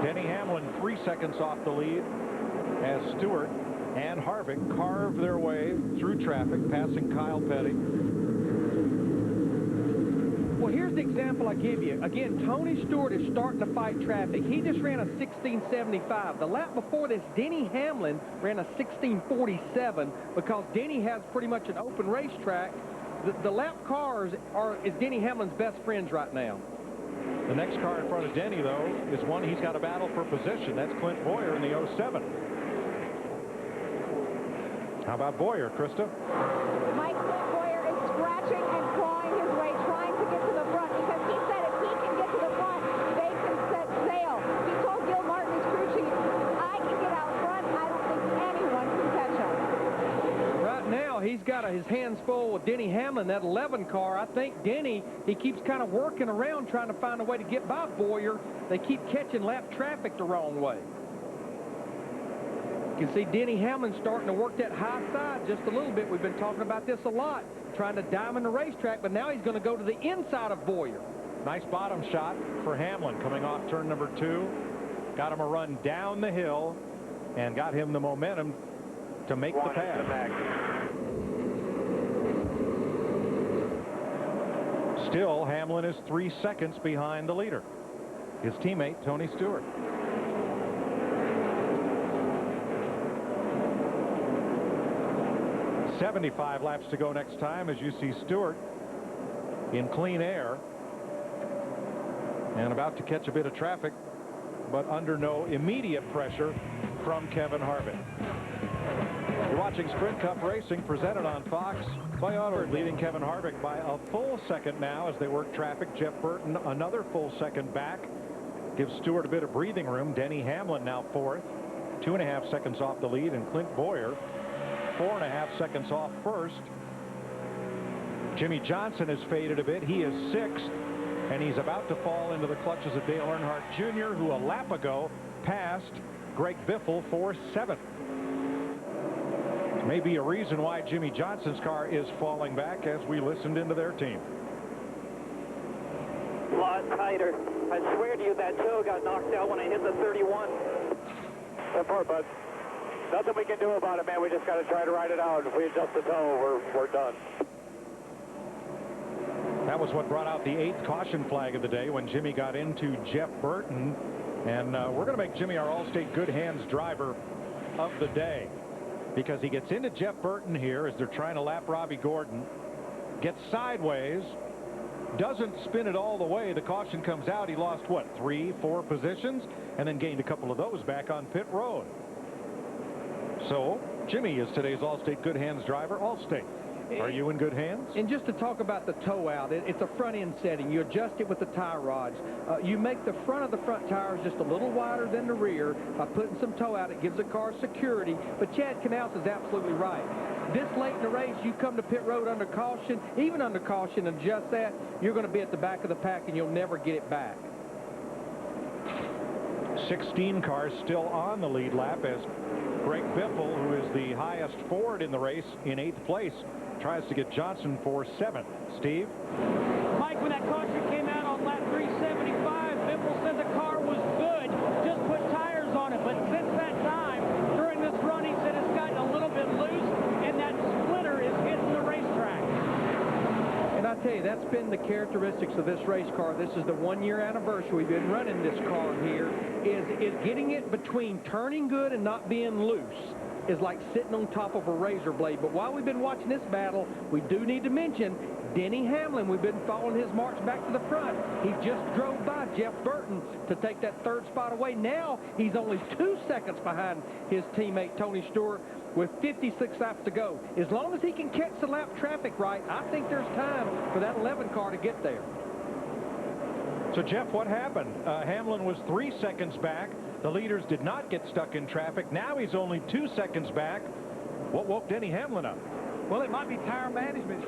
Denny Hamlin 3 seconds off the lead as Stewart and Harvick carve their way through traffic, passing Kyle Petty. Well, here's the example I give you. Again, Tony Stewart is starting to fight traffic. He just ran a 16.75. The lap before this, Denny Hamlin ran a 16.47 because Denny has pretty much an open racetrack. The lap cars is Denny Hamlin's best friends right now. The next car in front of Denny, though, is one he's got to battle for position. That's Clint Boyer in the 07. How about Boyer, Krista? Mike, Clint Boyer is scratching and clawing his way, trying to get to the front, because he said if he can get to the front, they can set sail. He told Gil Martin, his crew chief, I can get out front. I don't think anyone can catch him. Right now, he's got his hands full with Denny Hamlin, that 11 car. I think Denny, he keeps kind of working around trying to find a way to get by Boyer. They keep catching lap traffic the wrong way. You can see Denny Hamlin starting to work that high side just a little bit. We've been talking about this a lot, trying to diamond the racetrack, but now he's going to go to the inside of Boyer. Nice bottom shot for Hamlin coming off turn number 2. Got him a run down the hill and got him the momentum to make the pass. Still, Hamlin is 3 seconds behind the leader, his teammate Tony Stewart. "75 laps to go next time as you see Stewart in clean air and about to catch a bit of traffic, but under no immediate pressure from Kevin Harvick. You're watching Sprint Cup Racing, presented on Fox by Auto, leading Kevin Harvick by a full second now as they work traffic. Jeff Burton another full second back, gives Stewart a bit of breathing room. Denny Hamlin now 4th, 2.5 seconds off the lead, and Clint Boyer 4.5 seconds off first. Jimmy Johnson has faded a bit. He is 6th, and he's about to fall into the clutches of Dale Earnhardt Jr., who a lap ago passed Greg Biffle for 7th. Maybe a reason why Jimmy Johnson's car is falling back as we listened into their team. A lot tighter. I swear to you, that toe got knocked out when I hit the 31. That part, bud. Nothing we can do about it, man. We just got to try to ride it out. If we adjust the toe, we're done. That was what brought out the 8th caution flag of the day when Jimmy got into Jeff Burton. And we're going to make Jimmy our Allstate Good Hands driver of the day, because he gets into Jeff Burton here as they're trying to lap Robbie Gordon, gets sideways, doesn't spin it all the way. The caution comes out. He lost, what, 3, 4 positions, and then gained a couple of those back on pit road. So Jimmy is today's Allstate Good Hands driver. Allstate, are you in good hands? And just to talk about the toe out, it's a front end setting. You adjust it with the tie rods. You make the front of the front tires just a little wider than the rear by putting some toe out. It gives the car security. But Chad Knaus is absolutely right. This late in the race, you come to pit road under caution, even under caution, and adjust that, you're going to be at the back of the pack and you'll never get it back. 16 cars still on the lead lap as Greg Biffle, who is the highest Ford in the race, in 8th place, tries to get Johnson for 7th. Steve? Mike, when that caution came out on lap 375, Biffle said the car was good, just put tires on it. But since that time, during this run, he said it's gotten a little bit loose, and that splitter is hitting the racetrack. And I tell you, that's been the characteristics of this race car. This is the 1-year anniversary. We've been running this car here. Is getting it between turning good and not being loose is like sitting on top of a razor blade. But while we've been watching this battle, we do need to mention Denny Hamlin. We've been following his march back to the front. He just drove by Jeff Burton to take that 3rd spot away. Now he's only 2 seconds behind his teammate Tony Stewart with 56 laps to go. As long as he can catch the lap traffic right, I think there's time for that 11 car to get there. So, Jeff, what happened? Hamlin was 3 seconds back. The leaders did not get stuck in traffic. Now he's only 2 seconds back. What woke Denny Hamlin up? Well, it might be tire management,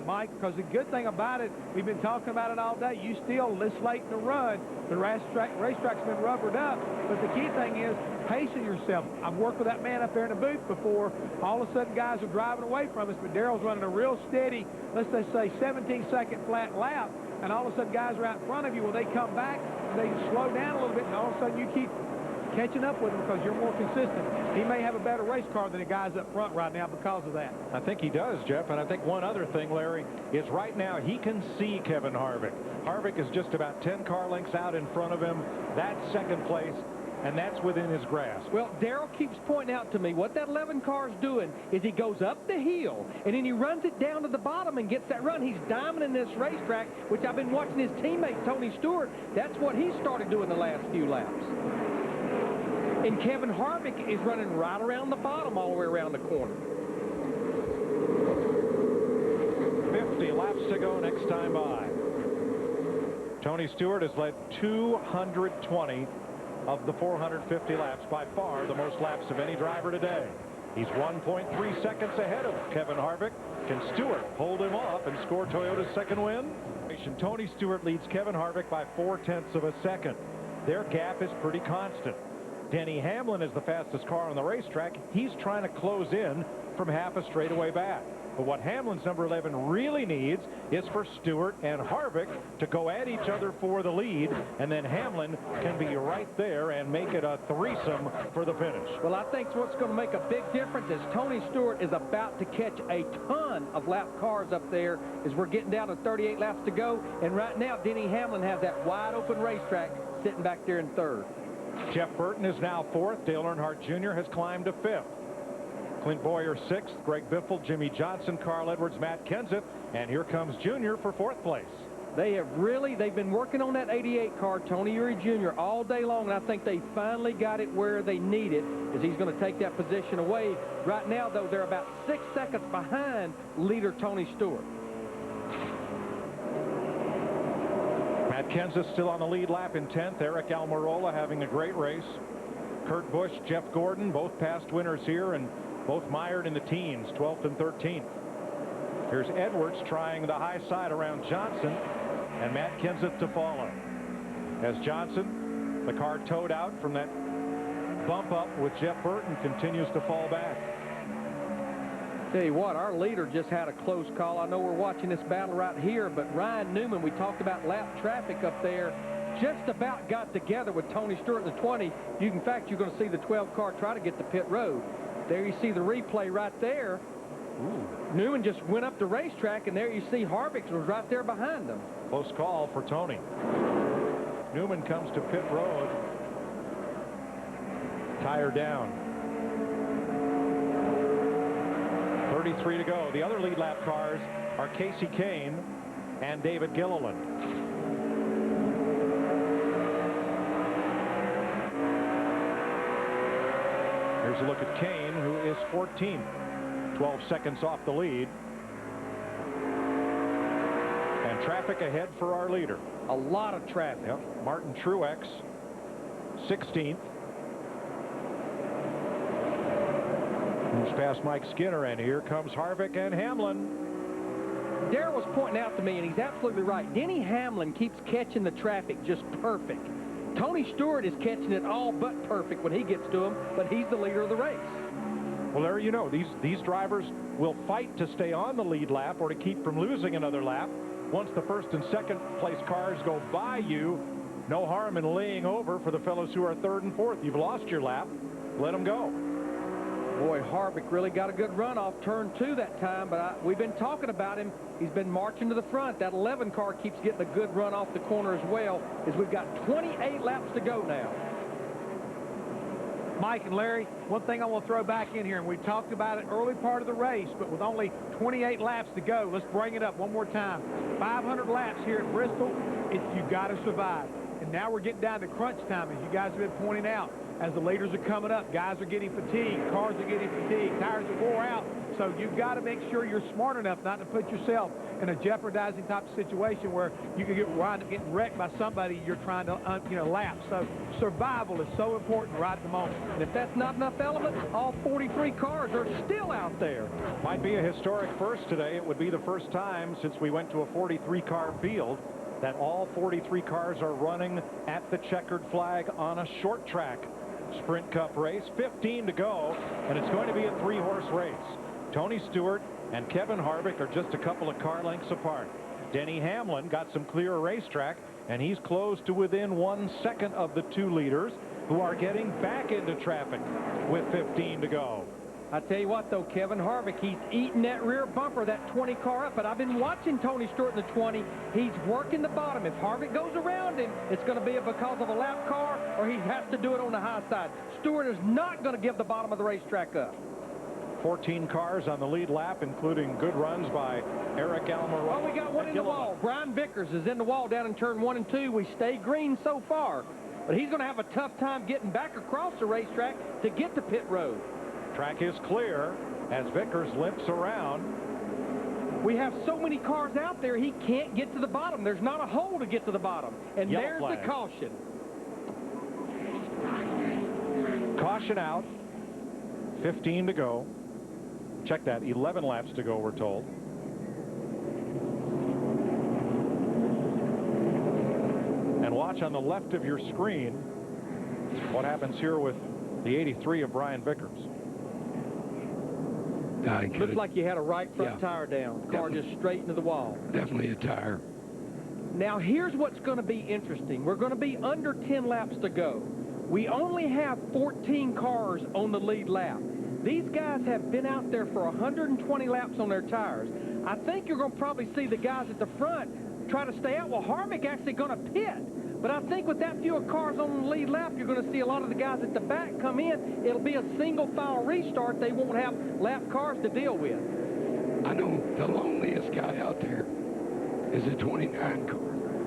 Mike, because the good thing about it, we've been talking about it all day. You still, this late in the run, the racetrack's been rubbered up. But the key thing is pacing yourself. I've worked with that man up there in the booth before. All of a sudden, guys are driving away from us, but Darrell's running a real steady, let's just say 17-second flat lap. And all of a sudden, guys are out in front of you. Well, they come back, they slow down a little bit, and all of a sudden you keep catching up with him because you're more consistent. He may have a better race car than the guys up front right now because of that. I think he does, Jeff, and I think one other thing, Larry, is right now he can see Kevin Harvick. Harvick is just about 10 car lengths out in front of him. That's 2nd place, and that's within his grasp. Well, Darrell keeps pointing out to me what that 11 car is doing is he goes up the hill, and then he runs it down to the bottom and gets that run. He's diamonding this racetrack, which I've been watching his teammate, Tony Stewart. That's what he started doing the last few laps. And Kevin Harvick is running right around the bottom all the way around the corner. 50 laps to go next time by. Tony Stewart has led 220 of the 450 laps, by far the most laps of any driver today. He's 1.3 seconds ahead of Kevin Harvick. Can Stewart hold him off and score Toyota's 2nd win? Tony Stewart leads Kevin Harvick by 0.4 of a second. Their gap is pretty constant. Denny Hamlin is the fastest car on the racetrack. He's trying to close in from half a straightaway back. But what Hamlin's number 11 really needs is for Stewart and Harvick to go at each other for the lead, and then Hamlin can be right there and make it a threesome for the finish. Well, I think what's going to make a big difference is Tony Stewart is about to catch a ton of lap cars up there as we're getting down to 38 laps to go. And right now, Denny Hamlin has that wide open racetrack sitting back there in 3rd. Jeff Burton is now 4th. Dale Earnhardt Jr. has climbed to 5th. Clint Boyer 6th. Greg Biffle, Jimmy Johnson, Carl Edwards, Matt Kenseth, and here comes Junior for 4th place. They've been working on that 88 car, Tony Eury Jr., all day long, and I think they finally got it where they need it, as he's going to take that position away. Right now, though, they're about 6 seconds behind leader Tony Stewart. Matt Kenseth still on the lead lap in 10th. Eric Almirola having a great race. Kurt Busch, Jeff Gordon, both past winners here, and both mired in the teens, 12th and 13th. Here's Edwards trying the high side around Johnson, and Matt Kenseth to follow. As Johnson, the car towed out from that bump up with Jeff Burton, continues to fall back. Tell you what, our leader just had a close call. I know we're watching this battle right here, but Ryan Newman, we talked about lap traffic up there, just about got together with Tony Stewart in the 20. In fact, you're going to see the 12 car try to get to pit road. There you see the replay right there. Ooh. Newman just went up the racetrack, and there you see Harvick was right there behind them. Close call for Tony. Newman comes to pit road. Tire down. 33 to go. The other lead lap cars are Casey Kane and David Gilliland. Here's a look at Kane, who is 14th, 12 seconds off the lead. And traffic ahead for our leader. A lot of traffic. Yep. Martin Truex, 16th. Moves past Mike Skinner, and here comes Harvick and Hamlin. Darrell was pointing out to me, and he's absolutely right. Denny Hamlin keeps catching the traffic just perfect. Tony Stewart is catching it all but perfect when he gets to him, but he's the leader of the race. Well, Larry, you know, these drivers will fight to stay on the lead lap or to keep from losing another lap. Once the first and second place cars go by you, no harm in laying over for the fellows who are third and fourth. You've lost your lap. Let them go. Boy, Harvick really got a good run off turn 2 that time, but we've been talking about him. He's been marching to the front. That 11 car keeps getting a good run off the corner as well, as we've got 28 laps to go now. Mike and Larry, one thing I want to throw back in here, and we talked about it early part of the race, but with only 28 laps to go, let's bring it up one more time. 500 laps here at Bristol, you got to survive. And now we're getting down to crunch time, as you guys have been pointing out. As the leaders are coming up, guys are getting fatigued, cars are getting fatigued, tires are wore out. So you've got to make sure you're smart enough not to put yourself in a jeopardizing type of situation where you could wind up getting wrecked by somebody you're trying to lap. So survival is so important right at the moment. And if that's not enough element, all 43 cars are still out there. Might be a historic first today. It would be the first time since we went to a 43-car field that all 43 cars are running at the checkered flag on a short track Sprint Cup race. 15 to go, and it's going to be a 3-horse race. Tony Stewart and Kevin Harvick are just a couple of car lengths apart. Denny Hamlin got some clear racetrack, and he's close to within 1 second of the 2 leaders, who are getting back into traffic with 15 to go. I tell you what, though, Kevin Harvick, he's eating that rear bumper, that 20 car up. But I've been watching Tony Stewart in the 20. He's working the bottom. If Harvick goes around him, it's going to be because of a lap car, or he has to do it on the high side. Stewart is not going to give the bottom of the racetrack up. 14 cars on the lead lap, including good runs by Eric Almirola. Oh, we got one in the wall. Brian Vickers is in the wall down in turn 1 and 2. We stay green so far, but he's going to have a tough time getting back across the racetrack to get to pit road. Track is clear as Vickers limps around. We have so many cars out there, he can't get to the bottom. There's not a hole to get to the bottom. And Yellow there's flag. the caution. Caution out. 15 to go. Check that. 11 laps to go, we're told. And watch on the left of your screen what happens here with the 83 of Brian Vickers. Looks like you had a right front tire down. Car just straight into the wall. Definitely a tire. Now, here's what's going to be interesting. We're going to be under 10 laps to go. We only have 14 cars on the lead lap. These guys have been out there for 120 laps on their tires. I think you're going to probably see the guys at the front try to stay out. Well, Harvick actually going to pit. But I think with that few cars on the lead lap, you're going to see a lot of the guys at the back come in. It'll be a single file restart. They won't have lap cars to deal with. I know the loneliest guy out there is a 29 car.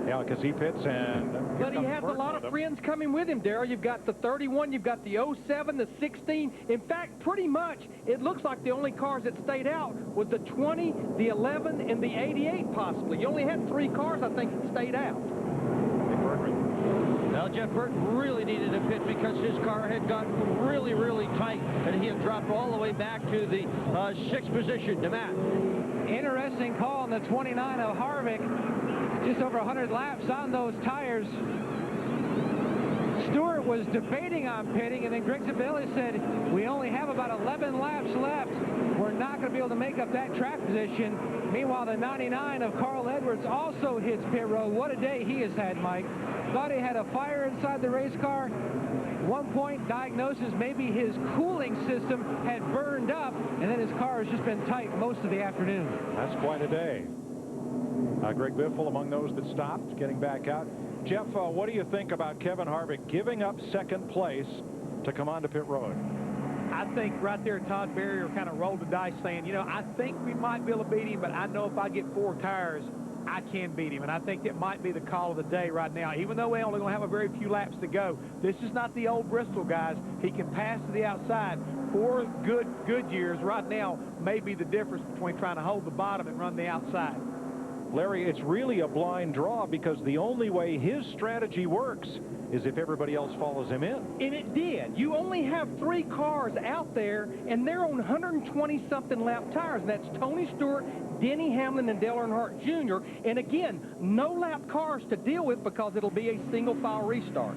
Yeah, because he pits and... But he has a lot of friends coming with him, Darrell. You've got the 31, you've got the 07, the 16. In fact, pretty much, it looks like the only cars that stayed out was the 20, the 11, and the 88, possibly. You only had 3 cars, I think, that stayed out. Well, Jeff Burton really needed a pit because his car had gotten really, really tight, and he had dropped all the way back to the 6th position. To Matt. Interesting call on the 29 of Harvick. Just over 100 laps on those tires. Stewart was debating on pitting, and then Greg Zabelli said, we only have about 11 laps left. We're not going to be able to make up that track position. Meanwhile, the 99 of Carl Edwards also hits pit road. What a day he has had, Mike. Thought he had a fire inside the race car. One point diagnosis, maybe his cooling system had burned up, and then his car has just been tight most of the afternoon. That's quite a day. Greg Biffle among those that stopped, getting back out. Jeff, what do you think about Kevin Harvick giving up second place to come onto pit road? I think right there Todd Berrier kind of rolled the dice saying, you know, I think we might be able to beat him, but I know if I get 4 tires, I can beat him. And I think that might be the call of the day right now. Even though we're only going to have a very few laps to go, this is not the old Bristol, guys. He can pass to the outside. 4 good years right now may be the difference between trying to hold the bottom and run the outside. Larry, it's really a blind draw because the only way his strategy works is if everybody else follows him in. And it did. You only have 3 cars out there, and they're on 120-something lap tires. And that's Tony Stewart, Denny Hamlin, and Dale Earnhardt Jr. And again, no lap cars to deal with because it'll be a single-file restart.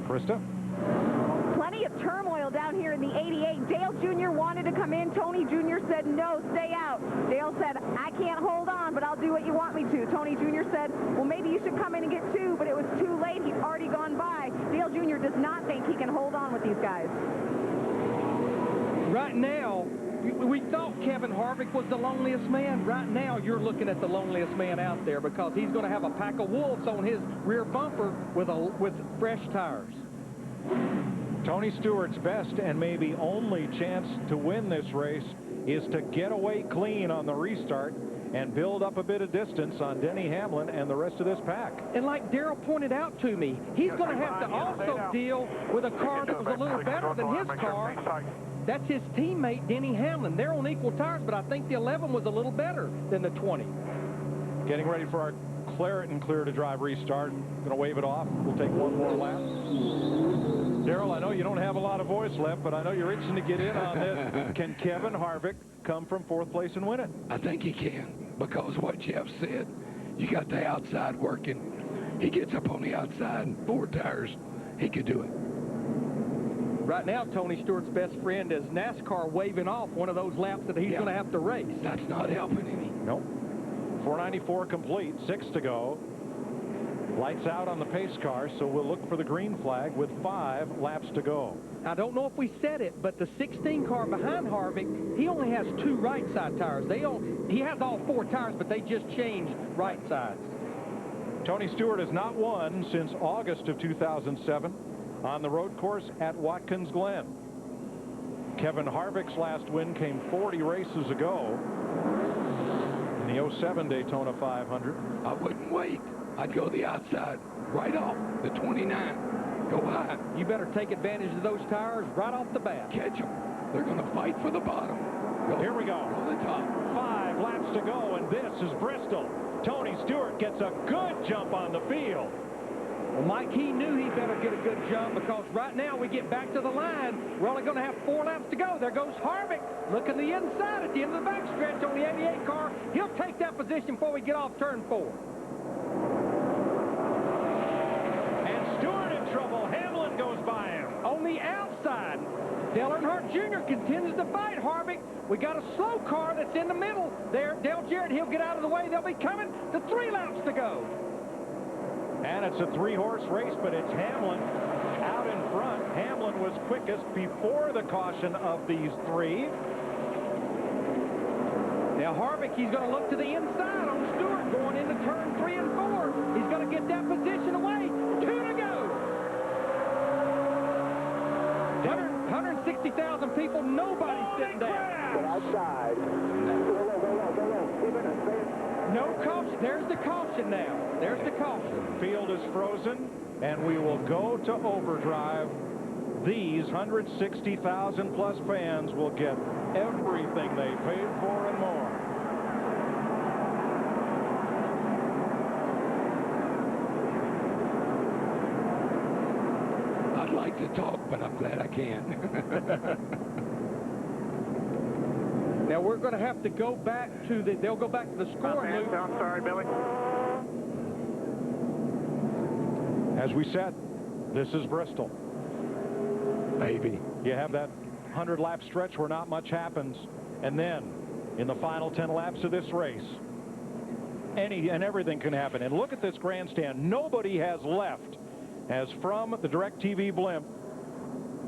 Krista? Plenty of turmoil Dale, down here in the 88. Dale Jr. wanted to come in. Tony Jr. said, no, stay out. Dale said, I can't hold on, but I'll do what you want me to. Tony Jr. said, well, maybe you should come in and get 2, but it was too late. He'd already gone by. Dale Jr. does not think he can hold on with these guys. Right now, we thought Kevin Harvick was the loneliest man. Right now, you're looking at the loneliest man out there because he's going to have a pack of wolves on his rear bumper with fresh tires. Tony Stewart's best and maybe only chance to win this race is to get away clean on the restart and build up a bit of distance on Denny Hamlin and the rest of this pack. And like Darrell pointed out to me, he's going to have to also deal with a car that was a little better than his car. That's his teammate, Denny Hamlin. They're on equal tires, but I think the 11 was a little better than the 20. Getting ready for our Claret and Clear to Drive restart. Going to wave it off. We'll take one more lap. Darrell, I know you don't have a lot of voice left, but I know you're itching to get in on this. Can Kevin Harvick come from 4th place and win it? I think he can, because what Jeff said, you got the outside working. He gets up on the outside, 4 tires, he could do it. Right now, Tony Stewart's best friend is NASCAR waving off one of those laps that he's going to have to race. That's not helping any. Nope. 494 complete, 6 to go. Lights out on the pace car, so we'll look for the green flag with 5 laps to go. I don't know if we said it, but the 16 car behind Harvick, he only has 2 right side tires. He has all 4 tires, but they just changed right sides. Tony Stewart has not won since August of 2007 on the road course at Watkins Glen. Kevin Harvick's last win came 40 races ago in the 07 Daytona 500. I wouldn't wait. I'd go the outside, right off the 29. Go high. You better take advantage of those tires right off the bat. Catch them. They're going to fight for the bottom. Here we go. Go the top. 5 laps to go, and this is Bristol. Tony Stewart gets a good jump on the field. Well, Mike, he knew he better get a good jump because right now we get back to the line. We're only going to have 4 laps to go. There goes Harvick looking the inside at the end of the backstretch on the 88 car. He'll take that position before we get off turn 4. And Stewart in trouble. Hamlin goes by him. On the outside, Dale Earnhardt Jr. continues to fight Harvick. We got a slow car that's in the middle there. Dale Jarrett, he'll get out of the way. They'll be coming to 3 laps to go. And it's a 3-horse race, but it's Hamlin out in front. Hamlin was quickest before the caution of these 3. Now Harvick, he's going to look to the inside on Stewart going into turn 3 and 4. He's going to get that position away. 2 to go. 160,000 people, nobody's sitting down. Outside. No caution. There's the caution now. There's the caution. Field is frozen, and we will go to overdrive. These 160,000 plus fans will get everything they paid for and more. I'd like to talk, but I'm glad I can't. Now we're going to have to go back to the, they'll go back to the scoring loop. I'm sorry, Billy. As we said, this is Bristol. Maybe. You have that 100-lap stretch where not much happens, and then in the final 10 laps of this race, any and everything can happen. And look at this grandstand. Nobody has left. As from the DirecTV blimp,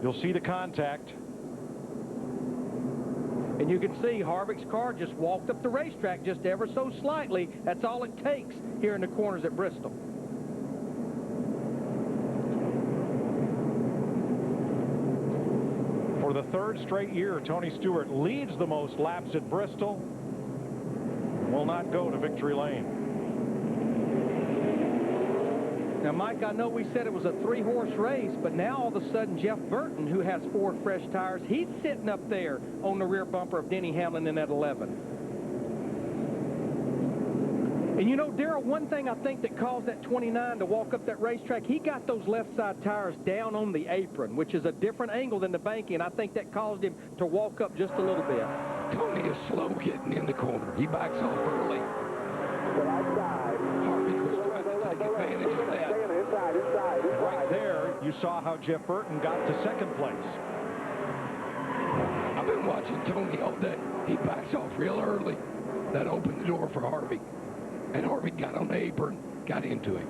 you'll see the contact. And you can see Harvick's car just walked up the racetrack just ever so slightly. That's all it takes here in the corners at Bristol. For the 3rd straight year, Tony Stewart leads the most laps at Bristol. Will not go to victory lane. Now, Mike, I know we said it was a 3-horse race, but now all of a sudden Jeff Burton, who has 4 fresh tires, he's sitting up there on the rear bumper of Denny Hamlin in that 11. And you know, Darrell, one thing I think that caused that 29 to walk up that racetrack, he got those left side tires down on the apron, which is a different angle than the banking, and I think that caused him to walk up just a little bit. Tony is slow getting in the corner. He backs off early. Harvick was trying to take advantage of that. Right there, you saw how Jeff Burton got to 2nd place. watching Tony all day. He backs off real early. That opened the door for Harvick. And Harvick got on the apron, got into him.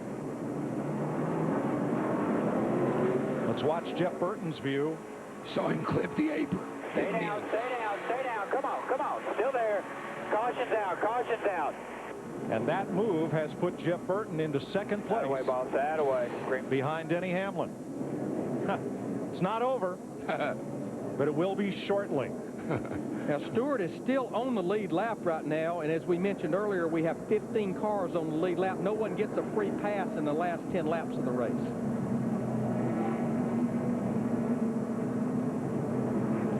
Let's watch Jeff Burton's view. Saw him clip the apron. Stay down, stay down, stay down. Come on, come on. Still there. Caution's out, caution's out. And that move has put Jeff Burton into second place. Away, boss, that away. Behind Denny Hamlin. It's not over, but it will be shortly. Now, Stewart is still on the lead lap right now, and as we mentioned earlier, we have 15 cars on the lead lap. No one gets a free pass in the last 10 laps of the race.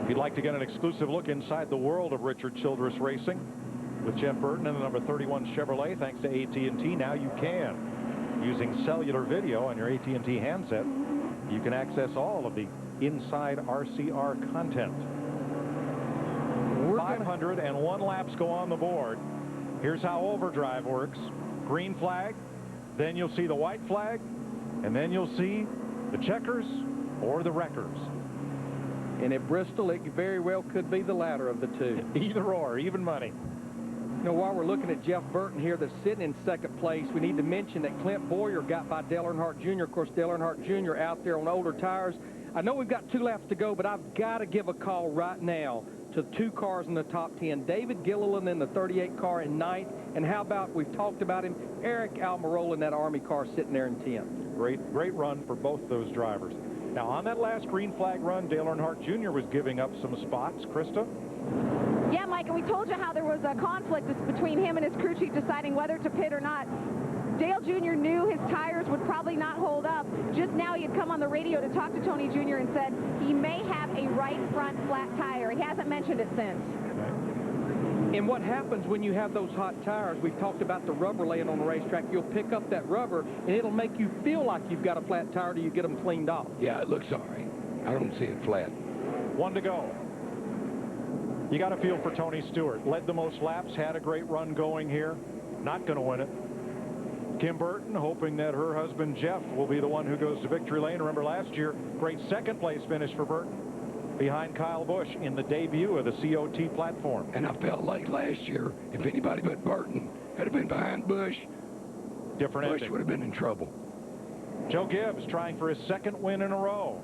If you'd like to get an exclusive look inside the world of Richard Childress Racing with Jeff Burton and the number 31 Chevrolet, thanks to AT&T, now you can. Using cellular video on your AT&T handset, you can access all of the inside RCR content. 501 laps go on the board. Here's how overdrive works. Green flag, then you'll see the white flag, and then you'll see the checkers or the wreckers. And at Bristol, it very well could be the latter of the two. Either or, even money. You know, while we're looking at Jeff Burton here that's sitting in second place, we need to mention that Clint Boyer got by Dale Earnhardt Jr. Of course, Dale Earnhardt Jr. out there on older tires. I know we've got 2 laps to go, but I've got to give a call right now to 2 cars in the top 10. David Gilliland in the 38 car in 9th. And how about, we've talked about him, Eric Almirola in that Army car sitting there in 10th. Great run for both those drivers. Now, on that last green flag run, Dale Earnhardt Jr. was giving up some spots. Krista? Yeah, Mike, and we told you how there was a conflict between him and his crew chief deciding whether to pit or not. Dale Jr. knew his tires would probably not hold up. Just now he had come on the radio to talk to Tony Jr. and said he may have a right front flat tire. He hasn't mentioned it since. And what happens when you have those hot tires, we've talked about the rubber laying on the racetrack, you'll pick up that rubber and it'll make you feel like you've got a flat tire till you get them cleaned off. Yeah, it looks all right. I don't see it flat. 1 to go. You got to feel for Tony Stewart. Led the most laps, had a great run going here. Not going to win it. Kim Burton hoping that her husband Jeff will be the one who goes to victory lane. Remember last year, great second place finish for Burton behind Kyle Busch in the debut of the COT platform. And I felt like last year, if anybody but Burton had been behind Busch, Busch would have been in trouble. Joe Gibbs trying for his second win in a row.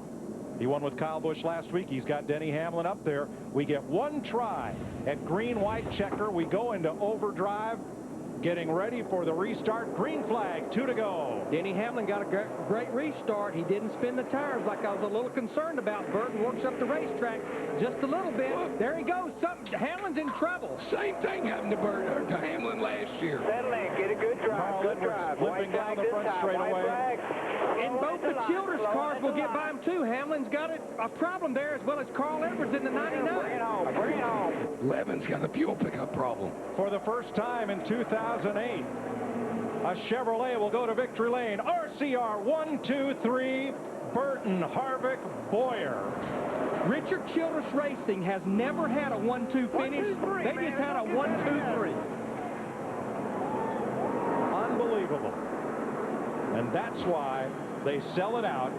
He won with Kyle Busch last week. He's got Denny Hamlin up there. We get 1 try at green-white checker. We go into overdrive, getting ready for the restart. Green flag, 2 to go. Denny Hamlin got a great restart. He didn't spin the tires like I was a little concerned about. Burton works up the racetrack just a little bit. There he goes. Hamlin's in trouble. Same thing happened to Burton to Hamlin last year. Settle in, get a good drive. Good drive. Flipping down the front straightaway. And both the Childress cars will get by him too. Hamlin's got a problem there, as well as Carl Edwards in the 99. Bring it on, bring it on. Levin's got a fuel pickup problem. For the first time in 2008, a Chevrolet will go to victory lane. RCR 1, 2, 3. Burton, Harvick, Boyer. Richard Childress Racing has never had a 1-2 finish. They just had a 1-2-3. Unbelievable. And that's why they sell it out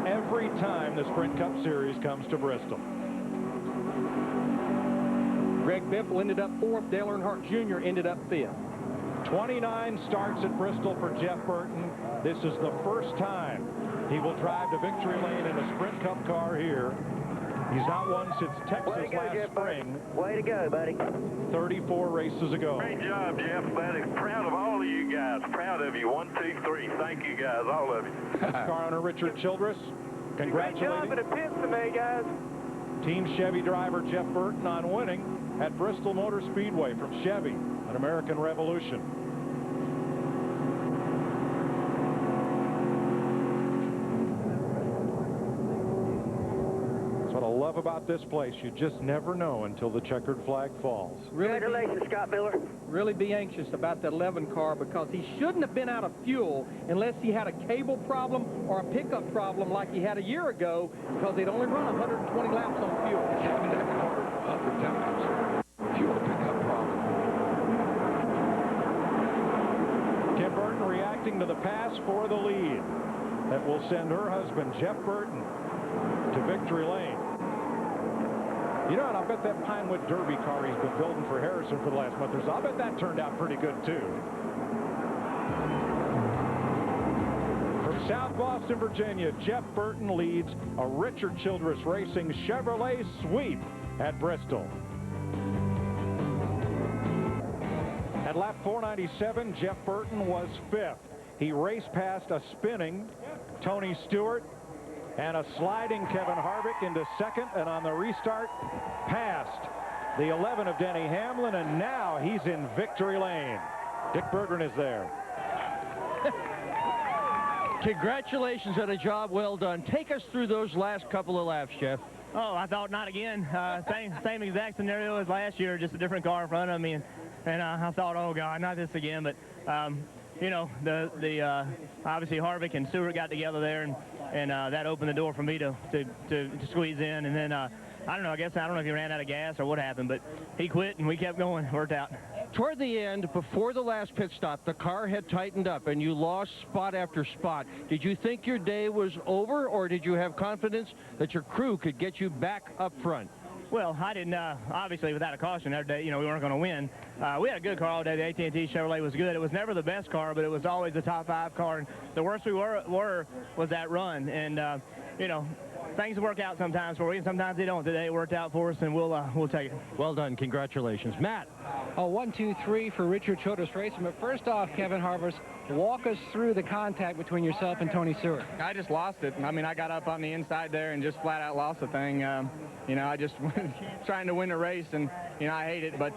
every time the Sprint Cup Series comes to Bristol. Greg Biffle ended up 4th. Dale Earnhardt Jr. ended up 5th. 29 starts at Bristol for Jeff Burton. This is the first time he will drive to victory lane in a Sprint Cup car here. He's not won since Texas last spring. Way to go, buddy. 34 races ago. Great job, Jeff, buddy. Proud of all of you guys. Proud of you. 1, 2, 3. Thank you, guys, all of you. Car owner Richard Childress, congratulations. Great job in the pits today, guys. Team Chevy driver Jeff Burton on winning at Bristol Motor Speedway from Chevy, an American Revolution. What I love about this place, you just never know until the checkered flag falls. Congratulations, Scott Miller. Really be anxious about that 11 car, because he shouldn't have been out of fuel unless he had a cable problem or a pickup problem like he had a year ago, because they'd only run 120 laps on fuel. Having that car other times. Fuel pickup problem. Kim Burton reacting to the pass for the lead. That will send her husband, Jeff Burton, to victory lane. You know, and I bet that Pinewood Derby car he's been building for Harrison for the last month or so, I bet that turned out pretty good, too. From South Boston, Virginia, Jeff Burton leads a Richard Childress Racing Chevrolet sweep at Bristol. At lap 497, Jeff Burton was 5th. He raced past a spinning Tony Stewart and a sliding Kevin Harvick into 2nd, and on the restart, passed the 11 of Denny Hamlin, and now he's in victory lane. Dick Berggren is there. Congratulations on a job well done. Take us through those last couple of laps, Jeff. Oh, I thought not again. Same exact scenario as last year, just a different car in front of me, and I thought, oh God, not this again. But you know, obviously Harvick and Stewart got together there, and that opened the door for me to squeeze in. And then I don't know. I don't know if he ran out of gas or what happened, but he quit and we kept going. Worked out. Toward the end, before the last pit stop, the car had tightened up and you lost spot after spot. Did you think your day was over, or did you have confidence that your crew could get you back up front? Well, I didn't, obviously, without a caution that day, you know, we weren't going to win. We had a good car all day. The AT&T Chevrolet was good. It was never the best car, but it was always the top 5 car. And the worst we were was that run. And, you know, things work out sometimes for you, and sometimes they don't. Today it worked out for us, and we'll take it. Well done. Congratulations. Matt. Oh, 1, 2, 3 for Richard Childress Racing. But first off, Kevin Harvick, walk us through the contact between yourself and Tony Stewart. I just lost it. I mean, I got up on the inside there and just flat out lost the thing. You know, I just trying to win a race, and, you know, I hate it. But,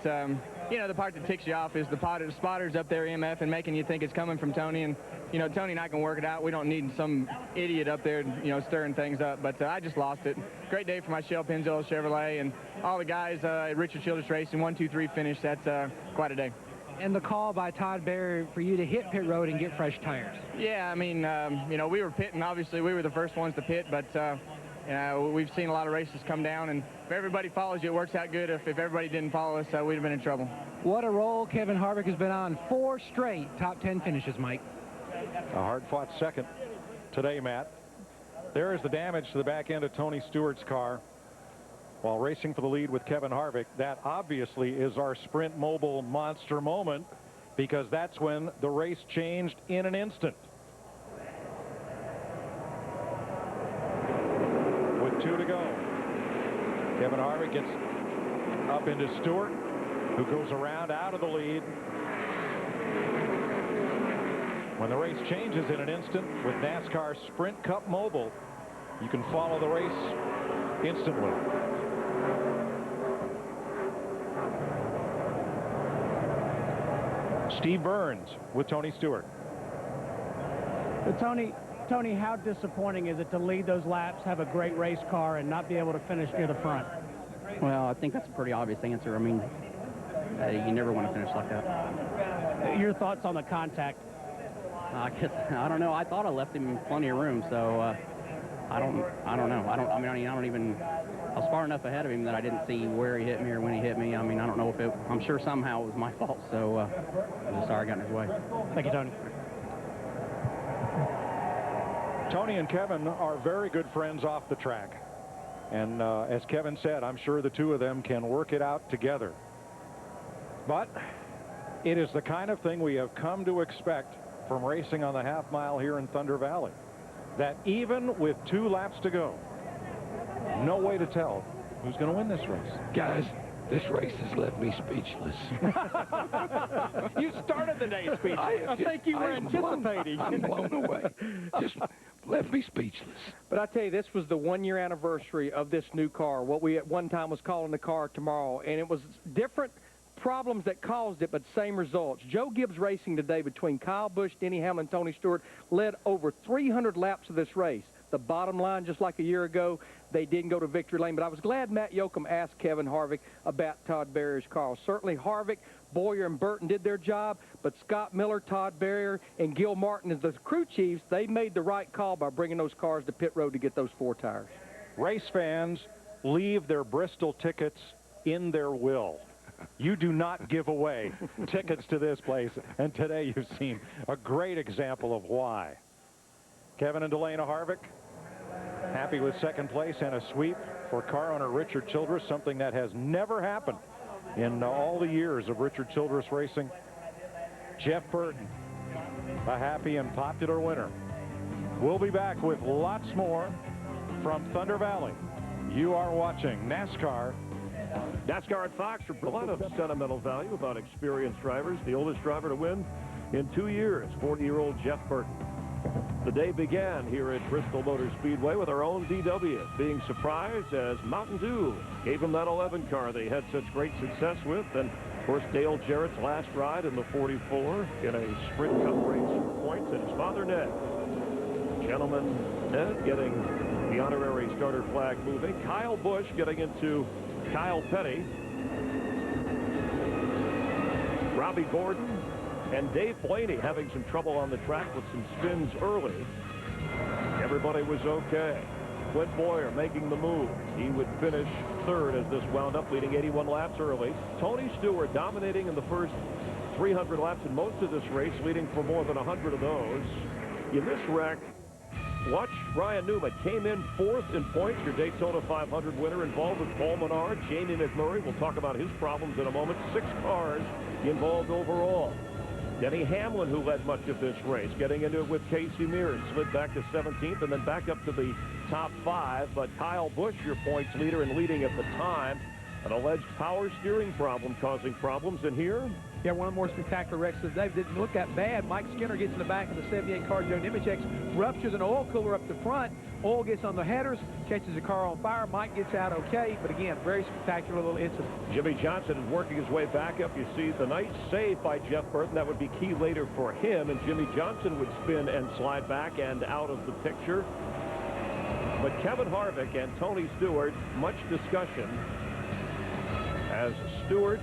you know, the part that ticks you off is the spotters up there, EMF, and making you think it's coming from Tony. And, you know, Tony and I can work it out. We don't need some idiot up there, you know, stirring things up. But I just lost it. Great day for my Shell Pennzoil Chevrolet and all the guys at Richard Childress Racing. 1, 2, 3 finish. That's quite a day. And the call by Todd Berry for you to hit pit road and get fresh tires. Yeah, I mean, you know, we were pitting. Obviously, we were the first ones to pit, but you know, we've seen a lot of races come down, and if everybody follows you, it works out good. If everybody didn't follow us, we'd have been in trouble. What a roll Kevin Harvick has been on. 4 straight top 10 finishes, Mike. A hard-fought second today, Matt. There is the damage to the back end of Tony Stewart's car while racing for the lead with Kevin Harvick. That obviously is our Sprint Mobile monster moment, because that's when the race changed in an instant. With 2 to go, Kevin Harvick gets up into Stewart, who goes around out of the lead. When the race changes in an instant with NASCAR Sprint Cup Mobile, you can follow the race instantly. Steve Burns with Tony Stewart. Tony, how disappointing is it to lead those laps, have a great race car, and not be able to finish near the front? Well, I think that's a pretty obvious answer. I mean, you never want to finish like that. Your thoughts on the contact? I guess, I don't know. I thought I left him plenty of room, so I don't know. I was far enough ahead of him that I didn't see where he hit me or when he hit me. I mean, I don't know if I'm sure somehow it was my fault, so I'm just sorry I got in his way. Thank you, Tony. Tony and Kevin are very good friends off the track. And as Kevin said, I'm sure the two of them can work it out together. But it is the kind of thing we have come to expect from racing on the half mile here in Thunder Valley, that even with 2 laps to go, no way to tell who's going to win this race. Guys, this race has left me speechless. You started the day speechless. I think you were anticipating. I'm blown away. Just left me speechless. But I tell you, this was the 1-year anniversary of this new car, what we at one time was calling the car tomorrow, and it was different problems that caused it, but same results. Joe Gibbs Racing today, between Kyle Busch, Denny Hamlin, and Tony Stewart, led over 300 laps of this race. The bottom line, just like a year ago, they didn't go to victory lane. But I was glad Matt Yoakum asked Kevin Harvick about Todd Berry's car. Certainly Harvick, Boyer, and Burton did their job, but Scott Miller, Todd Berry, and Gil Martin as the crew chiefs, they made the right call by bringing those cars to pit road to get those 4 tires. Race fans leave their Bristol tickets in their will. You do not give away tickets to this place, and today you've seen a great example of why. Kevin and Delana Harvick happy with second place and a sweep. for car owner Richard Childress, something that has never happened in all the years of Richard Childress racing. Jeff Burton, a happy and popular winner. We'll be back with lots more from Thunder Valley. You are watching NASCAR. NASCAR at Fox, a lot of sentimental value about experienced drivers. The oldest driver to win in 2 years, 40-year-old Jeff Burton. The day began here at Bristol Motor Speedway with our own DW being surprised as Mountain Dew gave him that 11 car they had such great success with. And, of course, Dale Jarrett's last ride in the 44 in a sprint cup race for points, and his father, Ned. Gentleman Ned getting the honorary starter flag moving. Kyle Busch getting into Kyle Petty. Robbie Gordon and Dave Blaney having some trouble on the track with some spins early. Everybody was okay. Clint Boyer making the move. He would finish third as this wound up, leading 81 laps early. Tony Stewart dominating in the first 300 laps in most of this race, leading for more than 100 of those. In this wreck, watch Ryan Newman. Came in fourth in points, your Daytona 500 winner, involved with Paul Menard. Jamie McMurray, we'll talk about his problems in a moment. 6 cars involved overall. Denny Hamlin, who led much of this race, getting into it with Casey Mears, slid back to 17th and then back up to the top 5. But Kyle Busch, your points leader and leading at the time, an alleged power steering problem causing problems in here. Yeah, one of the more spectacular wrecks of the day. Didn't look that bad. Mike Skinner gets in the back of the 78 car. Joe Nemechek's ruptures an oil cooler up the front. Oil gets on the headers, catches the car on fire. Mike gets out okay, but again, very spectacular little incident. Jimmy Johnson is working his way back up. You see the nice save by Jeff Burton. That would be key later for him, and Jimmy Johnson would spin and slide back and out of the picture. But Kevin Harvick and Tony Stewart, much discussion as Stewart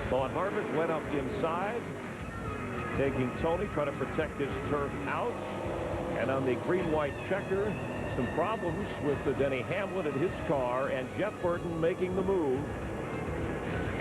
thought Harvick went up inside, taking Tony, trying to protect his turf out. And on the green-white checker, some problems with the Denny Hamlin in his car, and Jeff Burton making the move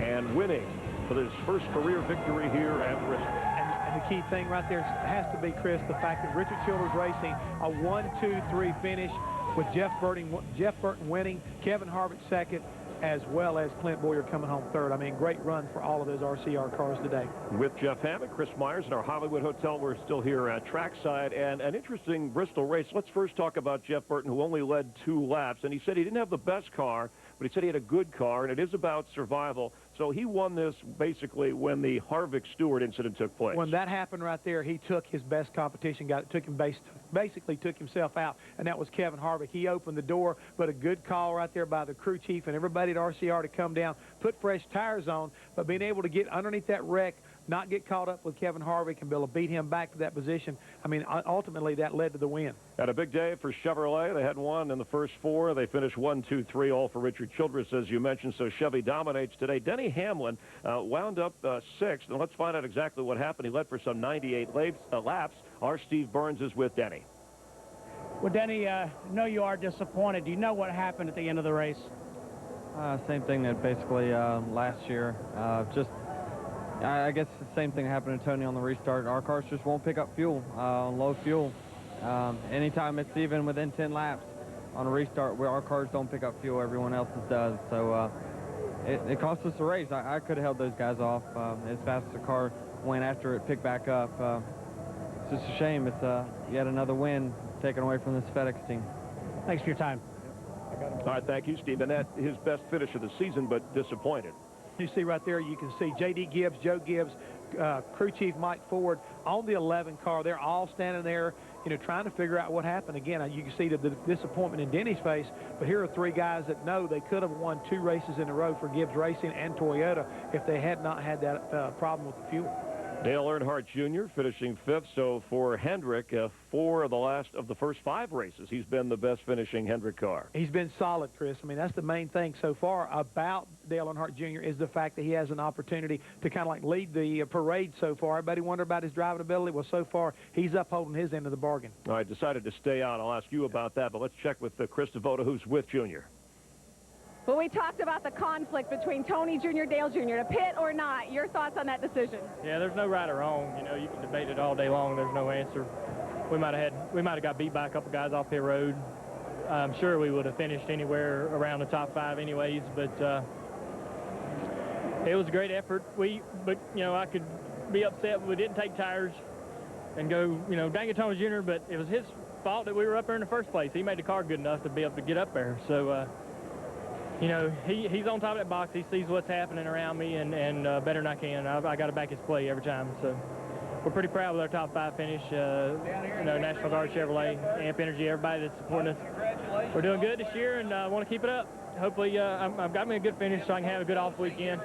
and winning for his first career victory here at Bristol. And the key thing right there has to be, Chris, the fact that Richard Childress Racing, a 1-2-3 finish with Jeff Burton winning, Kevin Harvick second, as well as Clint Boyer coming home third. I mean, great run for all of those RCR cars today. With Jeff Hammond, Chris Myers in our Hollywood Hotel. We're still here at trackside, and an interesting Bristol race. Let's first talk about Jeff Burton, who only led 2 laps, and he said he didn't have the best car, but he said he had a good car, and it is about survival. So he won this basically when the Harvick-Stewart incident took place. When that happened right there, he took his best competition guy, basically took himself out, and that was Kevin Harvick. He opened the door, but a good call right there by the crew chief and everybody at RCR to come down, put fresh tires on, but being able to get underneath that wreck, not get caught up with Kevin Harvick and be able to beat him back to that position. I mean, ultimately, that led to the win. Had a big day for Chevrolet. They had won in the first 4. They finished 1, 2, 3, all for Richard Childress, as you mentioned, so Chevy dominates today. Denny Hamlin wound up 6th, and let's find out exactly what happened. He led for some 98 laps. Our Steve Burns is with Denny. Well, Denny, I know you are disappointed. Do you know what happened at the end of the race? Same thing that basically last year. I guess the same thing happened to Tony on the restart. Our cars just won't pick up fuel on low fuel. Anytime it's even within 10 laps on a restart, where our cars don't pick up fuel, everyone else's does. So it cost us a race. I could have held those guys off as fast as the car went after it picked back up. It's just a shame. It's yet another win taken away from this FedEx team. Thanks for your time. All right, thank you, Steve. And that his best finish of the season, but disappointed. You see right there, you can see J.D. Gibbs, Joe Gibbs, crew chief Mike Ford on the 11 car. They're all standing there, you know, trying to figure out what happened. Again, you can see the disappointment in Denny's face, but here are 3 guys that know they could have won 2 races in a row for Gibbs Racing and Toyota if they had not had that problem with the fuel. Dale Earnhardt Jr. finishing 5th. So for Hendrick, 4 of the first 5 races, he's been the best finishing Hendrick car. He's been solid, Chris. I mean, that's the main thing so far about Dale Earnhardt Jr. is the fact that he has an opportunity to kind of like lead the parade so far. Everybody wondered about his driving ability. Well, so far, he's upholding his end of the bargain. All right, decided to stay out. I'll ask you about that, but let's check with Chris Devoto, who's with Jr. Well, we talked about the conflict between Tony Jr., Dale Jr., to pit or not. Your thoughts on that decision? Yeah, there's no right or wrong. You know, you can debate it all day long. There's no answer. We might have got beat by a couple guys off pit road. I'm sure we would have finished anywhere around the top 5 anyways, but it was a great effort. But you know, I could be upset we didn't take tires and go, you know, dang it, Thomas Jr., but it was his fault that we were up there in the first place. He made the car good enough to be able to get up there. So, you know, he's on top of that box. He sees what's happening around me, and better than I can. I got to back his play every time. So we're pretty proud with our top 5 finish. You know, National Guard, Chevrolet, Amp Energy, everybody that's supporting us. We're doing good this year, and I want to keep it up. Hopefully, I've got me a good finish so I can have a good off weekend.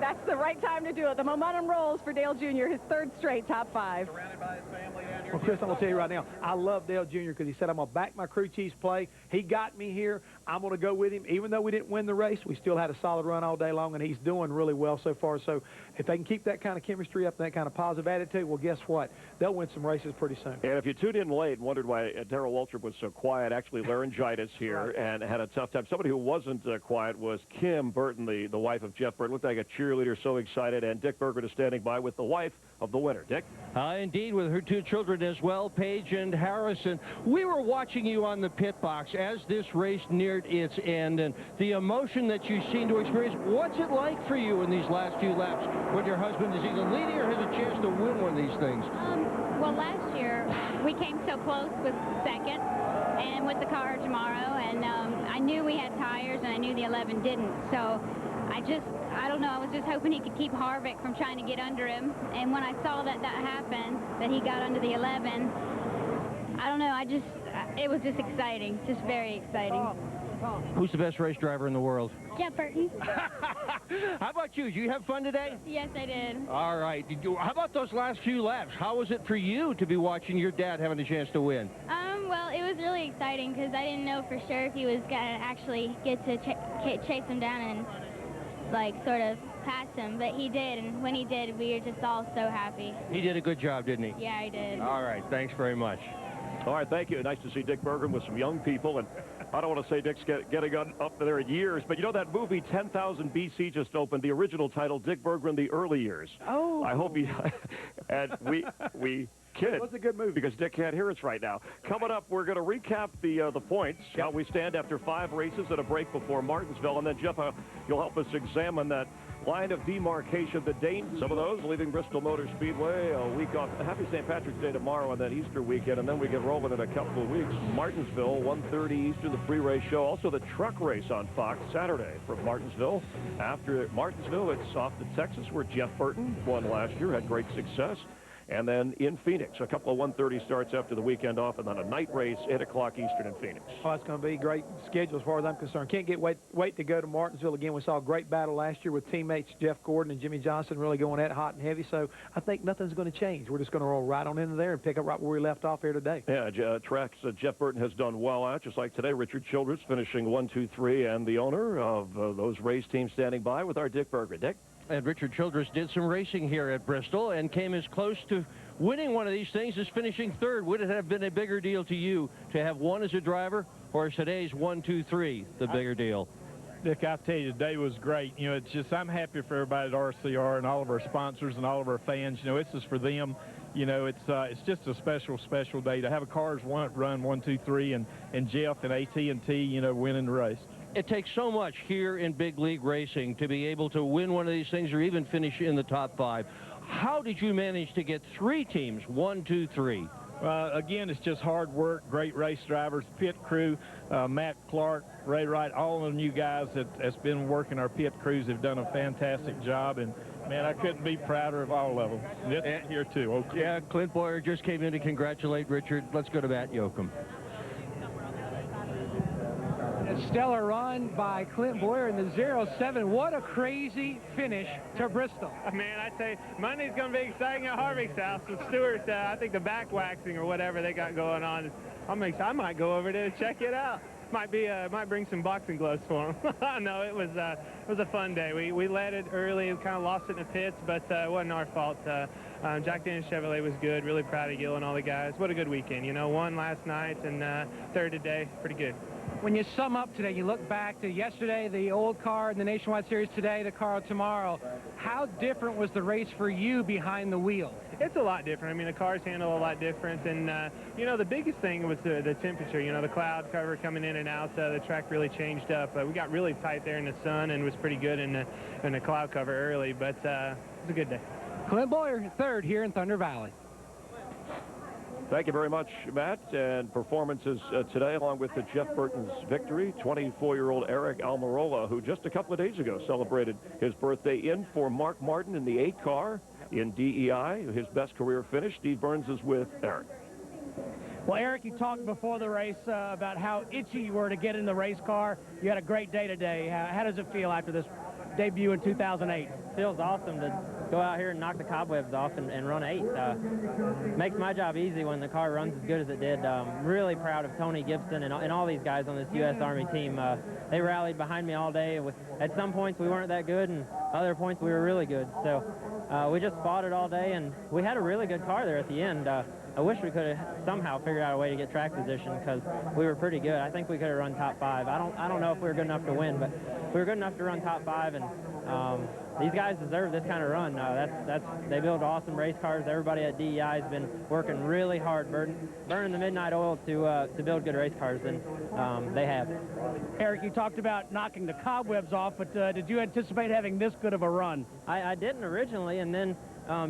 That's the right time to do it. The momentum rolls for Dale Jr., his 3rd straight top 5. Well, Chris, I'm going to tell you right now, I love Dale Jr. because he said, I'm going to back my crew chief's play. He got me here. I'm going to go with him. Even though we didn't win the race, we still had a solid run all day long, and he's doing really well so far. So if they can keep that kind of chemistry up and that kind of positive attitude, well, guess what? They'll win some races pretty soon. And if you tuned in late and wondered why Darrell Waltrip was so quiet, actually laryngitis here and had a tough time. Somebody who wasn't quiet was Kim Burton, the wife of Jeff Burton. Looked like a cheerleader, so excited. And Dick Berggren is standing by with the wife of the winner. Dick? Indeed, with her 2 children as well, Paige and Harrison. We were watching you on the pit box as this race neared its end, and the emotion that you seem to experience. What's it like for you in these last few laps when your husband is either leading or has a chance to win one of these things? Well, last year we came so close with 2nd and with the car tomorrow, and I knew we had tires and I knew the 11 didn't, so I don't know, I was just hoping he could keep Harvick from trying to get under him. And when I saw that happened, that he got under the 11, I don't know, it was just exciting, just very exciting. Who's the best race driver in the world? Jeff Burton. How about you? Did you have fun today? Yes, I did. All right. How about those last few laps? How was it for you to be watching your dad having a chance to win? Well, it was really exciting because I didn't know for sure if he was going to actually get to chase him down and like sort of pass him, but he did, and when he did, we were just all so happy. He did a good job, didn't he? Yeah, he did. All right, thanks very much. All right, thank you. Nice to see Dick Berggren with some young people, and I don't want to say Dick's getting up there in years, but you know that movie 10,000 BC just opened, the original title, Dick Berggren, The Early Years. Oh. I hope he, and we kid. It was a good movie. Because Dick can't hear us right now. Coming up, we're going to recap the points, how we stand after 5 races and a break before Martinsville. And then, Jeff, you'll help us examine that line of demarcation, the date. Some of those leaving Bristol Motor Speedway a week off. Happy St. Patrick's Day tomorrow and then Easter weekend. And then we get rolling in a couple of weeks. Martinsville, 1:30 Eastern, the pre-race show. Also the truck race on Fox Saturday from Martinsville. After Martinsville, it's off to Texas, where Jeff Burton won last year, had great success. And then in Phoenix, a couple of 1:30 starts after the weekend off, and then a night race, 8 o'clock Eastern in Phoenix. Oh, it's going to be a great schedule as far as I'm concerned. Can't wait to go to Martinsville again. We saw a great battle last year with teammates Jeff Gordon and Jimmy Johnson really going at it hot and heavy, so I think nothing's going to change. We're just going to roll right on into there and pick up right where we left off here today. Yeah, tracks Jeff Burton has done well at, just like today. Richard Childress finishing 1, 2, 3, and the owner of those race teams standing by with our Dick Berggren. Dick? And Richard Childress did some racing here at Bristol and came as close to winning one of these things as finishing 3rd. Would it have been a bigger deal to you to have won as a driver, or is today's 1, 2, 3 the bigger deal? Dick, I tell you, today was great. You know, it's just, I'm happy for everybody at RCR and all of our sponsors and all of our fans. You know, this is for them. You know, it's just a special, special day to have a cars run 1, 2, 3, and Jeff and AT&T, you know, winning the race. It takes so much here in big league racing to be able to win one of these things or even finish in the top 5. How did you manage to get 3 teams, 1, 2, 3? Again, it's just hard work, great race drivers, pit crew, Matt Clark, Ray Wright, all of the new guys that's been working our pit crews have done a fantastic job, and man, I couldn't be prouder of all of them. This here too. Okay. Yeah, Clint Boyer just came in to congratulate Richard. Let's go to Matt Yoakum. A stellar run by Clint Boyer in the 07. What a crazy finish to Bristol. Man, I tell you, Monday's going to be exciting at Harvick's house with Stewart. I think the back waxing or whatever they got going on. I might go over there to check it out. might bring some boxing gloves for him. No, it was a fun day. We led it early, we kind of lost it in the pits, but it wasn't our fault. Jack Dennis Chevrolet was good. Really proud of Gil and all the guys. What a good weekend. You know, won last night and third today. Pretty good. When you sum up today, you look back to yesterday, the old car in the Nationwide Series, today, the car tomorrow. How different was the race for you behind the wheel? It's a lot different. I mean, the cars handle a lot different, and you know, the biggest thing was the temperature. You know, the cloud cover coming in and out. The track really changed up. We got really tight there in the sun, and was pretty good in the cloud cover early. But it was a good day. Clint Boyer, third here in Thunder Valley. Thank you very much, Matt. And performances today, along with the Jeff Burton's victory, 24-year-old Eric Almirola, who just a couple of days ago celebrated his birthday in for Mark Martin in the 8 car in DEI, his best career finish. Steve Burns is with Eric. Well, Eric, you talked before the race about how itchy you were to get in the race car. You had a great day today. How does it feel after this debut in 2008? Feels awesome to go out here and knock the cobwebs off and run 8. Makes my job easy when the car runs as good as it did. Really proud of Tony Gibson and all these guys on this U.S. Army team. They rallied behind me all day. At some points we weren't that good, and other points we were really good. So we just fought it all day, and we had a really good car there at the end. I wish we could have somehow figured out a way to get track position, because we were pretty good. I think we could have run top 5. I don't know if we were good enough to win, but we were good enough to run top 5, and these guys deserve this kind of run. They build awesome race cars. Everybody at DEI has been working really hard, burning the midnight oil to build good race cars, and they have. Eric, you talked about knocking the cobwebs off, but did you anticipate having this good of a run? I didn't originally, and then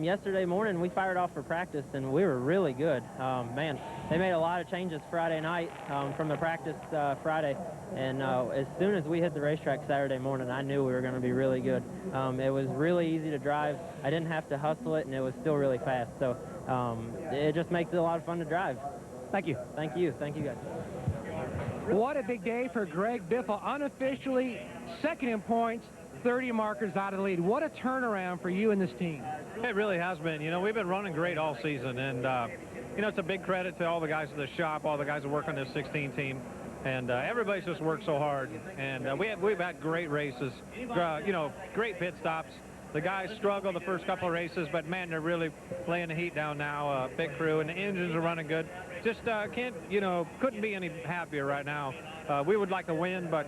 yesterday morning we fired off for practice, and we were really good. Man, they made a lot of changes Friday night from the practice Friday, and as soon as we hit the racetrack Saturday morning, I knew we were going to be really good. It was really easy to drive. I didn't have to hustle it, and it was still really fast. So it just makes it a lot of fun to drive. Thank you. Thank you. Thank you, guys. What a big day for Greg Biffle. Unofficially second in points, 30 markers out of the lead. What a turnaround for you and this team. It really has been. You know, we've been running great all season, and you know, it's a big credit to all the guys at the shop, all the guys that work on this 16 team, and everybody's just worked so hard. And we've had great races, you know, great pit stops. The guys struggled the first couple of races, but man, they're really laying the heat down now. Big crew, and the engines are running good. Just couldn't be any happier right now. We would like to win, but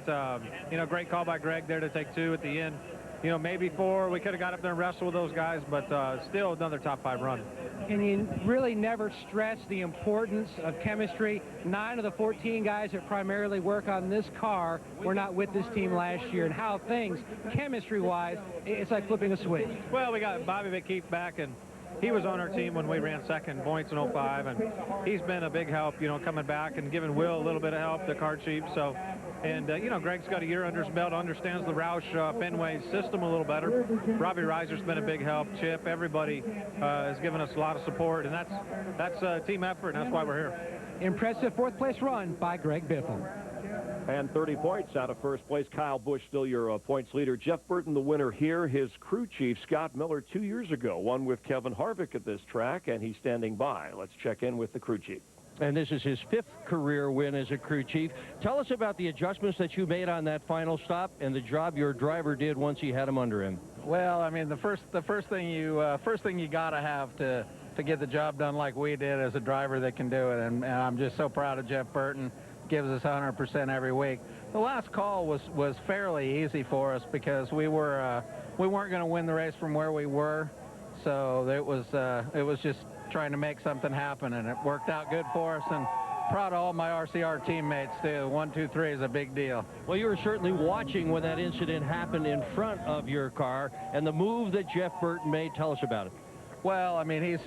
you know, great call by Greg there to take 2 at the end. You know, maybe 4. We could have got up there and wrestled with those guys, but still another top 5 run. And you really never stress the importance of chemistry. 9 of the 14 guys that primarily work on this car were not with this team last year, and how things, chemistry-wise, it's like flipping a switch. Well, we got Bobby McKeith back, and he was on our team when we ran second points in 05, and he's been a big help, you know, coming back and giving Will a little bit of help, the car chief. So, and you know, Greg's got a year under his belt, understands the Roush Fenway system a little better. Robbie Reiser's been a big help. Chip, everybody has given us a lot of support, and that's a team effort, and that's why we're here. Impressive fourth-place run by Greg Biffle. And 30 points out of first place. Kyle Busch still your points leader. Jeff Burton, the winner here. His crew chief, Scott Miller, 2 years ago, won with Kevin Harvick at this track, and he's standing by. Let's check in with the crew chief. And this is his 5th career win as a crew chief. Tell us about the adjustments that you made on that final stop and the job your driver did once he had him under him. Well, I mean, the first thing you gotta have to get the job done like we did as a driver that can do it, and I'm just so proud of Jeff Burton. Gives us 100% every week. The last call was fairly easy for us because we weren't going to win the race from where we were, so it was just trying to make something happen, and it worked out good for us. And proud of all my RCR teammates too. 1, 2, 3 is a big deal. Well, you were certainly watching when that incident happened in front of your car, and the move that Jeff Burton made. Tell us about it. Well, I mean, he's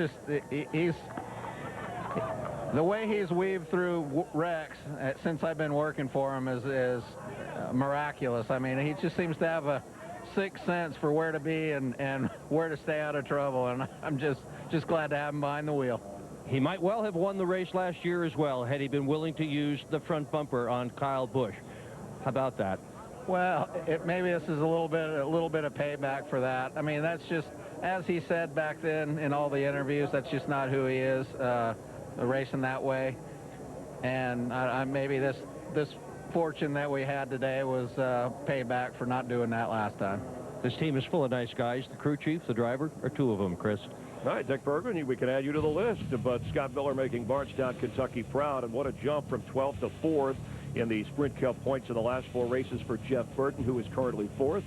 the way he's weaved through wrecks since I've been working for him is miraculous. I mean, he just seems to have a sixth sense for where to be and where to stay out of trouble, and I'm just glad to have him behind the wheel. He might well have won the race last year as well had he been willing to use the front bumper on Kyle Busch. How about that? Well, maybe this is a little bit of payback for that. I mean, that's just, as he said back then in all the interviews, that's just not who he is. Racing that way, and maybe this fortune that we had today was payback for not doing that last time. This team is full of nice guys. The crew chief, the driver, are two of them, Chris. All right, Dick Bergman, we can add you to the list, but Scott Miller making Bardstown, Kentucky proud, and what a jump from 12th to 4th in the Sprint Cup points in the last 4 races for Jeff Burton, who is currently 4th.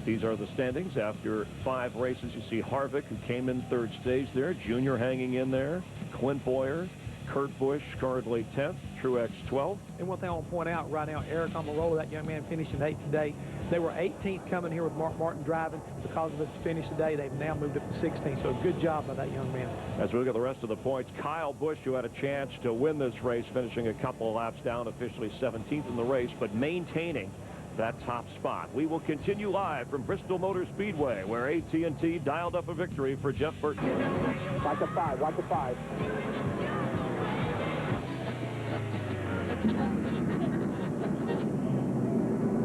These are the standings after 5 races. You see Harvick, who came in 3rd stage there, Junior hanging in there, Clint Boyer, Kurt Busch currently 10th, Truex 12th. And one thing I want to point out right now, Eric Almirola, that young man finishing 8th today. They were 18th coming here with Mark Martin driving. Because of his finish today, they've now moved up to 16th. So good job by that young man. As we look at the rest of the points, Kyle Busch, who had a chance to win this race, finishing a couple of laps down, officially 17th in the race, but maintaining that top spot. We will continue live from Bristol Motor Speedway, where AT&T dialed up a victory for Jeff Burton. Watch the 5, watch the 5.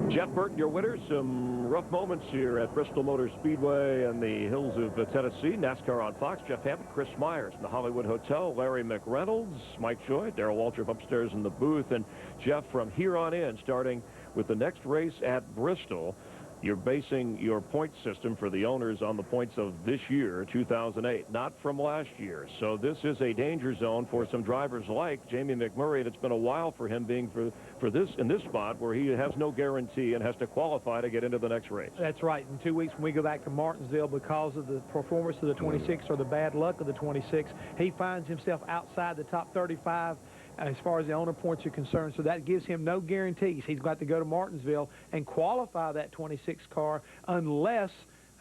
Jeff Burton, your winner. Some rough moments here at Bristol Motor Speedway and the hills of Tennessee. NASCAR on Fox. Jeff Hammond, Chris Myers in the Hollywood Hotel. Larry McReynolds, Mike Joy, Darrell Waltrip upstairs in the booth. And Jeff, from here on in, starting with the next race at Bristol, you're basing your point system for the owners on the points of this year, 2008, not from last year. So this is a danger zone for some drivers like Jamie McMurray, and it's been a while for him being for this in this spot where he has no guarantee and has to qualify to get into the next race. That's right. In 2 weeks, when we go back to Martinsville, because of the performance of the 26 or the bad luck of the 26, he finds himself outside the top 35 as far as the owner points are concerned. So that gives him no guarantees. He's got to go to Martinsville and qualify that 26 car unless,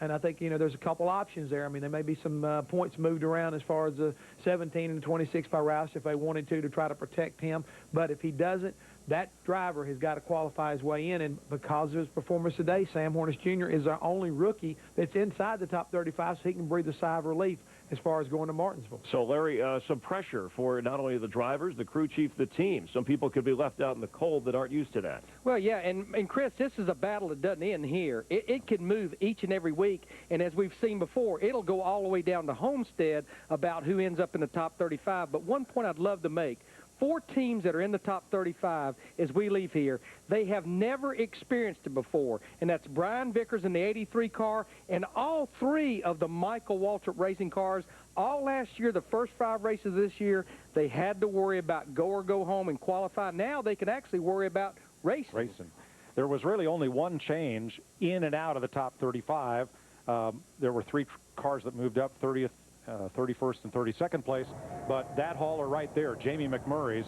and I think, you know, there's a couple options there. I mean, there may be some points moved around as far as the 17 and 26 by Roush if they wanted to try to protect him. But if he doesn't, that driver has got to qualify his way in, and because of his performance today, Sam Hornish Jr. is our only rookie that's inside the top 35, so he can breathe a sigh of relief as far as going to Martinsville. So, Larry, some pressure for not only the drivers, the crew chief, the team. Some people could be left out in the cold that aren't used to that. Well, yeah, and Chris, this is a battle that doesn't end here. It can move each and every week, and as we've seen before, it'll go all the way down to Homestead about who ends up in the top 35. But one point I'd love to make, 4 teams that are in the top 35 as we leave here, they have never experienced it before, and that's Brian Vickers in the 83 car and all 3 of the Michael Waltrip racing cars. All last year, the first 5 races this year, they had to worry about go or go home and qualify. Now they can actually worry about racing. There was really only one change in and out of the top 35. There were 3 cars that moved up, 30th, 31st and 32nd place, but that hauler right there, Jamie McMurray's,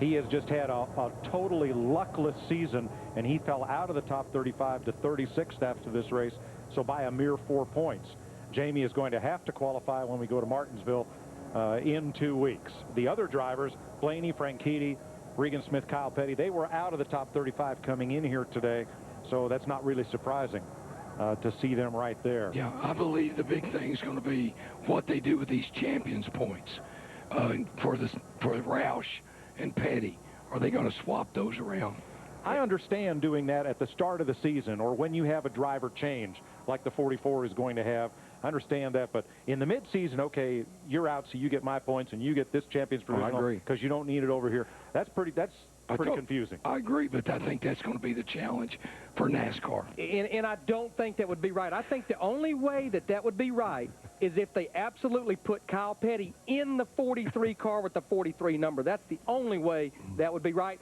he has just had a totally luckless season, and he fell out of the top 35 to 36th after this race, so by a mere 4 points. Jamie is going to have to qualify when we go to Martinsville in 2 weeks. The other drivers, Blaney, Franchitti, Regan Smith, Kyle Petty, they were out of the top 35 coming in here today, so that's not really surprising to see them right there. Yeah, I believe the big thing is going to be what they do with these champions points for Roush and Petty. Are they going to swap those around? I understand doing that at the start of the season or when you have a driver change like the 44 is going to have. I understand that, but in the mid-season, okay, you're out, so you get my points and you get this champion's provisional. I agree. Because you don't need it over here. That's pretty confusing. I agree, but I think that's going to be the challenge for NASCAR. And I don't think that would be right. I think the only way that would be right is if they absolutely put Kyle Petty in the 43 car with the 43 number. That's the only way that would be right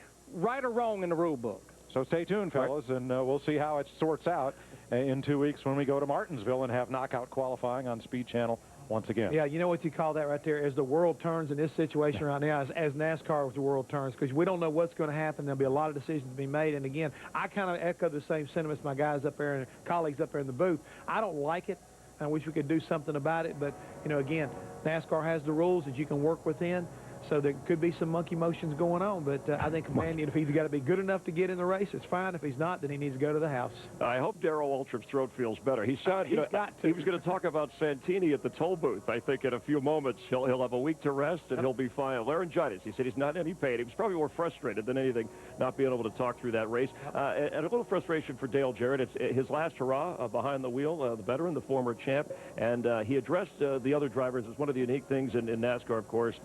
or wrong in the rule book. So stay tuned, fellas, and we'll see how it sorts out in 2 weeks when we go to Martinsville and have knockout qualifying on Speed Channel once again. Yeah, you know what you call that right there? As the world turns in this situation right now, as NASCAR with the world turns, because we don't know what's going to happen. There'll be a lot of decisions to be made. And again, I kind of echo the same sentiments my guys up there and colleagues up there in the booth. I don't like it. I wish we could do something about it. But, you know, again, NASCAR has the rules that you can work within. So there could be some monkey motions going on, but I think, man, if he's got to be good enough to get in the race, it's fine. If he's not, then he needs to go to the house. I hope Darrell Waltrip's throat feels better. He said, he was going to talk about Santini at the toll booth. I think in a few moments he'll have a week to rest and he'll be fine. Laryngitis. He said he's not in any pain. He was probably more frustrated than anything not being able to talk through that race. And a little frustration for Dale Jarrett. It's his last hurrah behind the wheel, the veteran, the former champ, and he addressed the other drivers. It's one of the unique things in NASCAR, of course.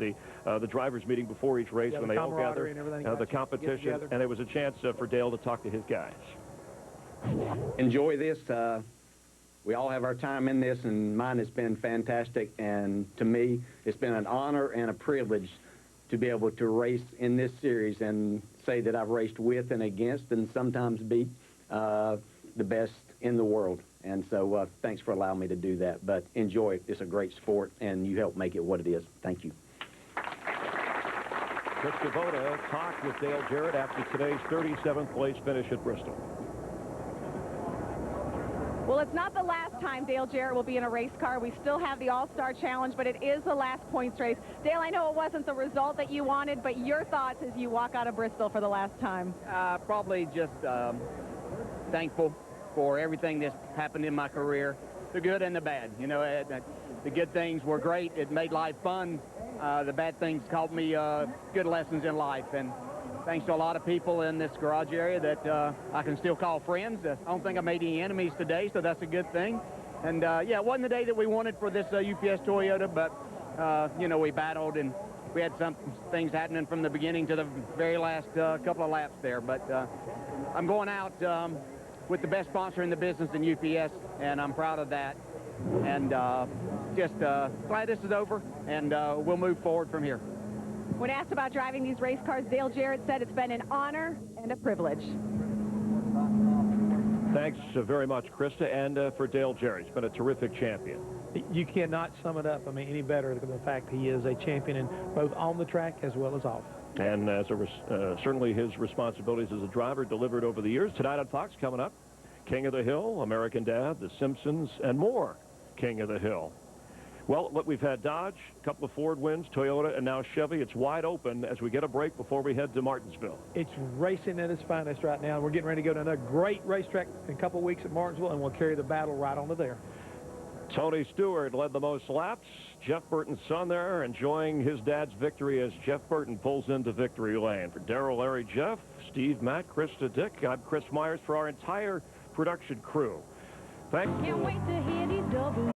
The drivers meeting before each race when they all gather, and everything, the competition, and it was a chance for Dale to talk to his guys. Enjoy this. We all have our time in this, and mine has been fantastic. And to me, it's been an honor and a privilege to be able to race in this series and say that I've raced with and against and sometimes beat the best in the world. And so thanks for allowing me to do that. But enjoy it. It's a great sport, and you help make it what it is. Thank you. Chris Kubota talked with Dale Jarrett after today's 37th place finish at Bristol. Well, it's not the last time Dale Jarrett will be in a race car. We still have the All-Star Challenge, but it is the last points race. Dale, I know it wasn't the result that you wanted, but your thoughts as you walk out of Bristol for the last time? Probably just thankful for everything that's happened in my career, the good and the bad. You know, the good things were great. It made life fun. The bad things taught me good lessons in life. And thanks to a lot of people in this garage area that I can still call friends. I don't think I made any enemies today, so that's a good thing. And, yeah, it wasn't the day that we wanted for this UPS Toyota, but, you know, we battled and we had some things happening from the beginning to the very last couple of laps there. But I'm going out with the best sponsor in the business in UPS, and I'm proud of that. And just glad this is over, and we'll move forward from here. When asked about driving these race cars, Dale Jarrett said it's been an honor and a privilege. Thanks very much, Krista, and for Dale Jarrett. He's been a terrific champion. You cannot sum it up, I mean, any better than the fact he is a champion in both on the track as well as off. And as certainly his responsibilities as a driver delivered over the years. Tonight on Fox, coming up, King of the Hill, American Dad, The Simpsons, and more King of the Hill. Well, we've had Dodge, a couple of Ford wins, Toyota, and now Chevy. It's wide open as we get a break before we head to Martinsville. It's racing at its finest right now. We're getting ready to go to another great racetrack in a couple of weeks at Martinsville, and we'll carry the battle right on to there. Tony Stewart led the most laps. Jeff Burton's son there enjoying his dad's victory as Jeff Burton pulls into victory lane. For Darrell, Larry, Jeff, Steve, Matt, Krista, Dick, I'm Chris Myers for our entire production crew. Thank you. Can't wait to hear these double